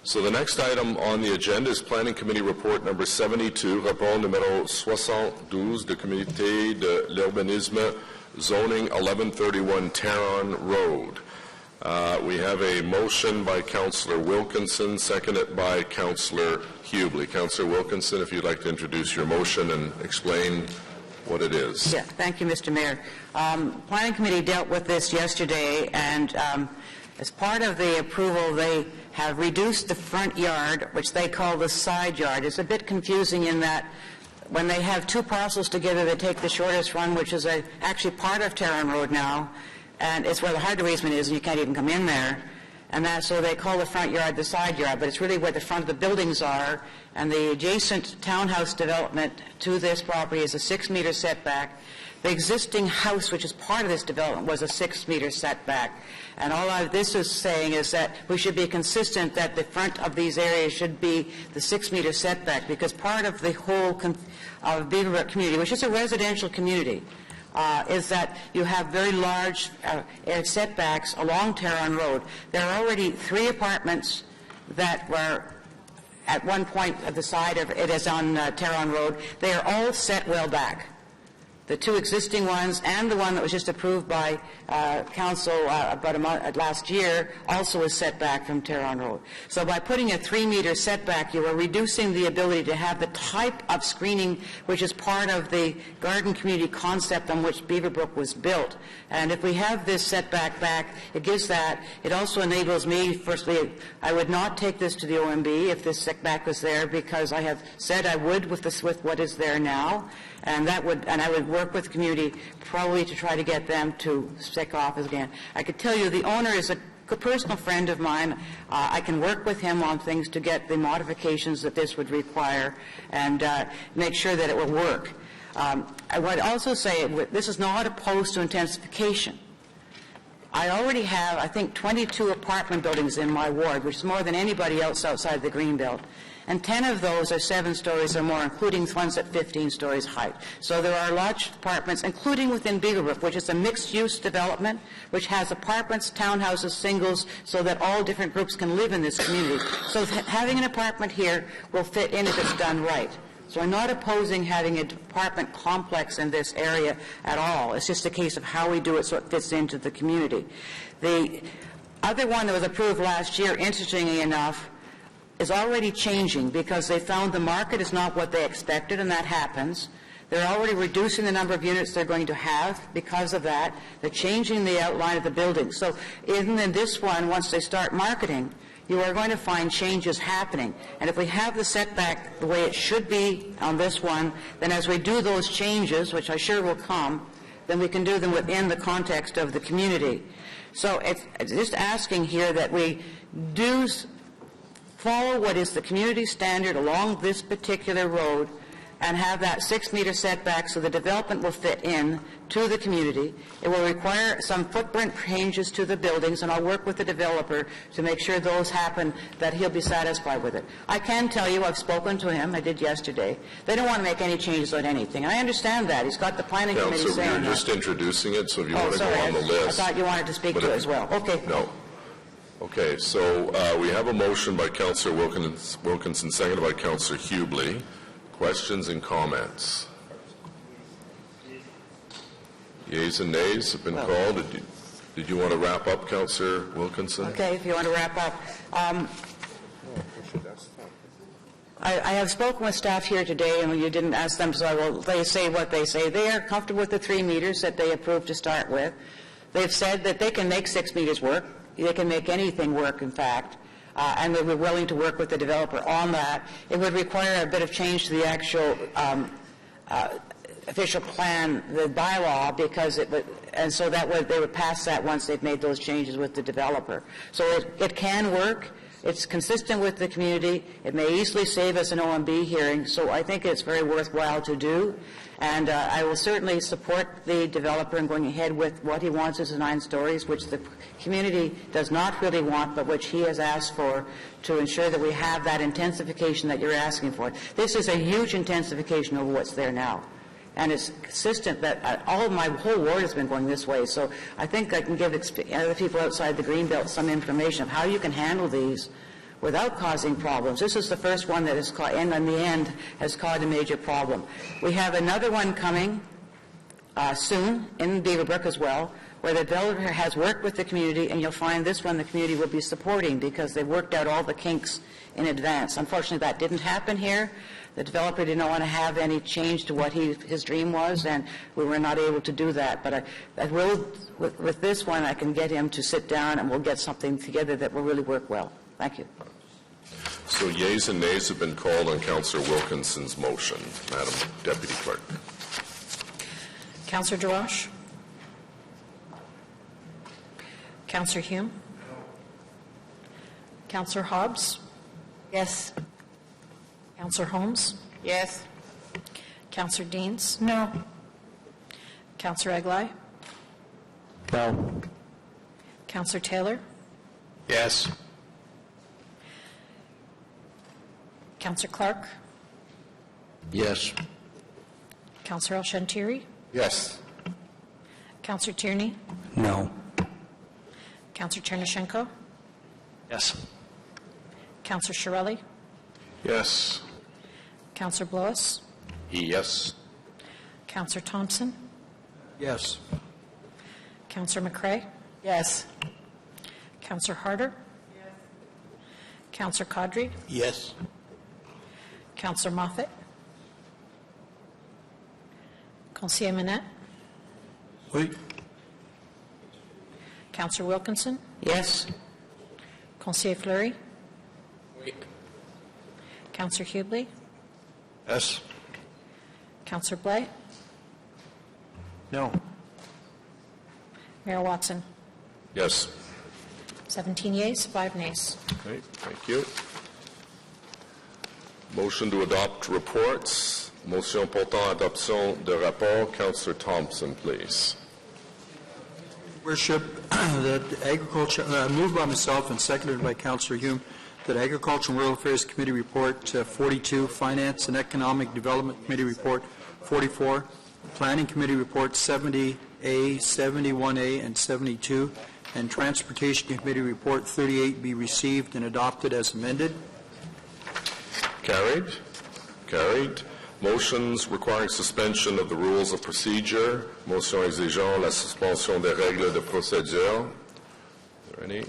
So the next item on the agenda is Planning Committee Report number 72, rapport numéro 72 de Comité de l'Urbanisme, zoning 1131 Terron Road. We have a motion by Councillor Wilkinson, seconded by Councillor Hubley. Councillor Wilkinson, if you'd like to introduce your motion and explain what it is. Yeah, thank you, Mr. Mayor. Planning Committee dealt with this yesterday, and as part of the approval, they have reduced the front yard, which they call the side yard. It's a bit confusing in that when they have two parcels together, they take the shortest run, which is actually part of Terron Road now, and it's where the Harder easement is, and you can't even come in there. And so they call the front yard the side yard, but it's really where the front of the buildings are, and the adjacent townhouse development to this property is a 6-meter setback. The existing house, which is part of this development, was a 6-meter setback. And all this is saying is that we should be consistent that the front of these areas should be the 6-meter setback, because part of the whole of Beaverbrook community, which is a residential community, is that you have very large setbacks along Terron Road. There are already 3 apartments that were at one point at the side of it is on Terron Road. They are all set well back. The 2 existing ones and the one that was just approved by Council about a month, last year also is set back from Terron Road. So by putting a 3-meter setback, you are reducing the ability to have the type of screening which is part of the garden community concept on which Beaverbrook was built. And if we have this setback back, it gives that. It also enables me, firstly, I would not take this to the OMB if this setback was there, because I have said I would with what is there now. And I would work with the community probably to try to get them to stick off again. I could tell you the owner is a personal friend of mine. I can work with him on things to get the modifications that this would require and make sure that it will work. I would also say this is not opposed to intensification. I already have, I think, 22 apartment buildings in my ward, which is more than anybody else outside the Greenbelt. And 10 of those are 7 stories or more, including ones at 15 stories height. So there are large apartments, including within Beaverbrook, which is a mixed-use development, which has apartments, townhouses, singles, so that all different groups can live in this community. So having an apartment here will fit in if it's done right. So I'm not opposing having an apartment complex in this area at all. It's just a case of how we do it so it fits into the community. The other one that was approved last year, interestingly enough, is already changing because they found the market is not what they expected, and that happens. They're already reducing the number of units they're going to have because of that. They're changing the outline of the building. So even in this one, once they start marketing, you are going to find changes happening. And if we have the setback the way it should be on this one, then as we do those changes, which I sure will come, then we can do them within the context of the community. So it's just asking here that we do follow what is the community standard along this particular road, and have that 6-meter setback so the development will fit in to the community. It will require some footprint changes to the buildings, and I'll work with the developer to make sure those happen, that he'll be satisfied with it. I can tell you, I've spoken to him, I did yesterday, they don't want to make any changes on anything. And I understand that. He's got the planning committee saying that. Councillor, you're just introducing it, so if you want to go on the list. I thought you wanted to speak to it as well. Okay. No. Okay, so we have a motion by Councillor Wilkinson, seconded by Councillor Hubley. Questions and comments? Yeas and nays have been called. Did you want to wrap up, Councillor Wilkinson? Okay, if you want to wrap up. I have spoken with staff here today, and you didn't ask them, so they say what they say. They are comfortable with the 3 meters that they approved to start with. They've said that they can make 6 meters work. They can make anything work, in fact. And they were willing to work with the developer on that. It would require a bit of change to the actual official plan, the bylaw, because it would, and so that would, they would pass that once they've made those changes with the developer. So it can work. It's consistent with the community. It may easily save us an OMB hearing, so I think it's very worthwhile to do. And I will certainly support the developer in going ahead with what he wants as 9 stories, which the community does not really want, but which he has asked for to ensure that we have that intensification that you're asking for. This is a huge intensification over what's there now. And it's consistent that my whole ward has been going this way. So I think I can give other people outside the Greenbelt some information of how you can handle these without causing problems. This is the first one that has caused, and in the end, has caused a major problem. We have another one coming soon in Beaverbrook as well, where the developer has worked with the community, and you'll find this one the community will be supporting because they've worked out all the kinks in advance. Unfortunately, that didn't happen here. The developer didn't want to have any change to what his dream was, and we were not able to do that. But I will, with this one, I can get him to sit down, and we'll get something together that will really work well. Thank you. So yeas and nays have been called on Councillor Wilkinson's motion. Madam Deputy Clerk. Councillor Darash? Councillor Hume? Councillor Hobbs? Yes. Councillor Holmes? Yes. Councillor Deans? No. Councillor Eglai? No. Councillor Taylor? Yes. Councillor Clark? Yes. Councillor El-Shantiri? Yes. Councillor Tierney? No. Councillor Chernyshenko? Yes. Councillor Shirelli? Yes. Councillor Blois? Yes. Councillor Thompson? Yes. Councillor McCrae? Yes. Councillor Harder? Yes. Councillor Caudry? Yes. Councillor Moffat? Conseiller Manette? Oui. Councillor Wilkinson? Yes. Conseiller Fleury? Councillor Hubley? Yes. Councillor Blais? No. Mayor Watson? Yes. 17 yeas, 5 nays. Okay, thank you. Motion to adopt reports. Motion portant adoption de rapport. Councillor Thompson, please. Worship, that agriculture, moved by myself and seconded by Councillor Hume, that Agriculture and Rural Affairs Committee Report 42, Finance and Economic Development Committee Report 44, Planning Committee Report 70A, 71A, and 72, and Transportation Committee Report 38 be received and adopted as amended. Carried. Carried. Motions requiring suspension of the rules of procedure. Motion exigeant la suspension des règles de procédure. Are there any?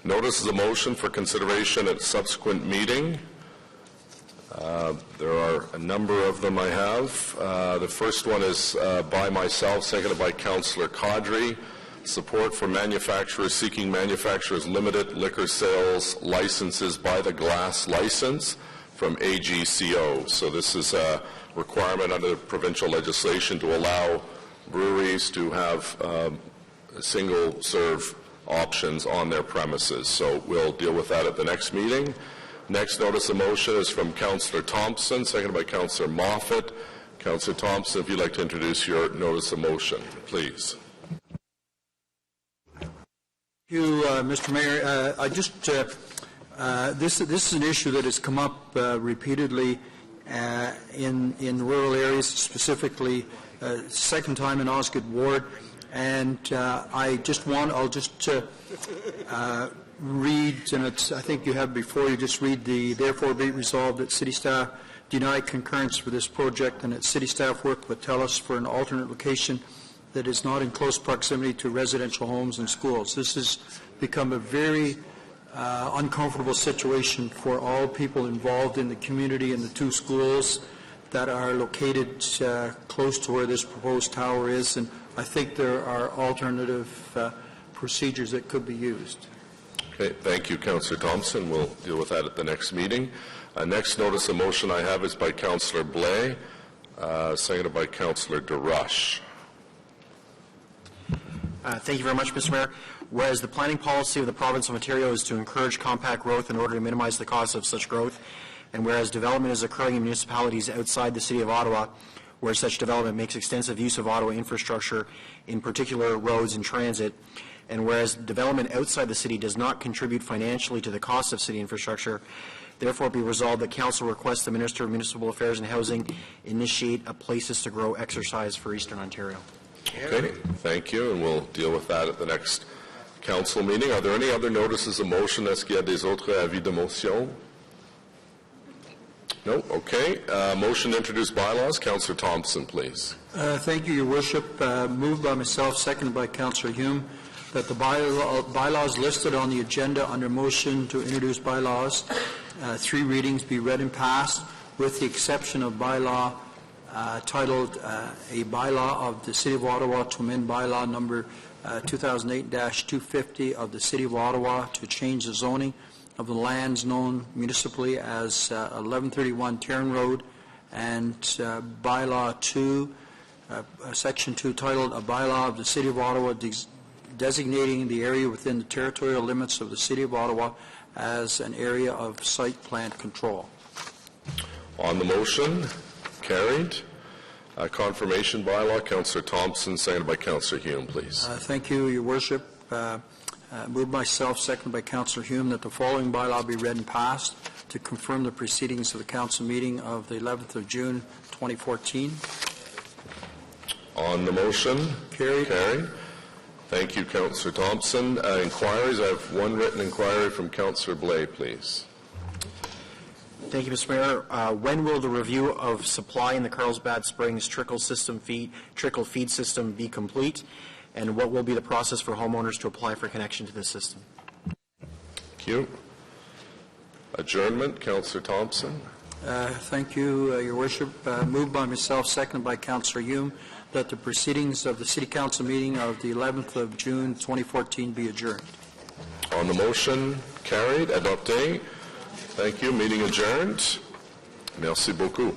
Notice of motion for consideration at subsequent meeting. There are a number of them I have. The first one is by myself, seconded by Councillor Caudry. Support for manufacturers seeking manufacturers limited liquor sales licenses by the glass license from AGCO. So this is a requirement under provincial legislation to allow breweries to have single serve options on their premises. So we'll deal with that at the next meeting. Next notice of motion is from Councillor Thompson, seconded by Councillor Moffat. Councillor Thompson, if you'd like to introduce your notice of motion, please. Thank you, Mr. Mayor. This is an issue that has come up repeatedly in rural areas, specifically second time in Osgood Ward, and I'll just read, and I think you have before you, just read the therefore be it resolved that city staff deny concurrence for this project and that city staff work with TELUS for an alternate location that is not in close proximity to residential homes and schools. This has become a very uncomfortable situation for all people involved in the community and the two schools that are located close to where this proposed tower is, and I think there are alternative procedures that could be used. Okay, thank you, Councillor Thompson. We'll deal with that at the next meeting. Next notice of motion I have is by Councillor Blais, seconded by Councillor DeRush. Thank you very much, Mr. Mayor. Whereas the planning policy of the province of Ontario is to encourage compact growth in order to minimize the cost of such growth, and whereas development is occurring in municipalities outside the City of Ottawa, where such development makes extensive use of Ottawa infrastructure, in particular roads and transit, and whereas development outside the city does not contribute financially to the cost of city infrastructure, therefore be resolved that Council requests the Minister of Municipal Affairs and Housing initiate a Places to Grow exercise for Eastern Ontario. Okay, thank you, and we'll deal with that at the next Council meeting. Are there any other notices of motion? Est-ce qu'il y a des autres avis de motion? No? Okay. Motion to introduce bylaws. Councillor Thompson, please. Thank you, Your Worship. Moved by myself, seconded by Councillor Hume, that the bylaws listed on the agenda under motion to introduce bylaws, 3 readings, be read and passed, with the exception of bylaw titled A Bylaw of the City of Ottawa to amend bylaw number 2008-250 of the City of Ottawa to change the zoning of the lands known municipally as 1131 Tarrant Road, and bylaw 2, section 2, titled A Bylaw of the City of Ottawa designating the area within the territorial limits of the City of Ottawa as an area of site plan control. On the motion, carried. Confirmation bylaw, Councillor Thompson, seconded by Councillor Hume, please. Thank you, Your Worship. Moved myself, seconded by Councillor Hume, that the following bylaw be read and passed to confirm the proceedings of the Council meeting of the 11th of June, 2014. On the motion, carried. Thank you, Councillor Thompson. Inquiries, I have one written inquiry from Councillor Blais, please. Thank you, Mr. Mayor. When will the review of supply in the Carlsbad Springs trickle feed system be complete, and what will be the process for homeowners to apply for connection to this system? Thank you. Adjournment, Councillor Thompson. Thank you, Your Worship. Moved by myself, seconded by Councillor Hume, that the proceedings of the City Council meeting of the 11th of June, 2014 be adjourned. On the motion, carried. Adopté. Thank you. Meeting adjourned. Merci beaucoup.